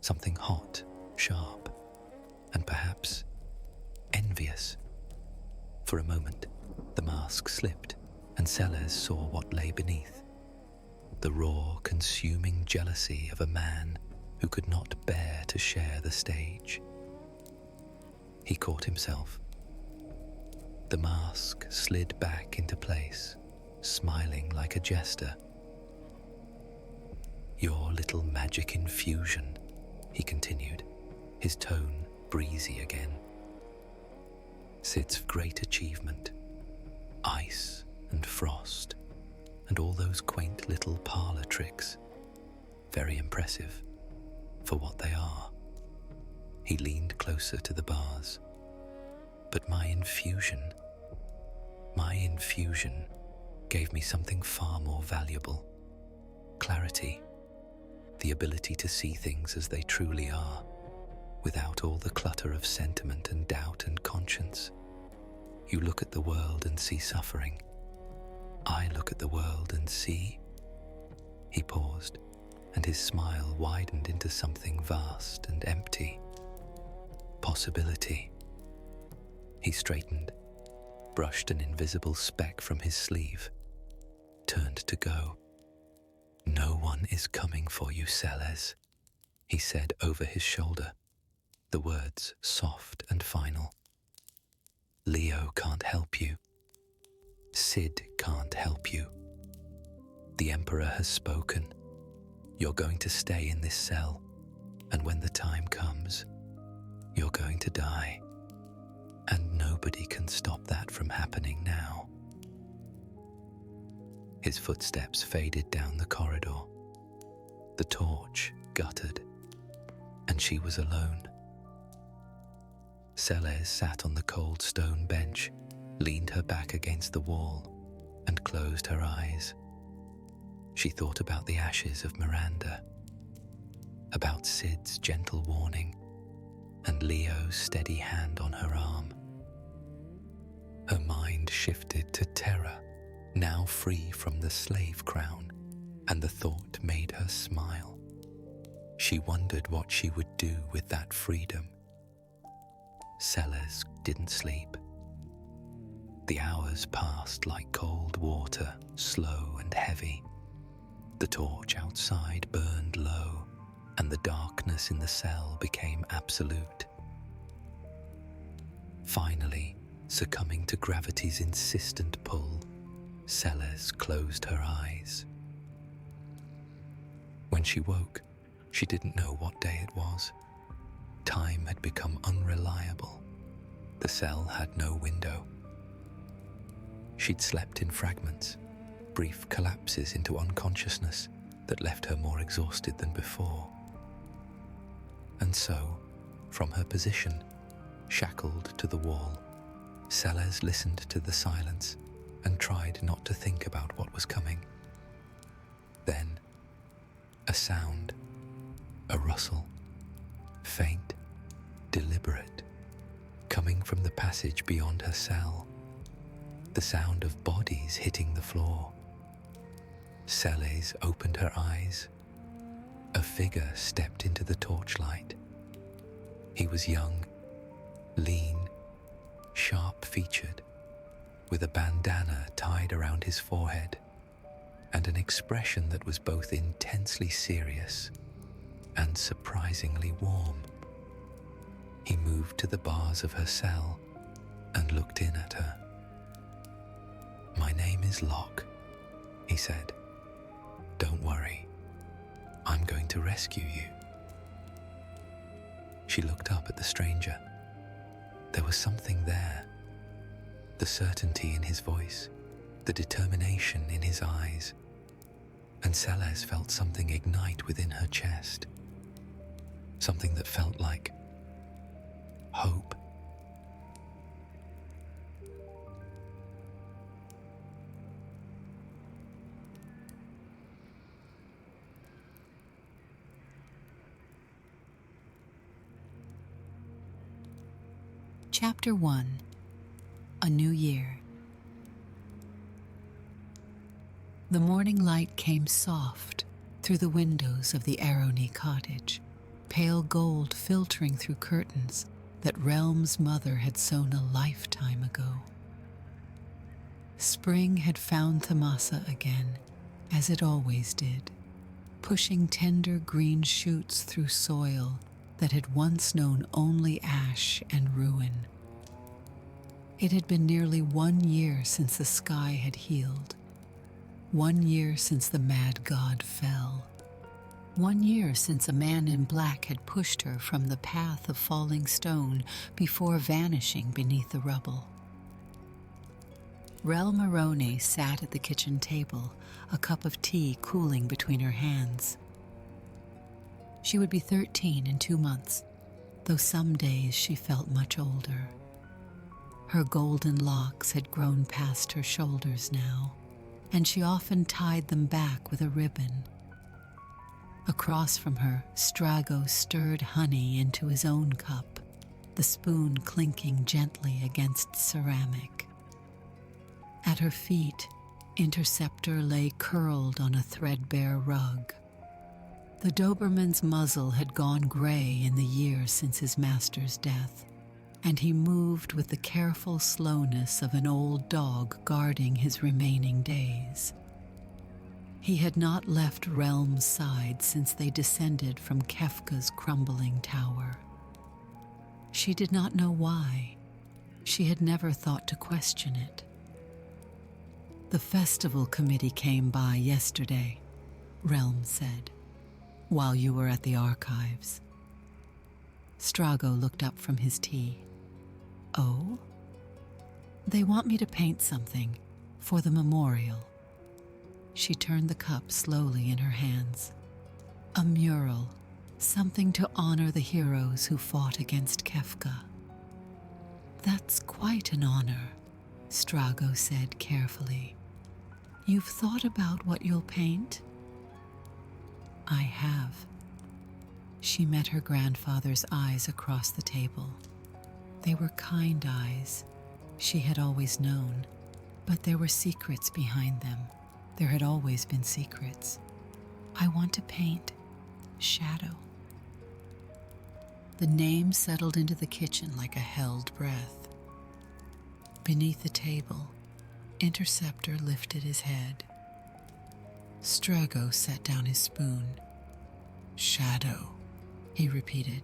Something hot, sharp, and perhaps envious. For a moment, the mask slipped, and Celes saw what lay beneath. The raw, consuming jealousy of a man who could not bear to share the stage. He caught himself. The mask slid back into place, smiling like a jester. "Your little magic infusion," he continued, his tone breezy again. "Sid's great achievement. Ice and frost, and all those quaint little parlour tricks. Very impressive, for what they are." He leaned closer to the bars. "But my infusion gave me something far more valuable. Clarity, the ability to see things as they truly are, without all the clutter of sentiment and doubt and conscience. You look at the world and see suffering. I look at the world and see..." He paused, and his smile widened into something vast and empty. "Possibility." He straightened, brushed an invisible speck from his sleeve, turned to go. "No one is coming for you, Celes," he said over his shoulder, the words soft and final. "Leo can't help you. Sid can't help you. The Emperor has spoken. You're going to stay in this cell, and when the time comes, you're going to die. And nobody can stop that from happening now." His footsteps faded down the corridor. The torch guttered and she was alone. Celes sat on the cold stone bench, leaned her back against the wall, and closed her eyes. She thought about the ashes of Miranda, about Sid's gentle warning, and Leo's steady hand on her arm. Her mind shifted to terror, now free from the slave crown, and the thought made her smile. She wondered what she would do with that freedom. Celes didn't sleep. The hours passed like cold water, slow and heavy. The torch outside burned low, and the darkness in the cell became absolute. Finally, succumbing to gravity's insistent pull, Celes closed her eyes. When she woke, she didn't know what day it was. Time had become unreliable. The cell had no window. She'd slept in fragments, brief collapses into unconsciousness that left her more exhausted than before. And so, from her position, shackled to the wall, Celes listened to the silence and tried not to think about what was coming. Then, a sound, a rustle, faint, deliberate, coming from the passage beyond her cell. The sound of bodies hitting the floor. Celes opened her eyes. A figure stepped into the torchlight. He was young, lean, sharp-featured, with a bandana tied around his forehead, and an expression that was both intensely serious and surprisingly warm. He moved to the bars of her cell and looked in at her. "My name is Locke," he said. "Don't worry. I'm going to rescue you." She looked up at the stranger. There was something there. The certainty in his voice, the determination in his eyes, and Celes felt something ignite within her chest. Something that felt like hope. Chapter 1. A New Year. The morning light came soft through the windows of the Arrowny cottage, pale gold filtering through curtains that Relm's mother had sewn a lifetime ago. Spring had found Thamasa again, as it always did, pushing tender green shoots through soil that had once known only ash and ruin. It had been nearly 1 year since the sky had healed, 1 year since the mad god fell, 1 year since a man in black had pushed her from the path of falling stone before vanishing beneath the rubble. Relm sat at the kitchen table, a cup of tea cooling between her hands. She would be 13 in 2 months, though some days she felt much older. Her golden locks had grown past her shoulders now, and she often tied them back with a ribbon. Across from her, Strago stirred honey into his own cup, the spoon clinking gently against ceramic. At her feet, Interceptor lay curled on a threadbare rug. The Doberman's muzzle had gone gray in the years since his master's death, and he moved with the careful slowness of an old dog guarding his remaining days. He had not left Relm's side since they descended from Kefka's crumbling tower. She did not know why. She had never thought to question it. "The festival committee came by yesterday," Relm said, "while you were at the archives." Strago looked up from his tea. "Oh?" "They want me to paint something for the memorial." She turned the cup slowly in her hands. "A mural, something to honor the heroes who fought against Kefka. That's quite an honor, Strago said carefully. You've thought about what you'll paint? I have. She met her grandfather's eyes across the table. They were kind eyes, she had always known, but there were secrets behind them. There had always been secrets. I want to paint Shadow. The name settled into the kitchen like a held breath. Beneath the table, Interceptor lifted his head. Strago set down his spoon. Shadow, he repeated,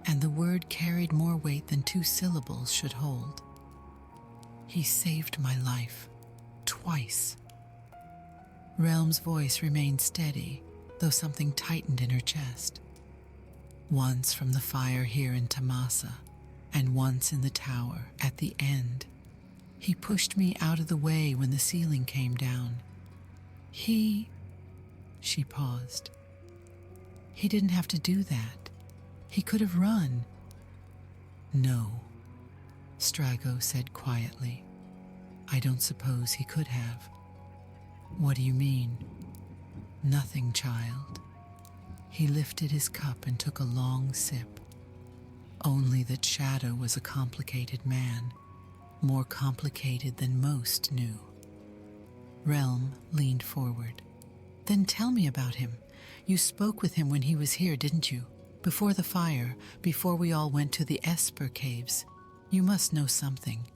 and the word carried more weight than 2 syllables should hold. He saved my life, twice. Relm's voice remained steady, though something tightened in her chest. Once from the fire here in Tamasa, and once in the tower at the end. He pushed me out of the way when the ceiling came down. She paused. He didn't have to do that. He could have run. No, Strago said quietly. I don't suppose he could have. What do you mean? Nothing, child. He lifted his cup and took a long sip. Only that Shadow was a complicated man, more complicated than most knew. Relm leaned forward. Then tell me about him. You spoke with him when he was here, didn't you? Before the fire, before we all went to the Esper caves. You must know something.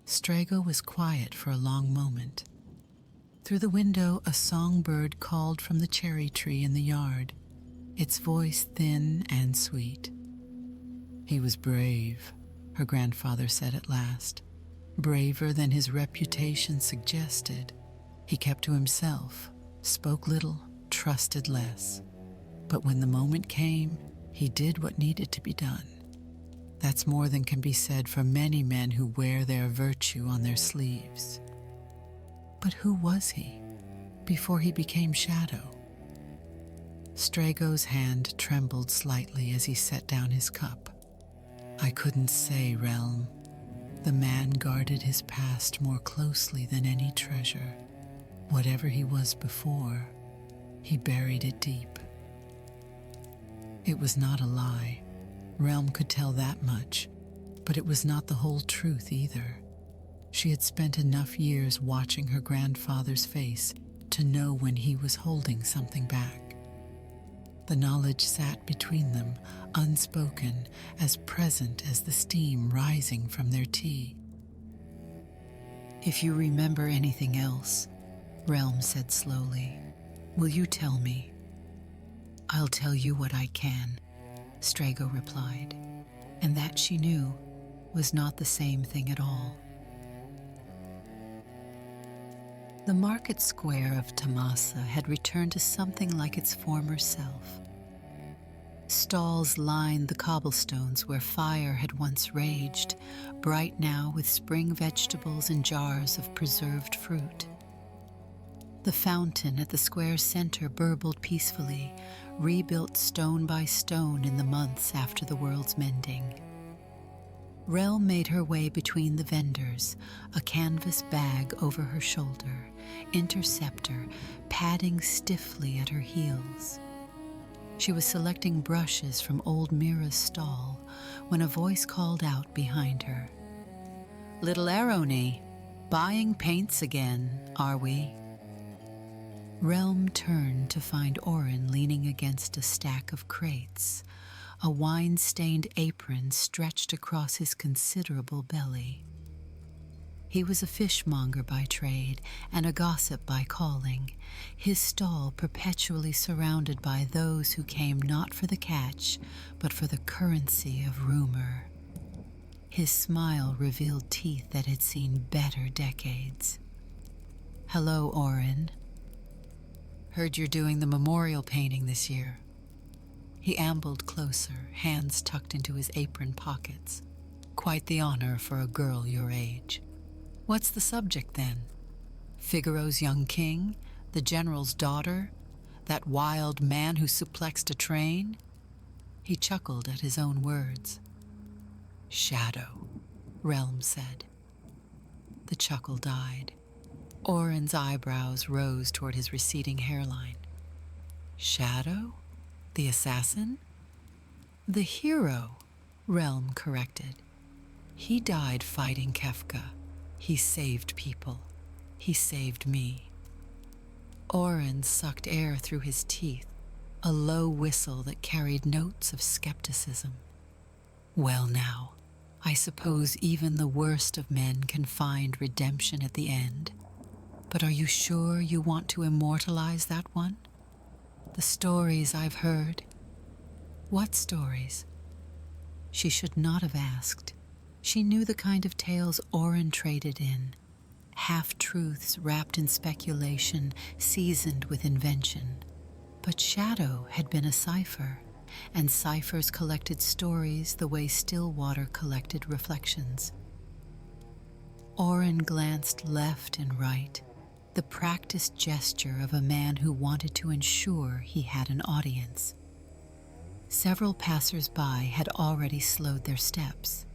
Strago was quiet for a long moment. Through the window, a songbird called from the cherry tree in the yard, its voice thin and sweet. He was brave, her grandfather said at last. Braver than his reputation suggested. He kept to himself, spoke little, trusted less. But when the moment came, he did what needed to be done. That's more than can be said for many men who wear their virtue on their sleeves. But who was he before he became Shadow? Strago's hand trembled slightly as he set down his cup. I couldn't say, Relm. The man guarded his past more closely than any treasure. Whatever he was before, he buried it deep. It was not a lie. Relm could tell that much, but it was not the whole truth either. She had spent enough years watching her grandfather's face to know when he was holding something back. The knowledge sat between them, unspoken, as present as the steam rising from their tea. If you remember anything else, Relm said slowly, will you tell me? I'll tell you what I can, Strago replied, and that she knew was not the same thing at all. The market square of Tamasa had returned to something like its former self. Stalls lined the cobblestones where fire had once raged, bright now with spring vegetables and jars of preserved fruit. The fountain at the square's center burbled peacefully, rebuilt stone by stone in the months after the world's mending. Relm made her way between the vendors, a canvas bag over her shoulder, Interceptor padding stiffly at her heels. She was selecting brushes from old Mira's stall when a voice called out behind her. Little Aroni, buying paints again, are we? Relm turned to find Orin leaning against a stack of crates, a wine-stained apron stretched across his considerable belly. He was a fishmonger by trade and a gossip by calling, his stall perpetually surrounded by those who came not for the catch, but for the currency of rumor. His smile revealed teeth that had seen better decades. Hello, Orin. Heard you're doing the memorial painting this year. He ambled closer, hands tucked into his apron pockets. Quite the honor for a girl your age. What's the subject, then? Figaro's young king? The general's daughter? That wild man who suplexed a train? He chuckled at his own words. Shadow, Relm said. The chuckle died. Oren's eyebrows rose toward his receding hairline. Shadow? The assassin? The hero, Relm corrected. He died fighting Kefka. He saved people. He saved me. Oren sucked air through his teeth, a low whistle that carried notes of skepticism. Well now, I suppose even the worst of men can find redemption at the end. But are you sure you want to immortalize that one? The stories I've heard. What stories? She should not have asked. She knew the kind of tales Oren traded in. Half-truths wrapped in speculation, seasoned with invention. But Shadow had been a cipher, and ciphers collected stories the way still water collected reflections. Oren glanced left and right, the practiced gesture of a man who wanted to ensure he had an audience. Several passers-by had already slowed their steps.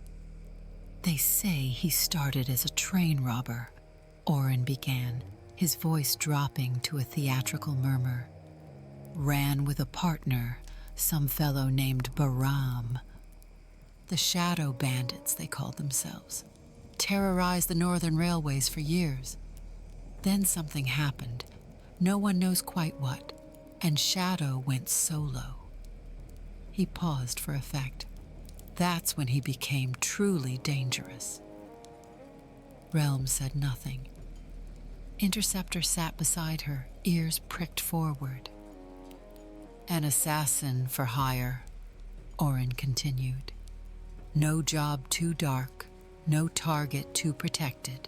They say he started as a train robber, Oren began, his voice dropping to a theatrical murmur. Ran with a partner, some fellow named Baram. The Shadow Bandits, they called themselves. Terrorized the northern railways for years. Then something happened, no one knows quite what, and Shadow went solo. He paused for effect. That's when he became truly dangerous. Relm said nothing. Interceptor sat beside her, ears pricked forward. An assassin for hire, Oren continued. No job too dark, no target too protected.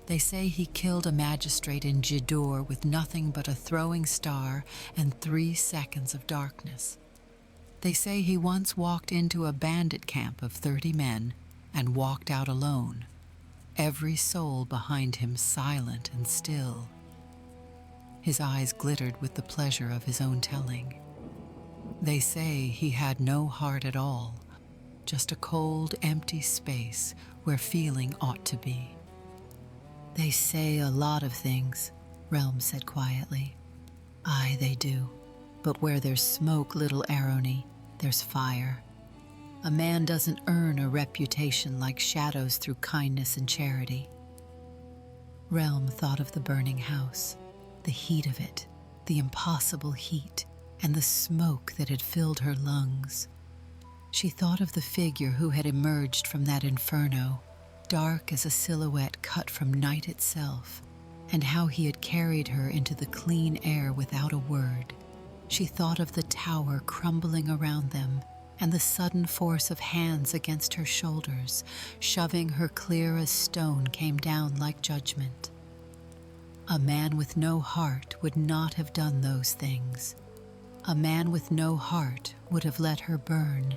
They say he killed a magistrate in Jidur with nothing but a throwing star and 3 seconds of darkness. They say he once walked into a bandit camp of 30 men and walked out alone, every soul behind him silent and still. His eyes glittered with the pleasure of his own telling. They say he had no heart at all, just a cold, empty space where feeling ought to be. They say a lot of things, Relm said quietly. Aye, they do. But where there's smoke, little Aroni, there's fire. A man doesn't earn a reputation like Shadow's through kindness and charity. Relm thought of the burning house, the heat of it, the impossible heat, and the smoke that had filled her lungs. She thought of the figure who had emerged from that inferno, dark as a silhouette cut from night itself, and how he had carried her into the clean air without a word. She thought of the tower crumbling around them, and the sudden force of hands against her shoulders, shoving her clear as stone came down like judgment. A man with no heart would not have done those things. A man with no heart would have let her burn,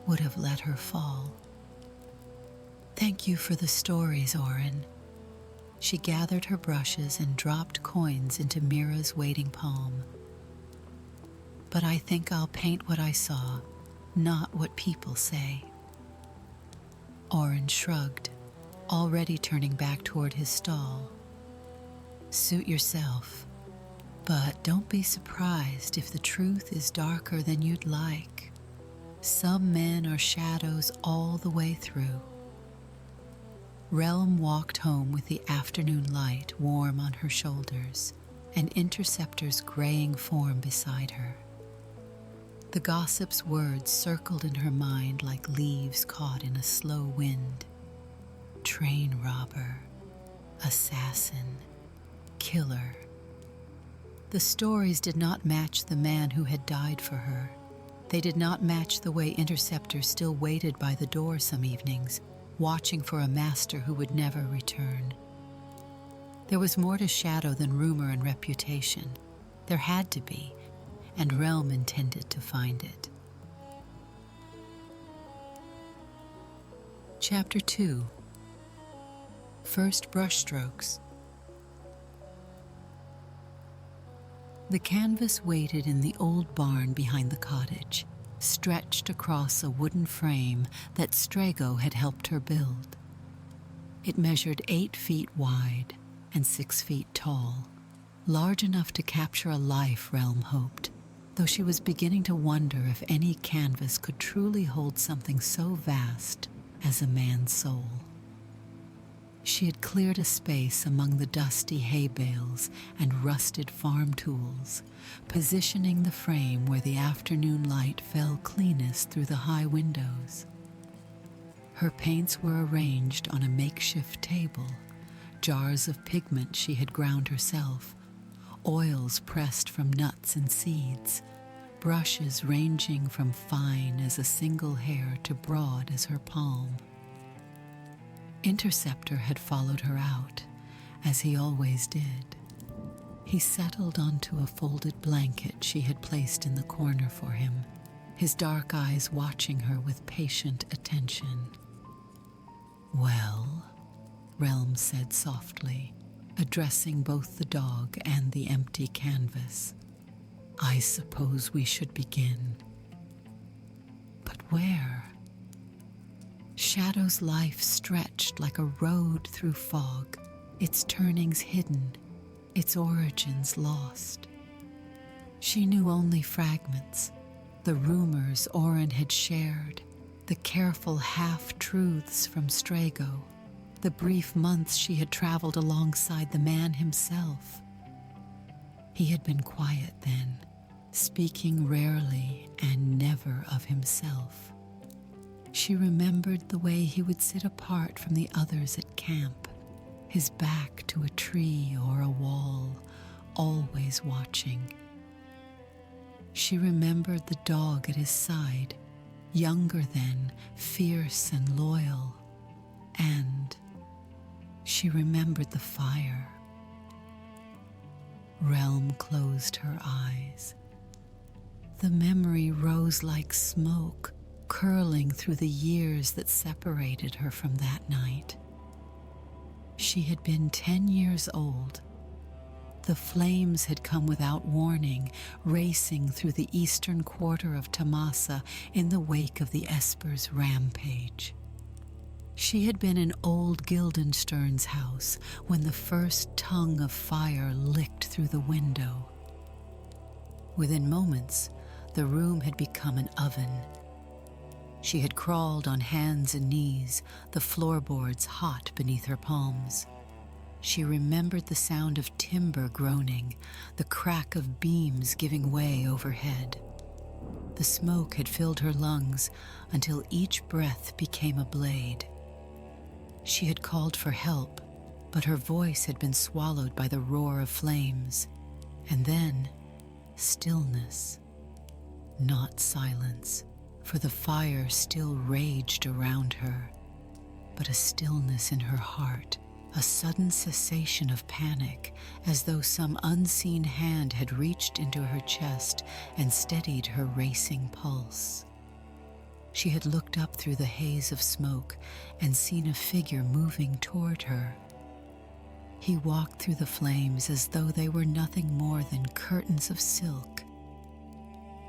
would have let her fall. Thank you for the stories, Oren. She gathered her brushes and dropped coins into Mira's waiting palm. But I think I'll paint what I saw, not what people say. Oren shrugged, already turning back toward his stall. Suit yourself, but don't be surprised if the truth is darker than you'd like. Some men are shadows all the way through. Relm walked home with the afternoon light warm on her shoulders, and Interceptor's graying form beside her. The gossip's words circled in her mind like leaves caught in a slow wind. Train robber, assassin, killer. The stories did not match the man who had died for her. They did not match the way Interceptor still waited by the door some evenings, watching for a master who would never return. There was more to Shadow than rumor and reputation. There had to be, and Relm intended to find it. Chapter 2. First Brushstrokes. The canvas waited in the old barn behind the cottage, stretched across a wooden frame that Strago had helped her build. It measured 8 feet wide and 6 feet tall, large enough to capture a life, Relm hoped, though she was beginning to wonder if any canvas could truly hold something so vast as a man's soul. She had cleared a space among the dusty hay bales and rusted farm tools, positioning the frame where the afternoon light fell cleanest through the high windows. Her paints were arranged on a makeshift table, jars of pigment she had ground herself, oils pressed from nuts and seeds, brushes ranging from fine as a single hair to broad as her palm. Interceptor had followed her out, as he always did. He settled onto a folded blanket she had placed in the corner for him, his dark eyes watching her with patient attention. "Well," Relm said softly, addressing both the dog and the empty canvas, "I suppose we should begin." But where? Shadow's life stretched like a road through fog, its turnings hidden, its origins lost. She knew only fragments, the rumors Oren had shared, the careful half-truths from Strago, the brief months she had traveled alongside the man himself. He had been quiet then, speaking rarely and never of himself. She remembered the way he would sit apart from the others at camp, his back to a tree or a wall, always watching. She remembered the dog at his side, younger then, fierce and loyal, and she remembered the fire. Relm closed her eyes. The memory rose like smoke, curling through the years that separated her from that night. She had been 10 years old. The flames had come without warning, racing through the eastern quarter of Tamasa in the wake of the Esper's rampage. She had been in old Guildenstern's house when the first tongue of fire licked through the window. Within moments, the room had become an oven. She had crawled on hands and knees, the floorboards hot beneath her palms. She remembered the sound of timber groaning, the crack of beams giving way overhead. The smoke had filled her lungs until each breath became a blade. She had called for help, but her voice had been swallowed by the roar of flames. And then, stillness. Not silence, for the fire still raged around her, but a stillness in her heart, a sudden cessation of panic, as though some unseen hand had reached into her chest and steadied her racing pulse. She had looked up through the haze of smoke and seen a figure moving toward her. He walked through the flames as though they were nothing more than curtains of silk.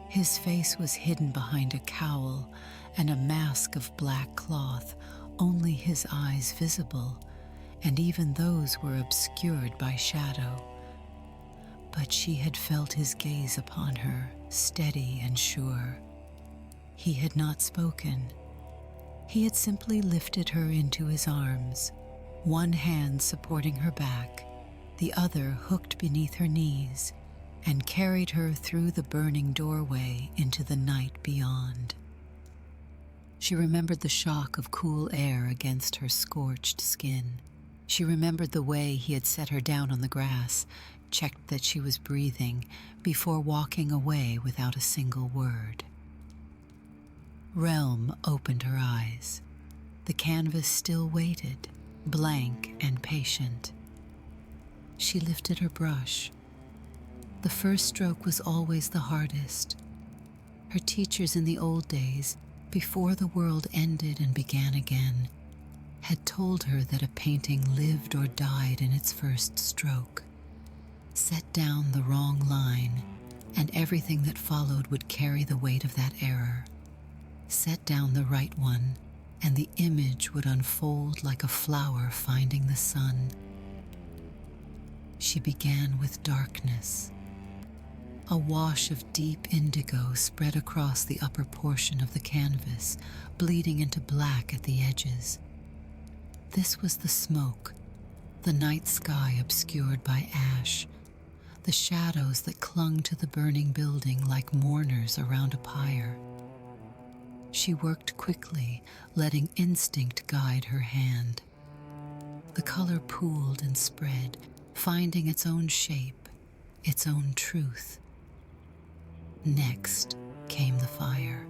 His face was hidden behind a cowl and a mask of black cloth, only his eyes visible, and even those were obscured by shadow. But she had felt his gaze upon her, steady and sure. He had not spoken. He had simply lifted her into his arms, one hand supporting her back, the other hooked beneath her knees, and carried her through the burning doorway into the night beyond. She remembered the shock of cool air against her scorched skin. She remembered the way he had set her down on the grass, checked that she was breathing, before walking away without a single word. Relm opened her eyes. The canvas still waited, blank and patient. She lifted her brush. The first stroke was always the hardest. Her teachers in the old days, before the world ended and began again, had told her that a painting lived or died in its first stroke. set down the wrong line, and everything that followed would carry the weight of that error. Set down the right one, and the image would unfold like a flower finding the sun. She began with darkness. A wash of deep indigo spread across the upper portion of the canvas, bleeding into black at the edges. This was the smoke, the night sky obscured by ash, the shadows that clung to the burning building like mourners around a pyre. She worked quickly, letting instinct guide her hand. The color pooled and spread, finding its own shape, its own truth. Next came the fire.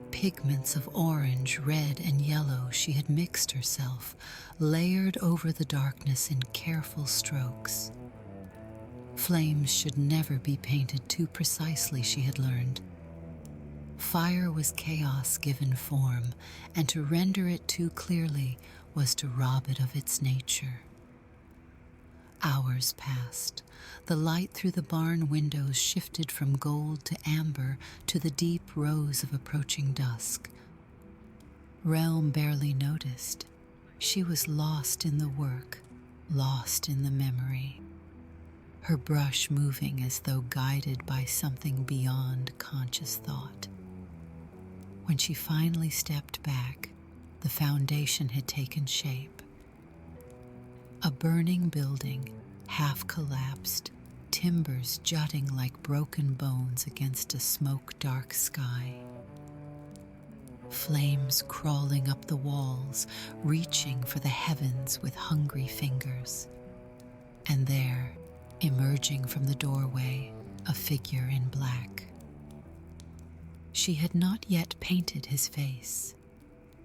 Pigments of orange, red, and yellow she had mixed herself, layered over the darkness in careful strokes. Flames should never be painted too precisely, she had learned. Fire was chaos given form, and to render it too clearly was to rob it of its nature. Hours passed. The light through the barn windows shifted from gold to amber to the deep rose of approaching dusk. Relm barely noticed. She was lost in the work, lost in the memory. Her brush moving as though guided by something beyond conscious thought. When she finally stepped back, the foundation had taken shape. A burning building, half collapsed, timbers jutting like broken bones against a smoke-dark sky. Flames crawling up the walls, reaching for the heavens with hungry fingers. And there, emerging from the doorway, a figure in black. She had not yet painted his face.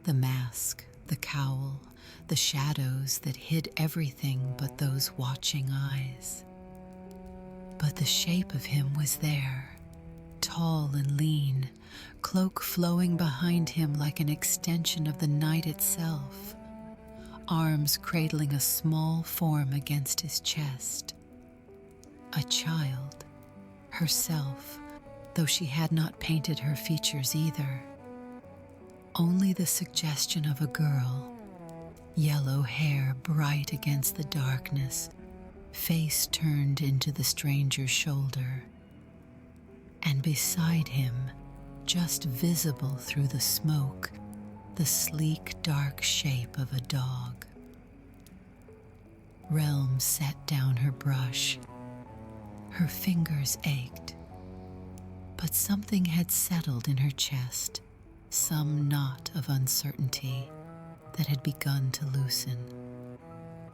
The mask, the cowl, the shadows that hid everything but those watching eyes. But the shape of him was there, tall and lean, cloak flowing behind him like an extension of the night itself, arms cradling a small form against his chest. A child, herself, though she had not painted her features either. Only the suggestion of a girl, yellow hair bright against the darkness, face turned into the stranger's shoulder. And beside him, just visible through the smoke, the sleek, dark shape of a dog. Relm set down her brush. Her fingers ached, but something had settled in her chest, some knot of uncertainty that had begun to loosen.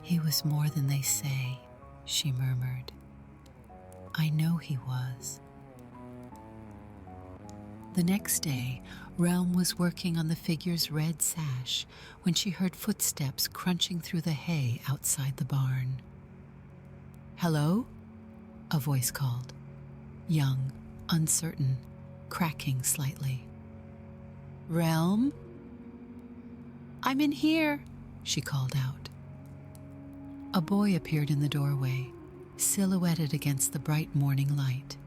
He was more than they say, she murmured. I know he was. The next day, Relm was working on the figure's red sash when she heard footsteps crunching through the hay outside the barn. Hello? A voice called, young, uncertain, cracking slightly. Relm? I'm in here, she called out. A boy appeared in the doorway, silhouetted against the bright morning light.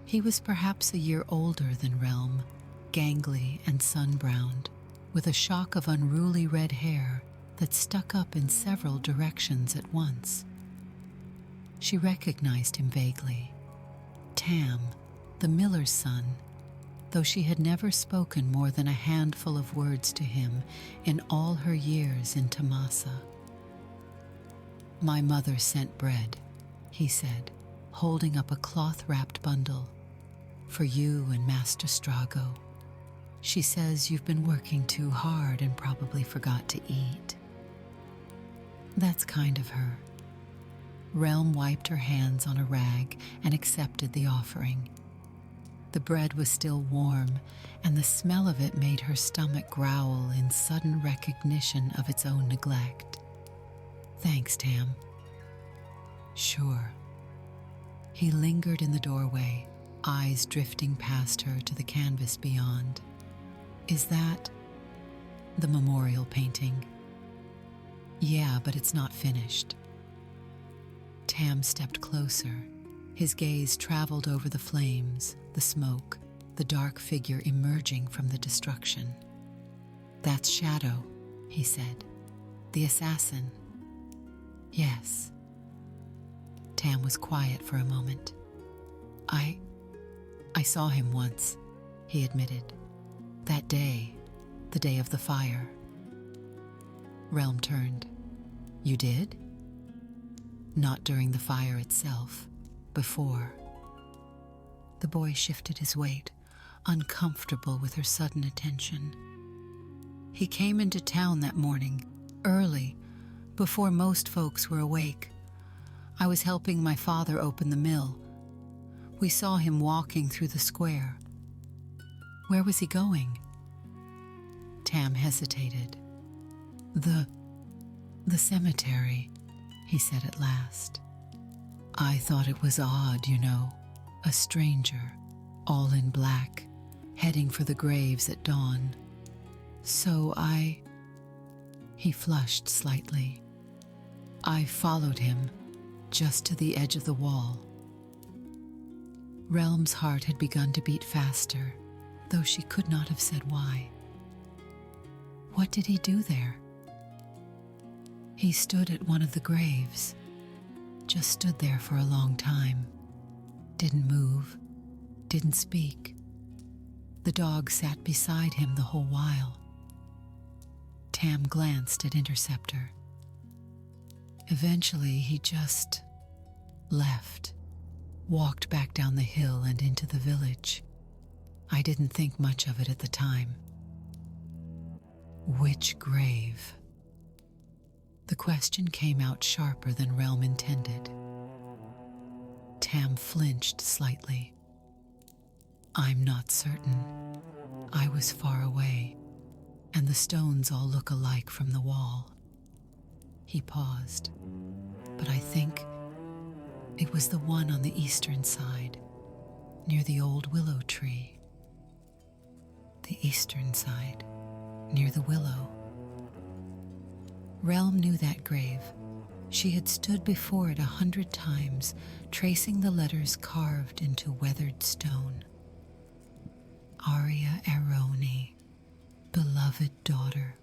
He was perhaps a year older than Relm, gangly and sun-browned, with a shock of unruly red hair that stuck up in several directions at once. She recognized him vaguely. Tam, the miller's son, though she had never spoken more than a handful of words to him in all her years in Tamasa. My mother sent bread, he said, holding up a cloth-wrapped bundle. For you and Master Strago. She says you've been working too hard and probably forgot to eat. That's kind of her. Relm wiped her hands on a rag and accepted the offering. The bread was still warm, and the smell of it made her stomach growl in sudden recognition of its own neglect. Thanks, Tam. Sure. He lingered in the doorway, eyes drifting past her to the canvas beyond. Is that the memorial painting? Yeah, but it's not finished. Tam stepped closer. His gaze traveled over the flames, the smoke, the dark figure emerging from the destruction. "That's Shadow," he said. "The assassin." "Yes." Tam was quiet for a moment. I saw him once," he admitted. "That day, the day of the fire." Relm turned. "You did?" "Not during the fire itself. Before." The boy shifted his weight, uncomfortable with her sudden attention. "He came into town that morning, early, before most folks were awake. I was helping my father open the mill. We saw him walking through the square." "Where was he going?" Tam hesitated. The cemetery," he said at last. "I thought it was odd, a stranger, all in black, heading for the graves at dawn. So He flushed slightly. "I followed him, just to the edge of the wall." Relm's heart had begun to beat faster, though she could not have said why. "What did he do there?" "He stood at one of the graves. Just stood there for a long time. Didn't move, didn't speak. The dog sat beside him the whole while." Tam glanced at Interceptor. "Eventually, he just left, walked back down the hill and into the village. I didn't think much of it at the time." "Which grave?" The question came out sharper than Relm intended. Tam flinched slightly. "I'm not certain. I was far away, and the stones all look alike from the wall." He paused. "But I think it was the one on the eastern side, near the old willow tree." "The eastern side, near the willow." Relm knew that grave. She had stood before it 100 times, tracing the letters carved into weathered stone. "Aria Aroni, beloved daughter,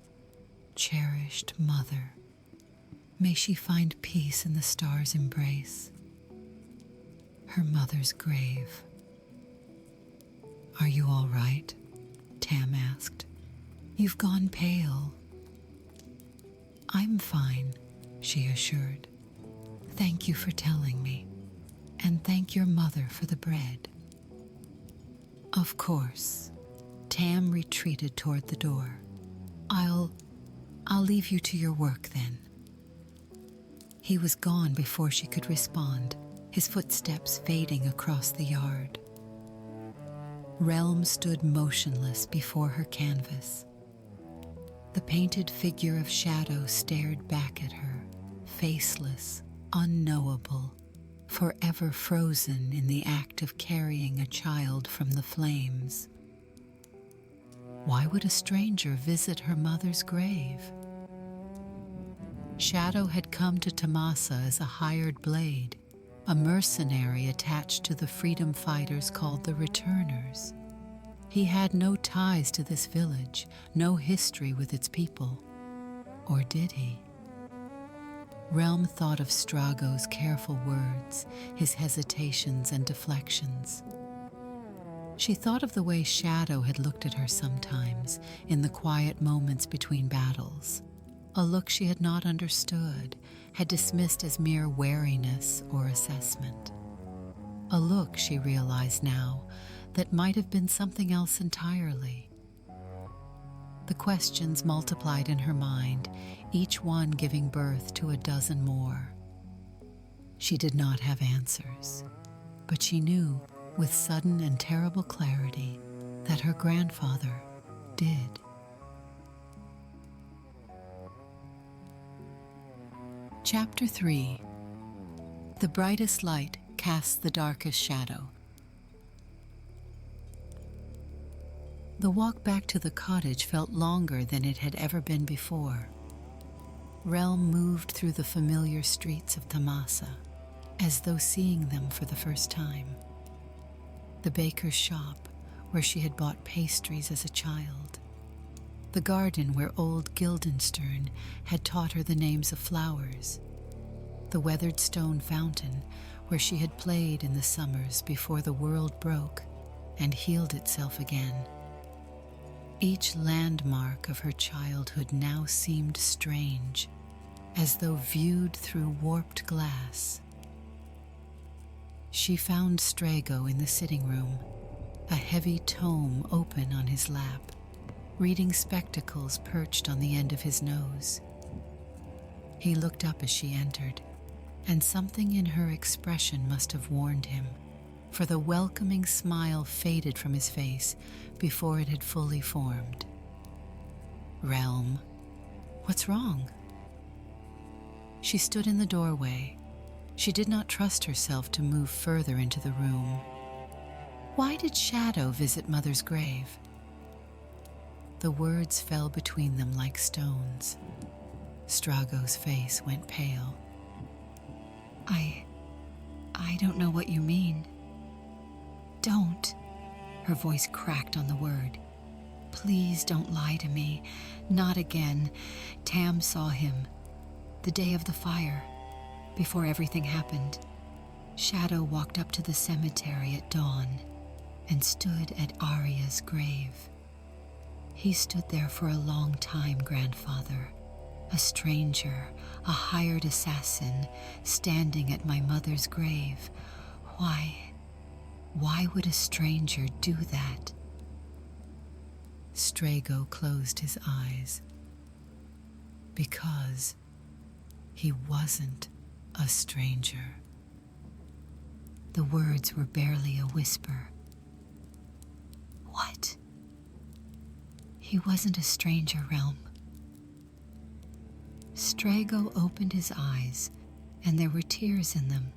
cherished mother. May she find peace in the star's embrace." Her mother's grave. "Are you all right?" Tam asked. "You've gone pale." "I'm fine," she assured. "Thank you for telling me, and thank your mother for the bread." "Of course." Tam retreated toward the door. I'll leave you to your work then." He was gone before she could respond, his footsteps fading across the yard. Relm stood motionless before her canvas. The painted figure of Shadow stared back at her, faceless, unknowable, forever frozen in the act of carrying a child from the flames. Why would a stranger visit her mother's grave? Shadow had come to Tamasa as a hired blade, a mercenary attached to the freedom fighters called the Returners. He had no ties to this village, no history with its people. Or did he? Relm thought of Strago's careful words, his hesitations and deflections. She thought of the way Shadow had looked at her sometimes, in the quiet moments between battles. A look she had not understood, had dismissed as mere wariness or assessment. A look, she realized now, that might have been something else entirely. The questions multiplied in her mind, each one giving birth to a dozen more. She did not have answers, but she knew, with sudden and terrible clarity, that her grandfather did. Chapter 3. The brightest light casts the darkest shadow. The walk back to the cottage felt longer than it had ever been before. Relm moved through the familiar streets of Tamasa. as though seeing them for the first time. The baker's shop where she had bought pastries as a child. The garden where old Guildenstern had taught her the names of flowers. The weathered stone fountain where she had played in the summers before the world broke and healed itself again. Each landmark of her childhood now seemed strange, as though viewed through warped glass. She found Strago in the sitting room, a heavy tome open on his lap, reading spectacles perched on the end of his nose. He looked up as she entered, and something in her expression must have warned him, for the welcoming smile faded from his face before it had fully formed. "Relm, what's wrong?" She stood in the doorway. She did not trust herself to move further into the room. Why did Shadow visit Mother's grave? The words fell between them like stones. Strago's face went pale. I don't know what you mean." "Don't." Her voice cracked on the word. "Please don't lie to me. Not again. Tam saw him. The day of the fire, before everything happened. Shadow walked up to the cemetery at dawn and stood at Arya's grave. He stood there for a long time, grandfather. A stranger, a hired assassin, standing at my mother's grave. Why would a stranger do that?" Strago closed his eyes. Because he wasn't a stranger. The words were barely a whisper. "What?" "He wasn't a stranger, Relm." Strago opened his eyes, and there were tears in them.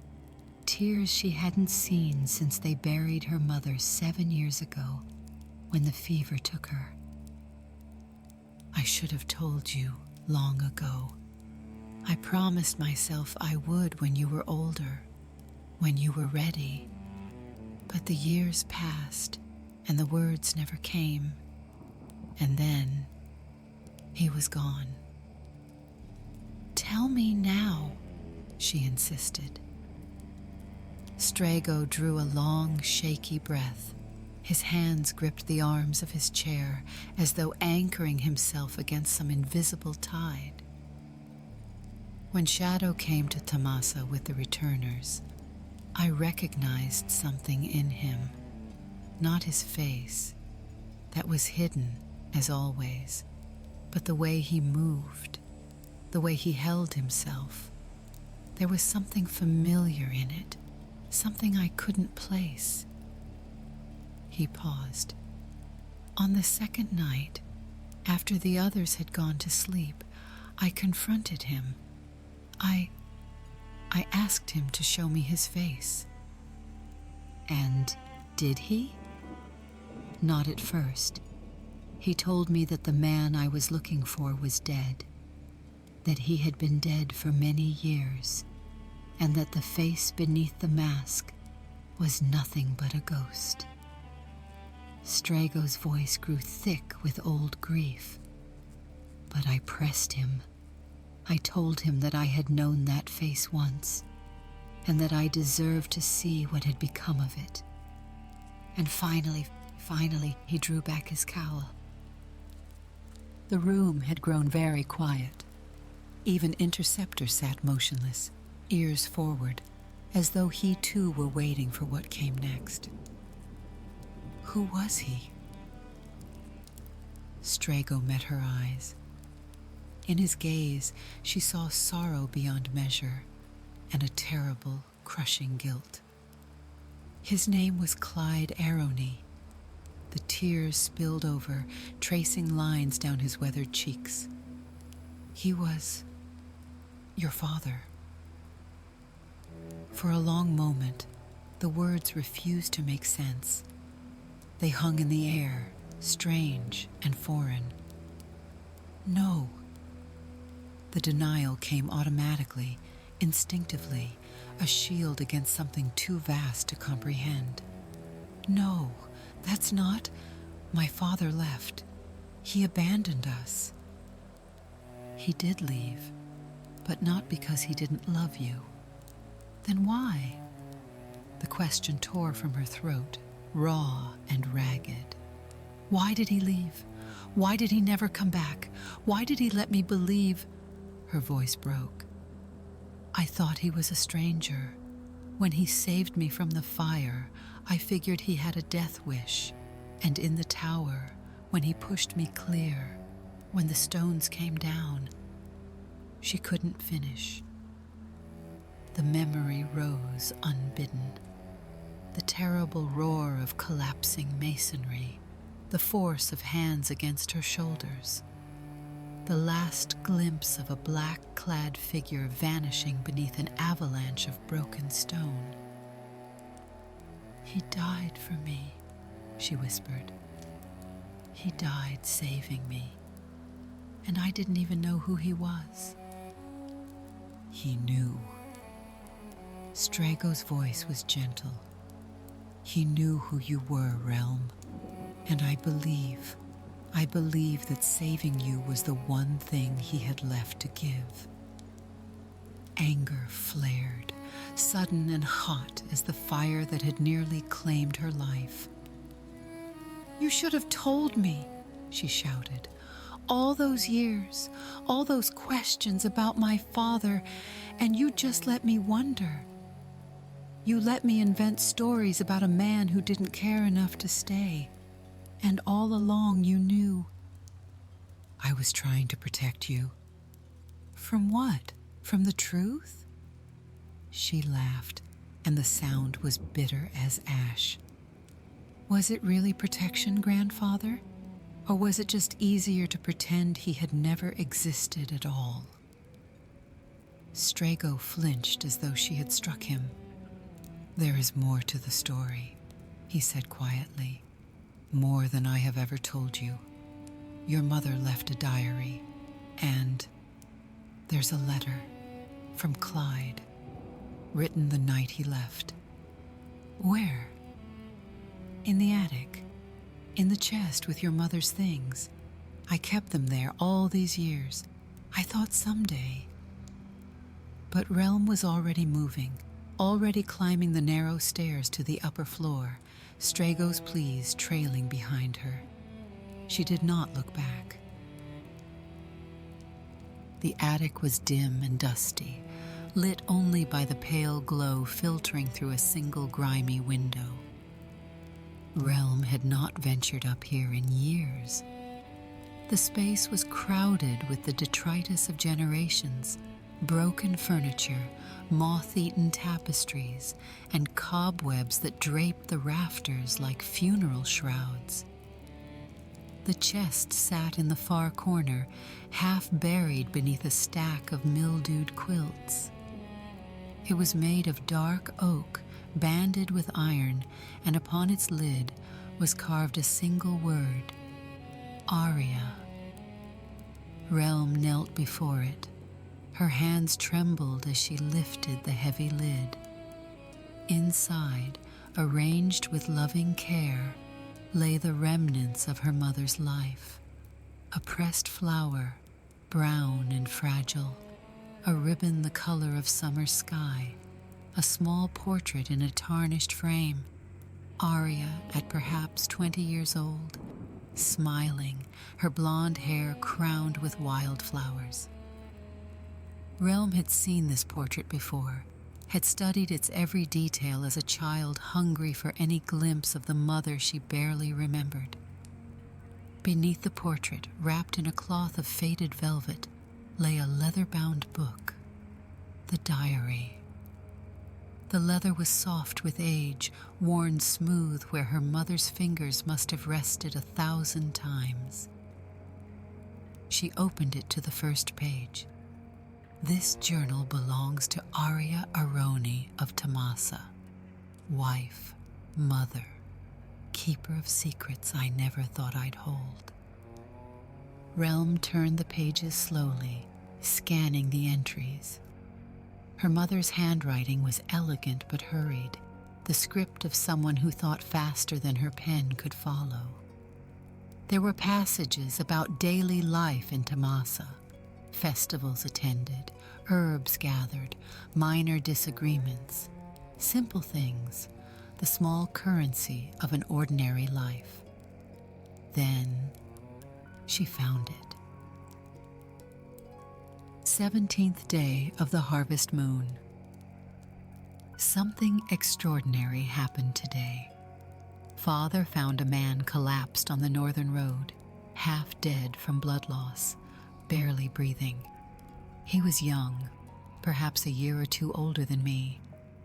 Tears she hadn't seen since they buried her mother 7 years ago, when the fever took her. "I should have told you long ago. I promised myself I would when you were older, when you were ready. But the years passed, and the words never came. And then he was gone." "Tell me now," she insisted. Strago drew a long, shaky breath. His hands gripped the arms of his chair as though anchoring himself against some invisible tide. When Shadow came to Tamasa with the returners, I recognized something in him. Not his face, that was hidden as always, but the way he moved, the way he held himself. There was something familiar in it, something I couldn't place. He paused. On the second night, after the others had gone to sleep, I confronted him. I asked him to show me his face. "And did he?" "Not at first. He told me that the man I was looking for was dead, that he had been dead for many years, and that the face beneath the mask was nothing but a ghost." Strago's voice grew thick with old grief. But I pressed him. I told him that I had known that face once, and that I deserved to see what had become of it. And finally, he drew back his cowl. The room had grown very quiet. Even Interceptor sat motionless, ears forward, as though he too were waiting for what came next. Who was he? Strago met her eyes. In his gaze, she saw sorrow beyond measure and a terrible, crushing guilt. His name was Clyde Arrowny. The tears spilled over, tracing lines down his weathered cheeks. He was your father. For a long moment, the words refused to make sense. They hung in the air, strange and foreign. No. The denial came automatically, instinctively, a shield against something too vast to comprehend. No, that's not. My father left. He abandoned us. He did leave, but not because he didn't love you. Then why? The question tore from her throat, raw and ragged. Why did he leave? Why did he never come back? Why did he let me believe? Her voice broke. I thought he was a stranger. When he saved me from the fire, I figured he had a death wish. And in the tower, when he pushed me clear, when the stones came down, she couldn't finish. The memory rose unbidden. The terrible roar of collapsing masonry, the force of hands against her shoulders, the last glimpse of a black-clad figure vanishing beneath an avalanche of broken stone. He died for me, she whispered. He died saving me, and I didn't even know who he was. He knew. Strago's voice was gentle. He knew who you were, Relm, and I believe that saving you was the one thing he had left to give. Anger flared, sudden and hot as the fire that had nearly claimed her life. You should have told me, she shouted. All those years, all those questions about my father, and you just let me wonder. You let me invent stories about a man who didn't care enough to stay. And all along you knew. I was trying to protect you. From what? From the truth? She laughed, and the sound was bitter as ash. Was it really protection, grandfather? Or was it just easier to pretend he had never existed at all? Strago flinched as though she had struck him. There is more to the story, he said quietly. More than I have ever told you. Your mother left a diary, and there's a letter from Clyde, written the night he left. Where? In the attic, in the chest with your mother's things. I kept them there all these years. I thought someday. But Relm was already moving, already climbing the narrow stairs to the upper floor, Strago's pleas trailing behind her. She did not look back. The attic was dim and dusty, lit only by the pale glow filtering through a single grimy window. Relm had not ventured up here in years. The space was crowded with the detritus of generations, broken furniture, moth-eaten tapestries, and cobwebs that draped the rafters like funeral shrouds. The chest sat in the far corner, half buried beneath a stack of mildewed quilts. It was made of dark oak, banded with iron, and upon its lid was carved a single word, Aria. Relm knelt before it. Her hands trembled as she lifted the heavy lid. Inside, arranged with loving care, lay the remnants of her mother's life. A pressed flower, brown and fragile, a ribbon the color of summer sky, a small portrait in a tarnished frame, Aria at perhaps 20 years old, smiling, her blonde hair crowned with wildflowers. Relm had seen this portrait before, had studied its every detail as a child hungry for any glimpse of the mother she barely remembered. Beneath the portrait, wrapped in a cloth of faded velvet, lay a leather-bound book, the diary. The leather was soft with age, worn smooth where her mother's fingers must have rested 1,000 times. She opened it to the first page. This journal belongs to Aria Aroni of Tamasa, wife, mother, keeper of secrets I never thought I'd hold. Relm turned the pages slowly, scanning the entries. Her mother's handwriting was elegant but hurried, the script of someone who thought faster than her pen could follow. There were passages about daily life in Tomasa, festivals attended, herbs gathered, minor disagreements, simple things, the small currency of an ordinary life. Then she found it. 17th day of the harvest moon. Something extraordinary happened today. Father found a man collapsed on the northern road, half dead from blood loss, barely breathing. He was young, perhaps a year or two older than me,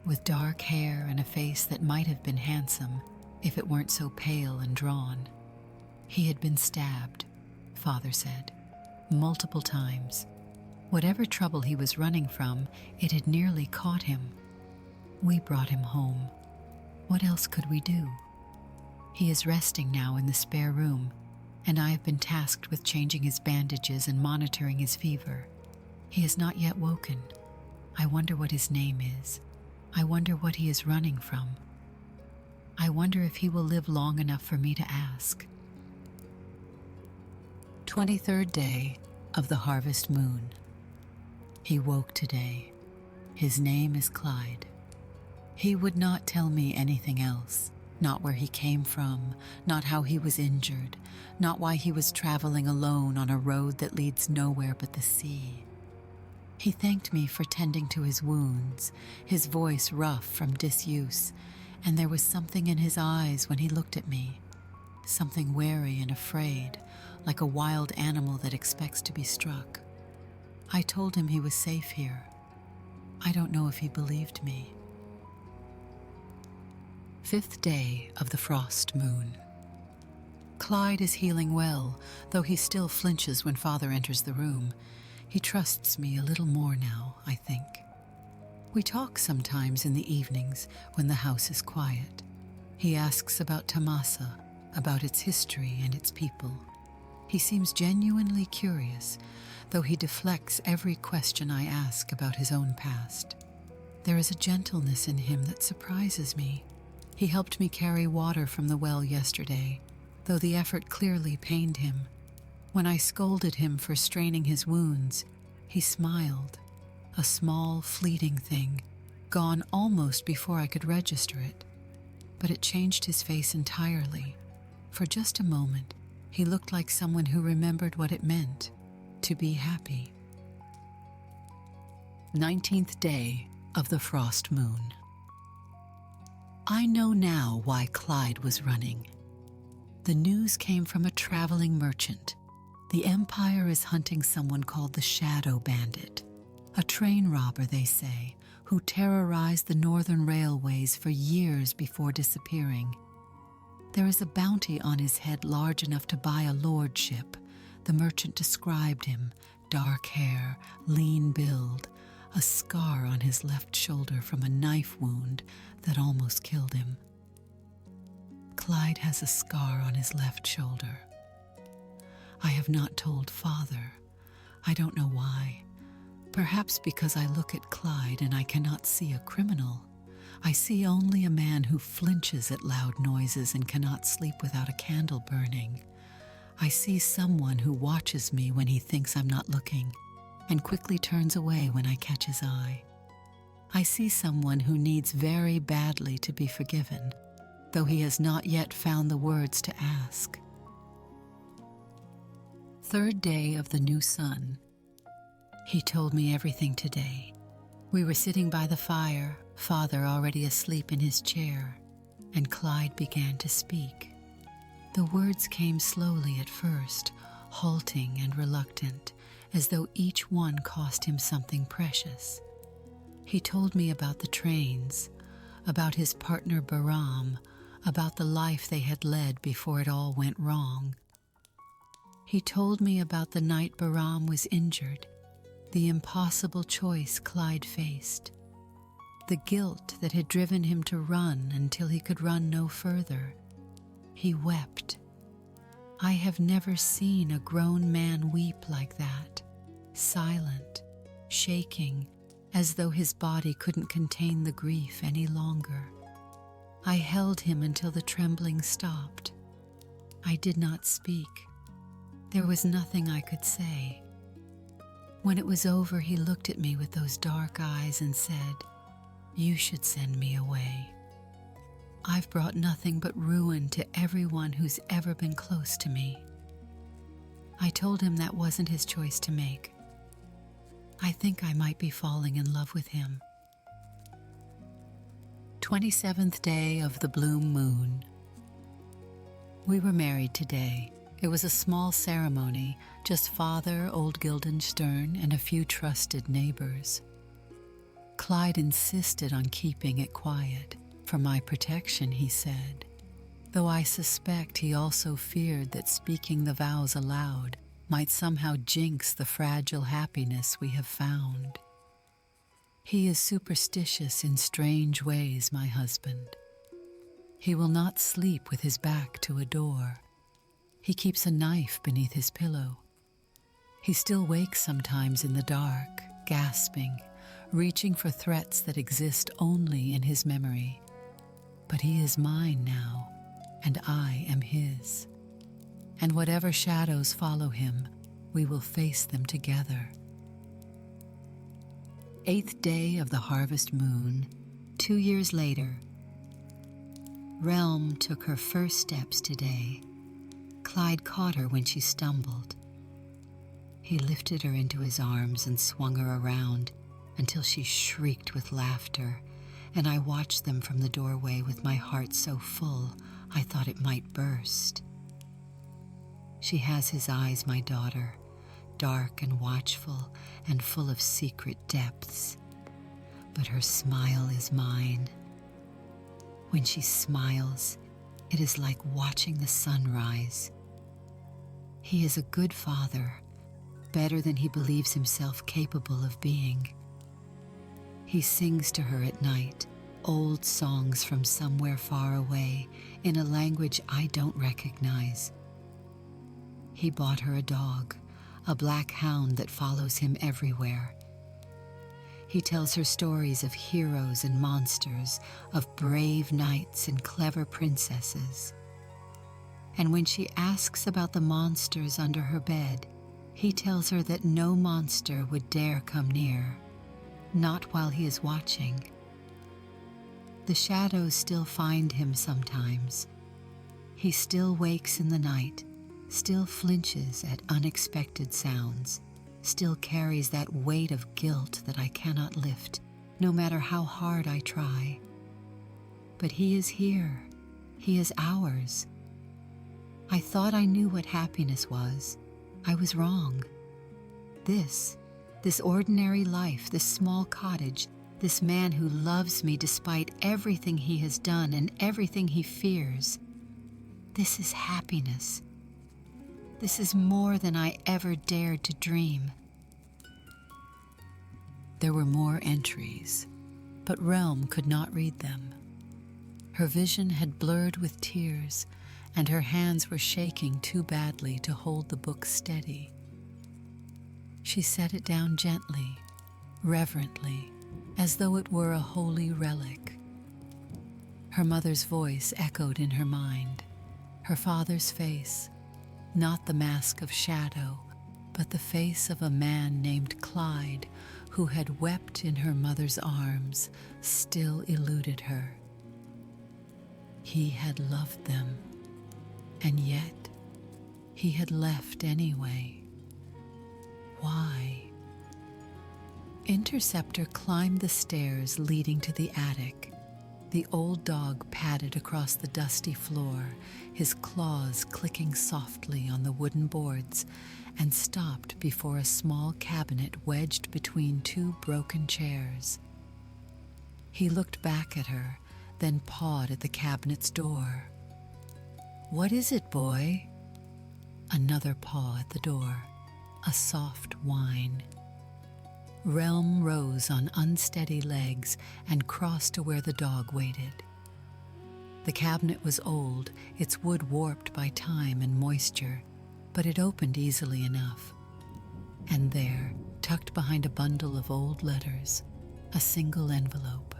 with dark hair and a face that might have been handsome if it weren't so pale and drawn. He had been stabbed, Father said, multiple times. Whatever trouble he was running from, it had nearly caught him. We brought him home. What else could we do? He is resting now in the spare room, and I have been tasked with changing his bandages and monitoring his fever. He has not yet woken. I wonder what his name is. I wonder what he is running from. I wonder if he will live long enough for me to ask. 23rd day of the harvest moon. He woke today. His name is Clyde. He would not tell me anything else, not where he came from, not how he was injured, not why he was traveling alone on a road that leads nowhere but the sea. He thanked me for tending to his wounds, his voice rough from disuse, and there was something in his eyes when he looked at me, something wary and afraid, like a wild animal that expects to be struck. I told him he was safe here. I don't know if he believed me. 5th day of the frost moon. Clyde is healing well, though he still flinches when Father enters the room. He trusts me a little more now, I think. We talk sometimes in the evenings when the house is quiet. He asks about Tomasa, about its history and its people. He seems genuinely curious, though he deflects every question I ask about his own past. There is a gentleness in him that surprises me. He helped me carry water from the well yesterday, though the effort clearly pained him. When I scolded him for straining his wounds, he smiled, a small, fleeting thing, gone almost before I could register it. But it changed his face entirely. For just a moment, he looked like someone who remembered what it meant to be happy. 19th day of the frost moon. I know now why Clyde was running. The news came from a traveling merchant. The Empire is hunting someone called the Shadow Bandit, a train robber, they say, who terrorized the northern railways for years before disappearing. There is a bounty on his head large enough to buy a lordship. The merchant described him, dark hair, lean build, a scar on his left shoulder from a knife wound that almost killed him. Clyde has a scar on his left shoulder. I have not told Father. I don't know why. Perhaps because I look at Clyde and I cannot see a criminal. I see only a man who flinches at loud noises and cannot sleep without a candle burning. I see someone who watches me when he thinks I'm not looking, and quickly turns away when I catch his eye. I see someone who needs very badly to be forgiven, though he has not yet found the words to ask. 3rd day of the new sun. He told me everything today. We were sitting by the fire, Father already asleep in his chair, and Clyde began to speak. The words came slowly at first, halting and reluctant, as though each one cost him something precious. He told me about the trains, about his partner Bahram, about the life they had led before it all went wrong. He told me about the night Bahram was injured, the impossible choice Clyde faced, the guilt that had driven him to run until he could run no further. He wept. I have never seen a grown man weep like that, silent, shaking, as though his body couldn't contain the grief any longer. I held him until the trembling stopped. I did not speak. There was nothing I could say. When it was over, he looked at me with those dark eyes and said, "You should send me away. I've brought nothing but ruin to everyone who's ever been close to me." I told him that wasn't his choice to make. I think I might be falling in love with him. 27th day of the bloom moon. We were married today. It was a small ceremony, just Father, old Guildenstern, and a few trusted neighbors. Clyde insisted on keeping it quiet, for my protection, he said, though I suspect he also feared that speaking the vows aloud might somehow jinx the fragile happiness we have found. He is superstitious in strange ways, my husband. He will not sleep with his back to a door. He keeps a knife beneath his pillow. He still wakes sometimes in the dark, gasping, reaching for threats that exist only in his memory. But he is mine now, and I am his. And whatever shadows follow him, we will face them together. 8th day of the harvest moon, 2 years later. Relm took her first steps today. Clyde caught her when she stumbled. He lifted her into his arms and swung her around until she shrieked with laughter, and I watched them from the doorway with my heart so full I thought it might burst. She has his eyes, my daughter, dark and watchful and full of secret depths, but her smile is mine. When she smiles, it is like watching the sun rise. He is a good father, better than he believes himself capable of being. He sings to her at night, old songs from somewhere far away, in a language I don't recognize. He bought her a dog, a black hound that follows him everywhere. He tells her stories of heroes and monsters, of brave knights and clever princesses. And when she asks about the monsters under her bed, he tells her that no monster would dare come near, not while he is watching. The shadows still find him sometimes. He still wakes in the night, still flinches at unexpected sounds, still carries that weight of guilt that I cannot lift, no matter how hard I try. But he is here. He is ours. I thought I knew what happiness was. I was wrong. This ordinary life, this small cottage, this man who loves me despite everything he has done and everything he fears, this is happiness. This is more than I ever dared to dream. There were more entries, but Relm could not read them. Her vision had blurred with tears, and her hands were shaking too badly to hold the book steady. She set it down gently, reverently, as though it were a holy relic. Her mother's voice echoed in her mind, her father's face, not the mask of shadow, but the face of a man named Clyde, who had wept in her mother's arms, still eluded her. He had loved them, and yet he had left anyway. Why? Interceptor climbed the stairs leading to the attic. The old dog padded across the dusty floor, his claws clicking softly on the wooden boards, and stopped before a small cabinet wedged between two broken chairs. He looked back at her, then pawed at the cabinet's door. "What is it, boy?" Another paw at the door, a soft whine. Relm rose on unsteady legs and crossed to where the dog waited. The cabinet was old, its wood warped by time and moisture, but it opened easily enough. And there, tucked behind a bundle of old letters, a single envelope.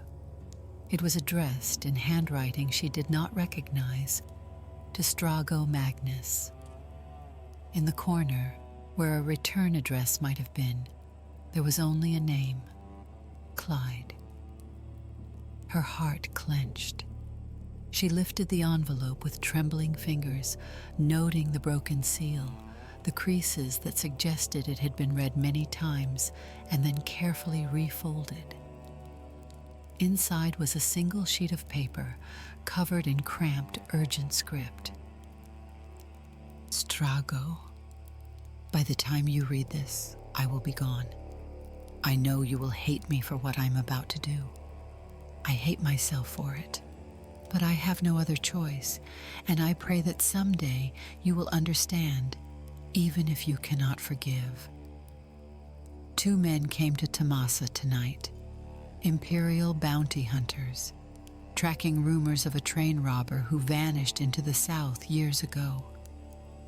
It was addressed in handwriting she did not recognize to Strago Magnus. In the corner, where a return address might have been, there was only a name, Clyde. Her heart clenched. She lifted the envelope with trembling fingers, noting the broken seal, the creases that suggested it had been read many times, and then carefully refolded. Inside was a single sheet of paper covered in cramped, urgent script. Strago, by the time you read this, I will be gone. I know you will hate me for what I'm about to do. I hate myself for it, but I have no other choice, and I pray that someday you will understand, even if you cannot forgive. 2 men came to Tomasa tonight, Imperial bounty hunters, tracking rumors of a train robber who vanished into the south years ago.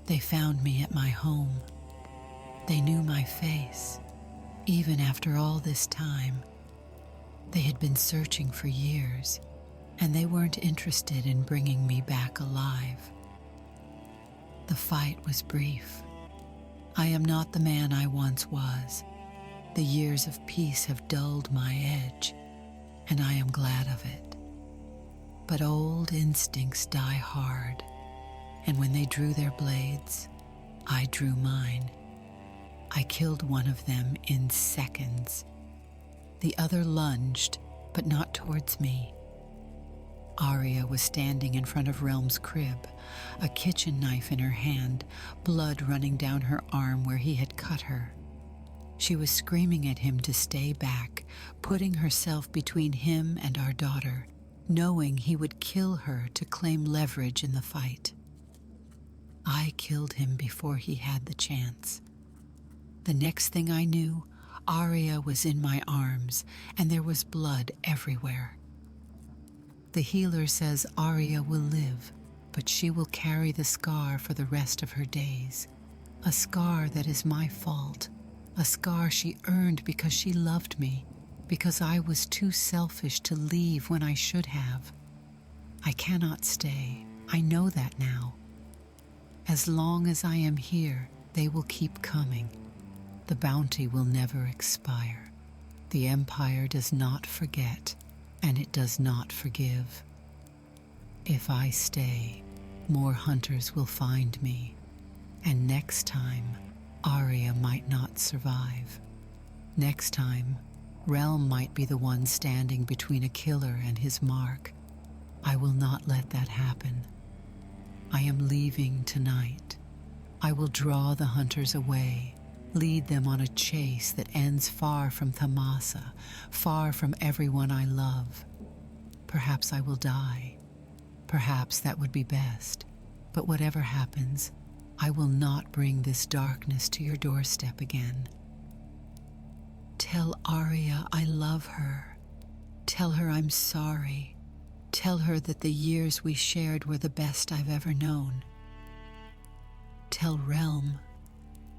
They found me at my home. They knew my face, even after all this time. They had been searching for years, and they weren't interested in bringing me back alive. The fight was brief. I am not the man I once was. The years of peace have dulled my edge, and I am glad of it. But old instincts die hard, and when they drew their blades, I drew mine. I killed one of them in seconds. The other lunged, but not towards me. Arya was standing in front of Relm's crib, a kitchen knife in her hand, blood running down her arm where he had cut her. She was screaming at him to stay back, putting herself between him and our daughter, knowing he would kill her to claim leverage in the fight. I killed him before he had the chance. The next thing I knew, Arya was in my arms, and there was blood everywhere. The healer says Arya will live, but she will carry the scar for the rest of her days. A scar that is my fault. A scar she earned because she loved me, because I was too selfish to leave when I should have. I cannot stay. I know that now. As long as I am here, they will keep coming. The bounty will never expire. The Empire does not forget, and it does not forgive. If I stay, more hunters will find me, and next time, Arya might not survive. Next time, Relm might be the one standing between a killer and his mark. I will not let that happen. I am leaving tonight. I will draw the hunters away, lead them on a chase that ends far from Tomasa, far from everyone I love. Perhaps I will die. Perhaps that would be best. But whatever happens, I will not bring this darkness to your doorstep again. Tell Arya I love her. Tell her I'm sorry. Tell her that the years we shared were the best I've ever known. Tell Relm.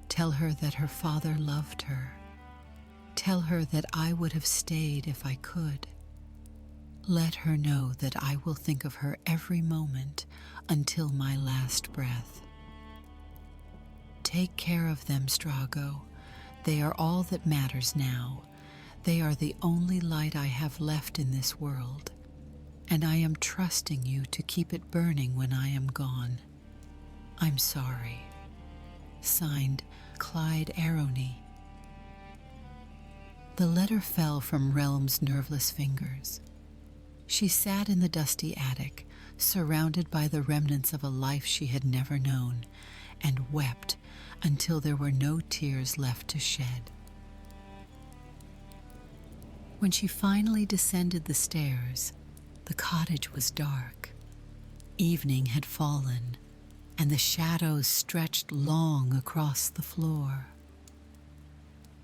Tell her that her father loved her. Tell her that I would have stayed if I could. Let her know that I will think of her every moment until my last breath. Take care of them, Strago. They are all that matters now. They are the only light I have left in this world, and I am trusting you to keep it burning when I am gone. I'm sorry. Signed, Clyde Arrowny. The letter fell from Relm's nerveless fingers. She sat in the dusty attic, surrounded by the remnants of a life she had never known, and wept until there were no tears left to shed. When she finally descended the stairs, the cottage was dark. Evening had fallen, and the shadows stretched long across the floor.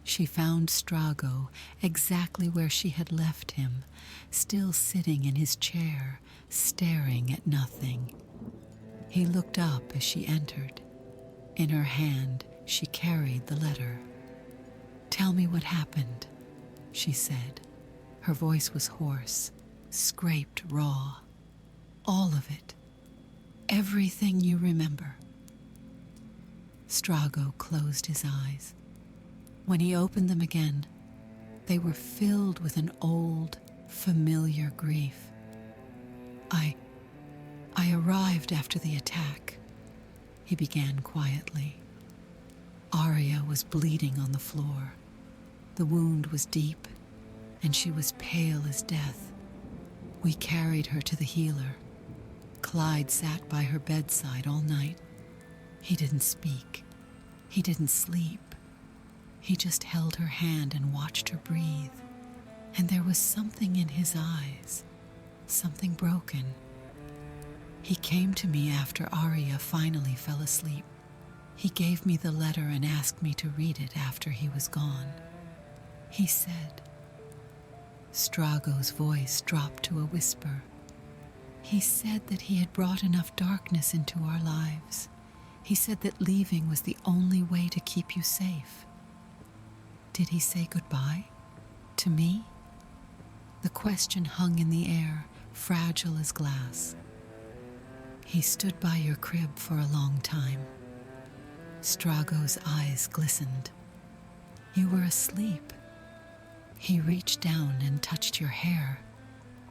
She found Strago exactly where she had left him, still sitting in his chair, staring at nothing. He looked up as she entered. In her hand, she carried the letter. "Tell me what happened," she said. Her voice was hoarse, scraped raw. All of it. Everything you remember. Strago closed his eyes. When he opened them again, they were filled with an old, familiar grief. I arrived after the attack, he began quietly. Arya was bleeding on the floor. The wound was deep, and she was pale as death. We carried her to the healer. Clyde sat by her bedside all night. He didn't speak. He didn't sleep. He just held her hand and watched her breathe. And there was something in his eyes, something broken. He came to me after Arya finally fell asleep. He gave me the letter and asked me to read it after he was gone. He said, Strago's voice dropped to a whisper. He said that he had brought enough darkness into our lives. He said that leaving was the only way to keep you safe. Did he say goodbye? To me? The question hung in the air, fragile as glass. He stood by your crib for a long time. Strago's eyes glistened. You were asleep. He reached down and touched your hair,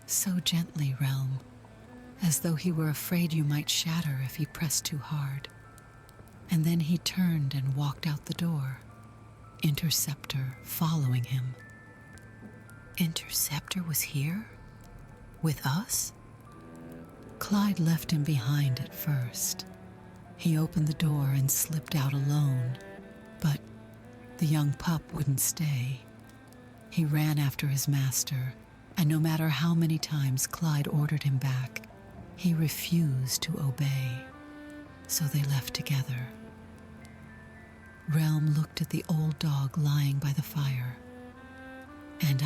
so gently, Relm, as though he were afraid you might shatter if he pressed too hard. And then he turned and walked out the door, Interceptor following him. Interceptor was here? With us? Clyde left him behind at first. He opened the door and slipped out alone, but the young pup wouldn't stay. He ran after his master, and no matter how many times Clyde ordered him back, he refused to obey. So they left together. Relm looked at the old dog lying by the fire. And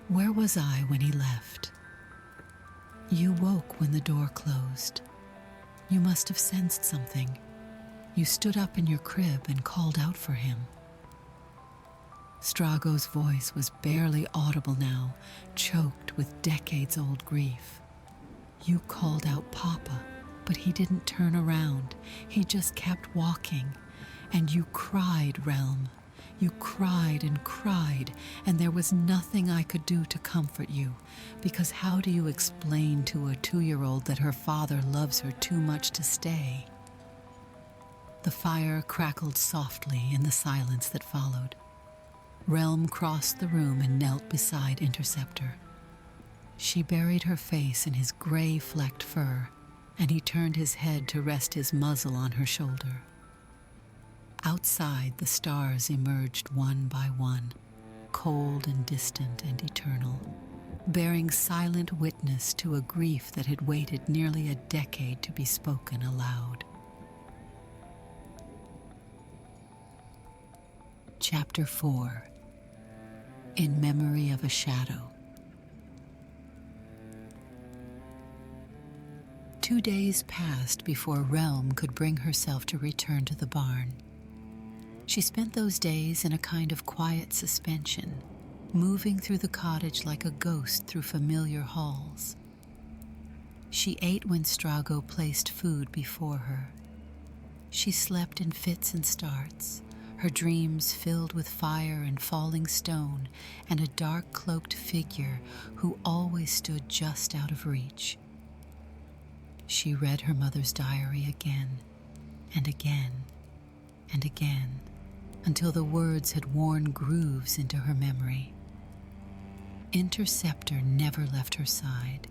where was I when he left? You woke when the door closed. You must have sensed something. You stood up in your crib and called out for him. Strago's voice was barely audible now, choked with decades-old grief. You called out Papa, but he didn't turn around. He just kept walking. And you cried, Relm. You cried, and there was nothing I could do to comfort you, because how do you explain to a 2-year-old that her father loves her too much to stay? The fire crackled softly in the silence that followed. Relm crossed the room and knelt beside Interceptor. She buried her face in his gray-flecked fur, and he turned his head to rest his muzzle on her shoulder. Outside, the stars emerged one by one, cold and distant and eternal, bearing silent witness to a grief that had waited nearly a decade to be spoken aloud. Chapter 4. In Memory of a Shadow. 2 days passed before Relm could bring herself to return to the barn. She spent those days in a kind of quiet suspension, moving through the cottage like a ghost through familiar halls. She ate when Strago placed food before her. She slept in fits and starts, her dreams filled with fire and falling stone and a dark-cloaked figure who always stood just out of reach. She read her mother's diary again and again and again, until the words had worn grooves into her memory. Interceptor never left her side.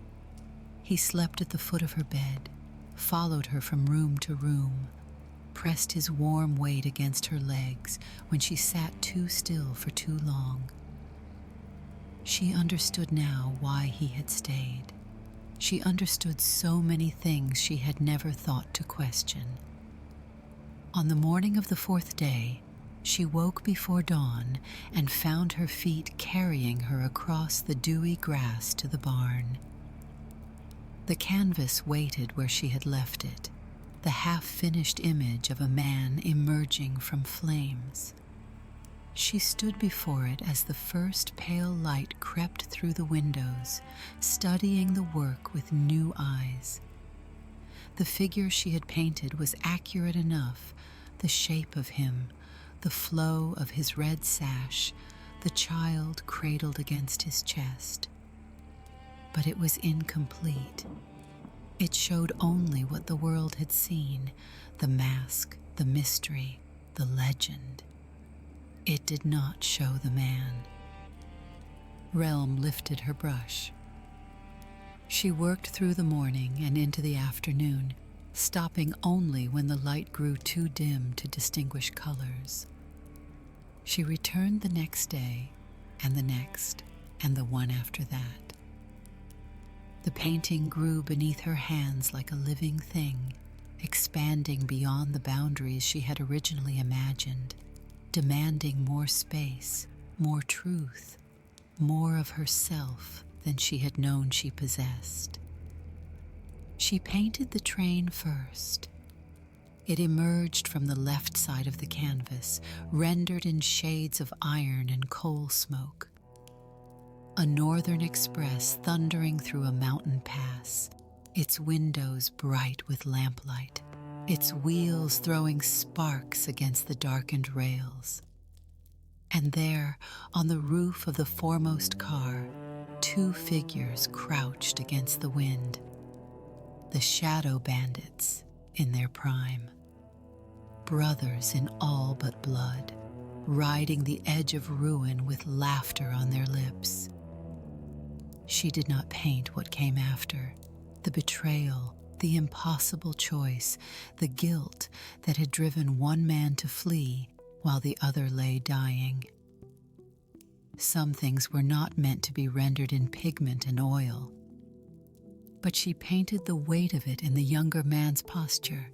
He slept at the foot of her bed, followed her from room to room, pressed his warm weight against her legs when she sat too still for too long. She understood now why he had stayed. She understood so many things she had never thought to question. On the morning of the 4th day, she woke before dawn and found her feet carrying her across the dewy grass to the barn. The canvas waited where she had left it, the half-finished image of a man emerging from flames. She stood before it as the first pale light crept through the windows, studying the work with new eyes. The figure she had painted was accurate enough, the shape of him, the flow of his red sash, the child cradled against his chest. But it was incomplete. It showed only what the world had seen, the mask, the mystery, the legend. It did not show the man. Relm lifted her brush. She worked through the morning and into the afternoon, stopping only when the light grew too dim to distinguish colors. She returned the next day, and the next, and the one after that. The painting grew beneath her hands like a living thing, expanding beyond the boundaries she had originally imagined, demanding more space, more truth, more of herself than she had known she possessed. She painted the train first. It emerged from the left side of the canvas, rendered in shades of iron and coal smoke. A northern express thundering through a mountain pass, its windows bright with lamplight, its wheels throwing sparks against the darkened rails. And there, on the roof of the foremost car, two figures crouched against the wind, the shadow bandits in their prime. Brothers in all but blood, riding the edge of ruin with laughter on their lips. She did not paint what came after, the betrayal, the impossible choice, the guilt that had driven one man to flee while the other lay dying. Some things were not meant to be rendered in pigment and oil, but she painted the weight of it in the younger man's posture,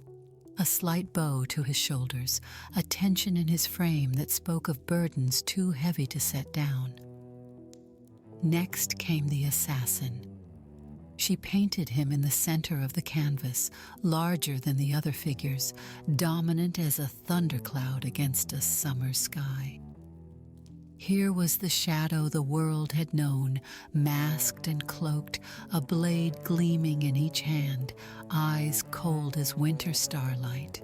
a slight bow to his shoulders, a tension in his frame that spoke of burdens too heavy to set down. Next came the assassin. She painted him in the center of the canvas, larger than the other figures, dominant as a thundercloud against a summer sky. Here was the shadow the world had known, masked and cloaked, a blade gleaming in each hand, eyes cold as winter starlight.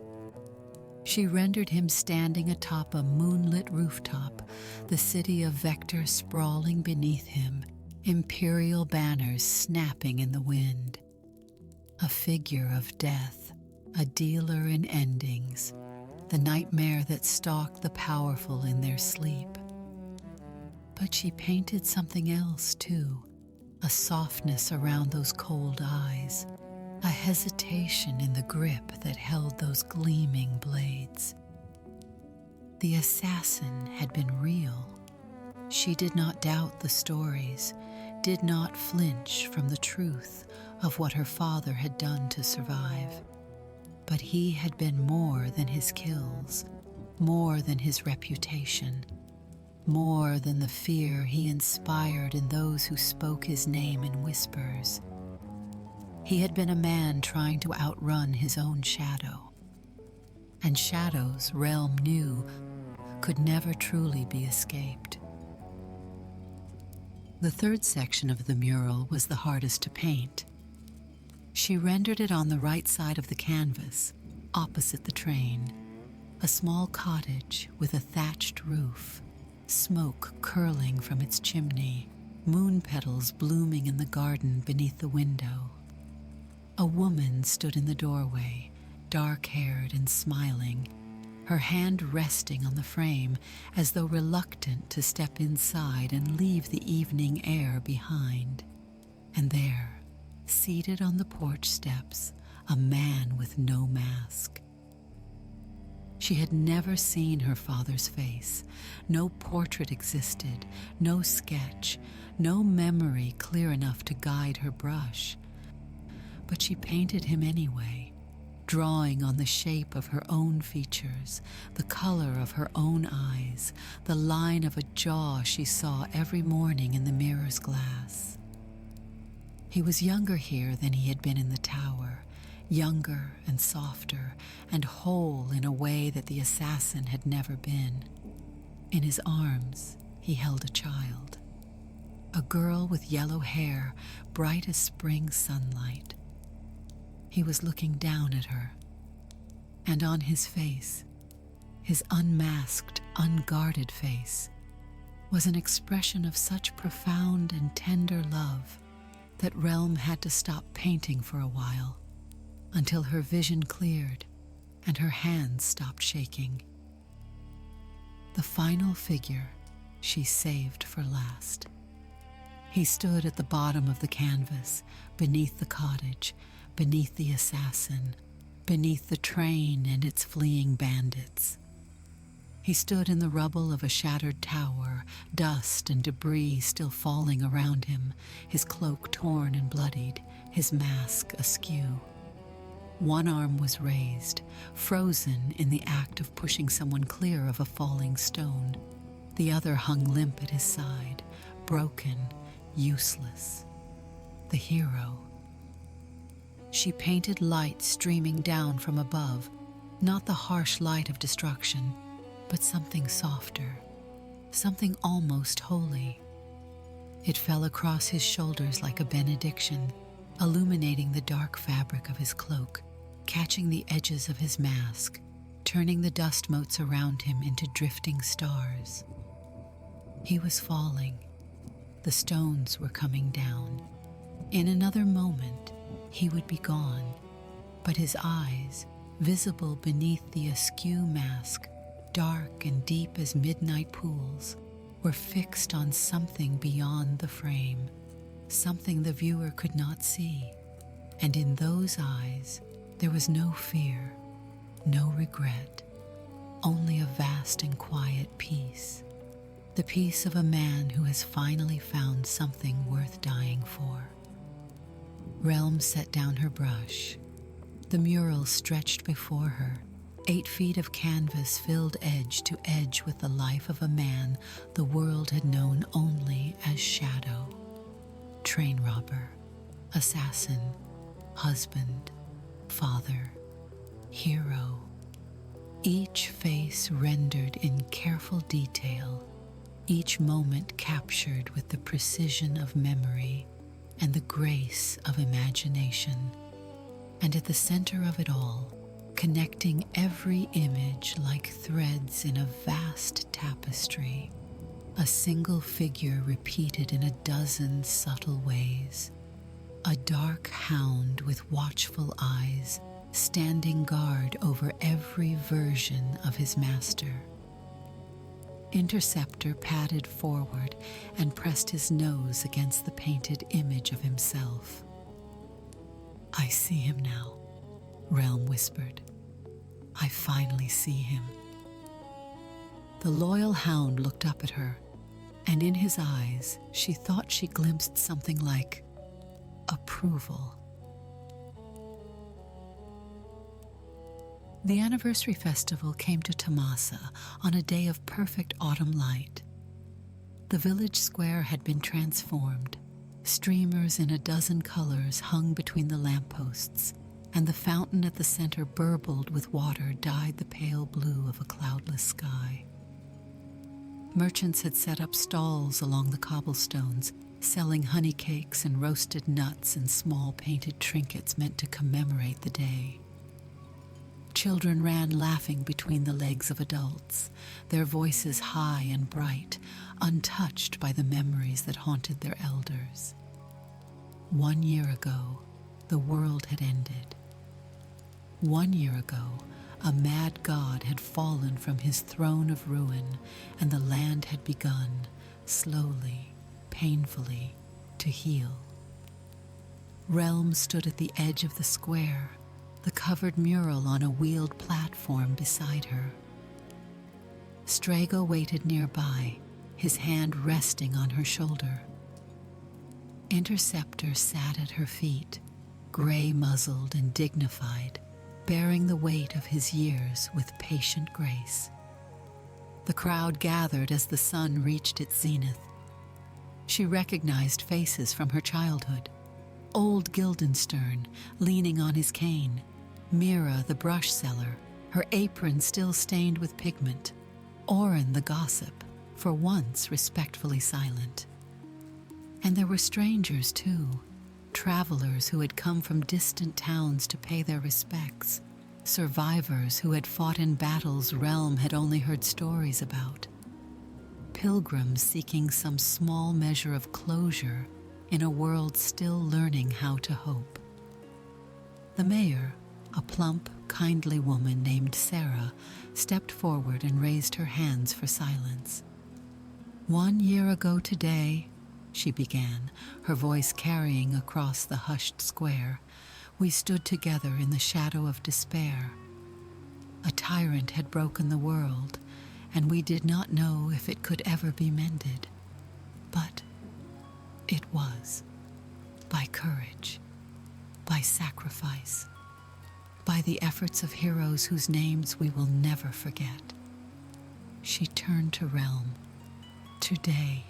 She rendered him standing atop a moonlit rooftop, the city of Vector sprawling beneath him, imperial banners snapping in the wind. A figure of death, a dealer in endings, the nightmare that stalked the powerful in their sleep. But she painted something else, too, a softness around those cold eyes, a hesitation in the grip that held those gleaming blades. The assassin had been real. She did not doubt the stories, did not flinch from the truth of what her father had done to survive. But he had been more than his kills, more than his reputation, more than the fear he inspired in those who spoke his name in whispers. He had been a man trying to outrun his own shadow. And shadows, Relm knew, could never truly be escaped. The third section of the mural was the hardest to paint. She rendered it on the right side of the canvas, opposite the train, a small cottage with a thatched roof, smoke curling from its chimney, moon petals blooming in the garden beneath the window. A woman stood in the doorway, dark-haired and smiling, her hand resting on the frame as though reluctant to step inside and leave the evening air behind. And there, seated on the porch steps, a man with no mask. She had never seen her father's face. No portrait existed, no sketch, no memory clear enough to guide her brush. But she painted him anyway, drawing on the shape of her own features, the color of her own eyes, the line of a jaw she saw every morning in the mirror's glass. He was younger here than he had been in the tower, younger and softer and whole in a way that the assassin had never been. In his arms, he held a child, a girl with yellow hair, bright as spring sunlight. He was looking down at her, and on his face, his unmasked, unguarded face, was an expression of such profound and tender love that Relm had to stop painting for a while, until her vision cleared and her hands stopped shaking. The final figure she saved for last. He stood at the bottom of the canvas, beneath the cottage, beneath the assassin, beneath the train and its fleeing bandits. He stood in the rubble of a shattered tower, dust and debris still falling around him, his cloak torn and bloodied, his mask askew. One arm was raised, frozen in the act of pushing someone clear of a falling stone. The other hung limp at his side, broken, useless. The hero. She painted light streaming down from above, not the harsh light of destruction, but something softer, something almost holy. It fell across his shoulders like a benediction, illuminating the dark fabric of his cloak, catching the edges of his mask, turning the dust motes around him into drifting stars. He was falling. The stones were coming down. In another moment, he would be gone, but his eyes, visible beneath the askew mask, dark and deep as midnight pools, were fixed on something beyond the frame, something the viewer could not see. And in those eyes, there was no fear, no regret, only a vast and quiet peace. The peace of a man who has finally found something worth dying for. Relm set down her brush. The mural stretched before her, 8 feet of canvas filled edge to edge with the life of a man the world had known only as shadow. Train robber, assassin, husband, father, hero. Each face rendered in careful detail, each moment captured with the precision of memory and the grace of imagination. And at the center of it all, connecting every image like threads in a vast tapestry, a single figure repeated in a dozen subtle ways. A dark hound with watchful eyes, standing guard over every version of his master. Interceptor padded forward and pressed his nose against the painted image of himself. "I see him now," Relm whispered. "I finally see him." The loyal hound looked up at her, and in his eyes she thought she glimpsed something like approval. The anniversary festival came to Tomasa on a day of perfect autumn light. The village square had been transformed. Streamers in a dozen colors hung between the lampposts, and the fountain at the center burbled with water dyed the pale blue of a cloudless sky. Merchants had set up stalls along the cobblestones, selling honey cakes and roasted nuts and small painted trinkets meant to commemorate the day. Children ran laughing between the legs of adults, their voices high and bright, untouched by the memories that haunted their elders. 1 year ago, the world had ended. 1 year ago, a mad god had fallen from his throne of ruin, and the land had begun, slowly, painfully, to heal. Relm stood at the edge of the square, the covered mural on a wheeled platform beside her. Strago waited nearby, his hand resting on her shoulder. Interceptor sat at her feet, gray-muzzled and dignified, bearing the weight of his years with patient grace. The crowd gathered as the sun reached its zenith. She recognized faces from her childhood. Old Guildenstern, leaning on his cane, Mira the brush seller, her apron still stained with pigment, Oren the gossip, for once respectfully silent. And there were strangers, too, travelers who had come from distant towns to pay their respects, survivors who had fought in battles Relm had only heard stories about, pilgrims seeking some small measure of closure in a world still learning how to hope. The mayor, a plump, kindly woman named Sarah, stepped forward and raised her hands for silence. 1 year ago today, she began, her voice carrying across the hushed square, we stood together in the shadow of despair. A tyrant had broken the world, and we did not know if it could ever be mended. But it was, by courage, by sacrifice, by the efforts of heroes whose names we will never forget. She turned to Relm. Today,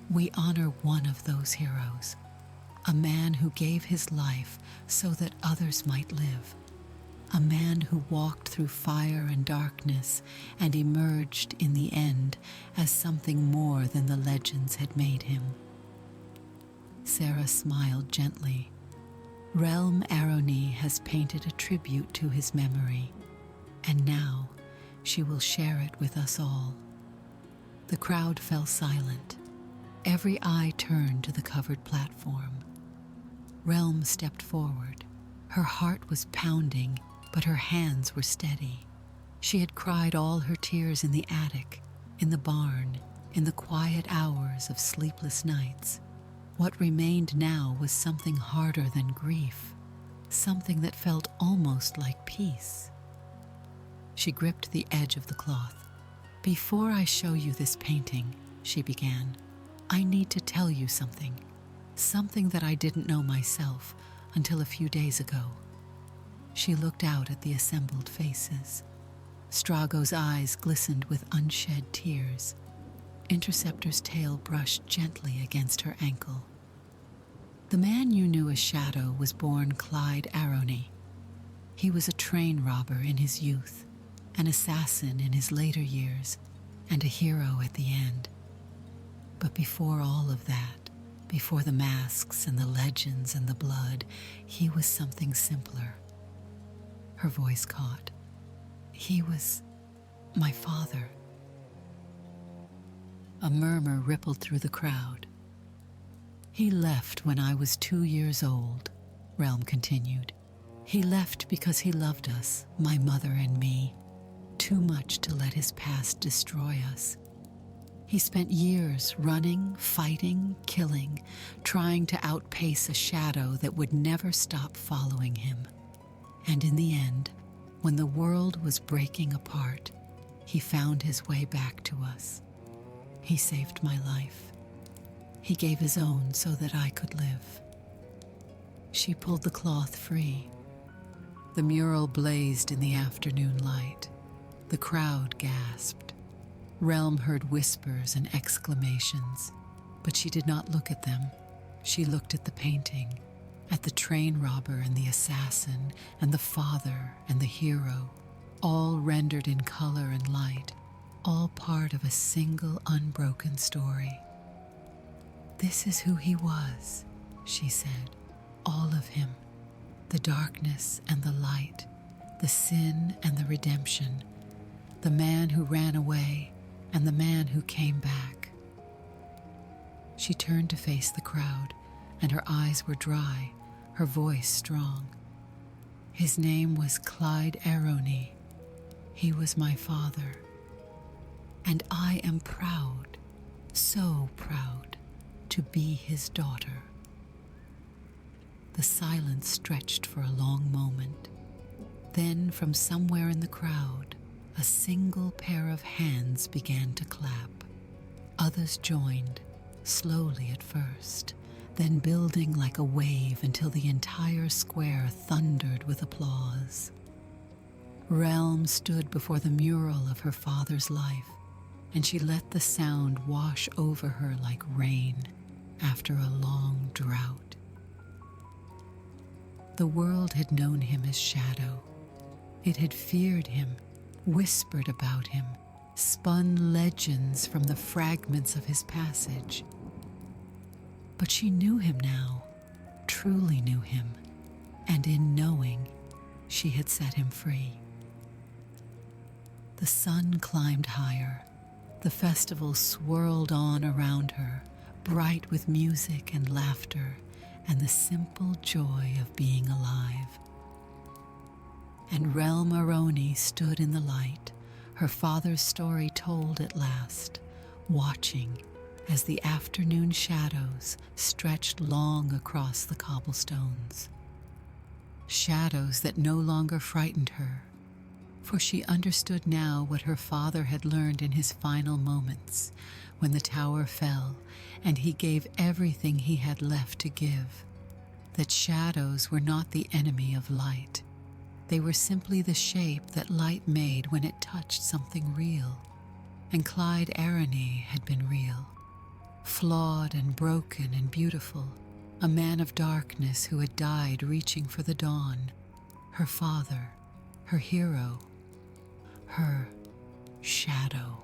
we honor one of those heroes, a man who gave his life so that others might live, a man who walked through fire and darkness and emerged in the end as something more than the legends had made him. Sarah smiled gently. Relm Aroni has painted a tribute to his memory, and now she will share it with us all. The crowd fell silent. Every eye turned to the covered platform. Relm stepped forward. Her heart was pounding, but her hands were steady. She had cried all her tears in the attic, in the barn, in the quiet hours of sleepless nights. What remained now was something harder than grief, something that felt almost like peace. She gripped the edge of the cloth. Before I show you this painting, she began, I need to tell you something that I didn't know myself until a few days ago. She looked out at the assembled faces. Strago's eyes glistened with unshed tears. Interceptor's tail brushed gently against her ankle. The man you knew as Shadow was born Clyde Aroni. He was a train robber in his youth, an assassin in his later years, and a hero at the end. But before all of that, before the masks and the legends and the blood, he was something simpler. Her voice caught. He was my father. A murmur rippled through the crowd. He left when I was 2 years old, Relm continued. He left because he loved us, my mother and me, too much to let his past destroy us. He spent years running, fighting, killing, trying to outpace a shadow that would never stop following him. And in the end, when the world was breaking apart, he found his way back to us. He saved my life. He gave his own so that I could live. She pulled the cloth free. The mural blazed in the afternoon light. The crowd gasped. Relm heard whispers and exclamations, but she did not look at them. She looked at the painting, at the train robber and the assassin, and the father and the hero, all rendered in color and light, all part of a single unbroken story. This is who he was, she said, all of him, the darkness and the light, the sin and the redemption, the man who ran away and the man who came back. She turned to face the crowd, and her eyes were dry, her voice strong. His name was Clyde Aroni. He was my father. And I am proud, so proud, to be his daughter. The silence stretched for a long moment. Then, from somewhere in the crowd, a single pair of hands began to clap. Others joined, slowly at first, then building like a wave until the entire square thundered with applause. Relm stood before the mural of her father's life, and she let the sound wash over her like rain after a long drought. The world had known him as Shadow. It had feared him, whispered about him, spun legends from the fragments of his passage. But she knew him now, truly knew him, and in knowing, she had set him free. The sun climbed higher. The festival swirled on around her, bright with music and laughter and the simple joy of being alive. And Relm Aroni stood in the light, her father's story told at last, watching as the afternoon shadows stretched long across the cobblestones. Shadows that no longer frightened her, for she understood now what her father had learned in his final moments when the tower fell and he gave everything he had left to give, that shadows were not the enemy of light. They were simply the shape that light made when it touched something real, and Clyde Arony had been real, flawed and broken and beautiful, a man of darkness who had died reaching for the dawn, her father, her hero, her shadow.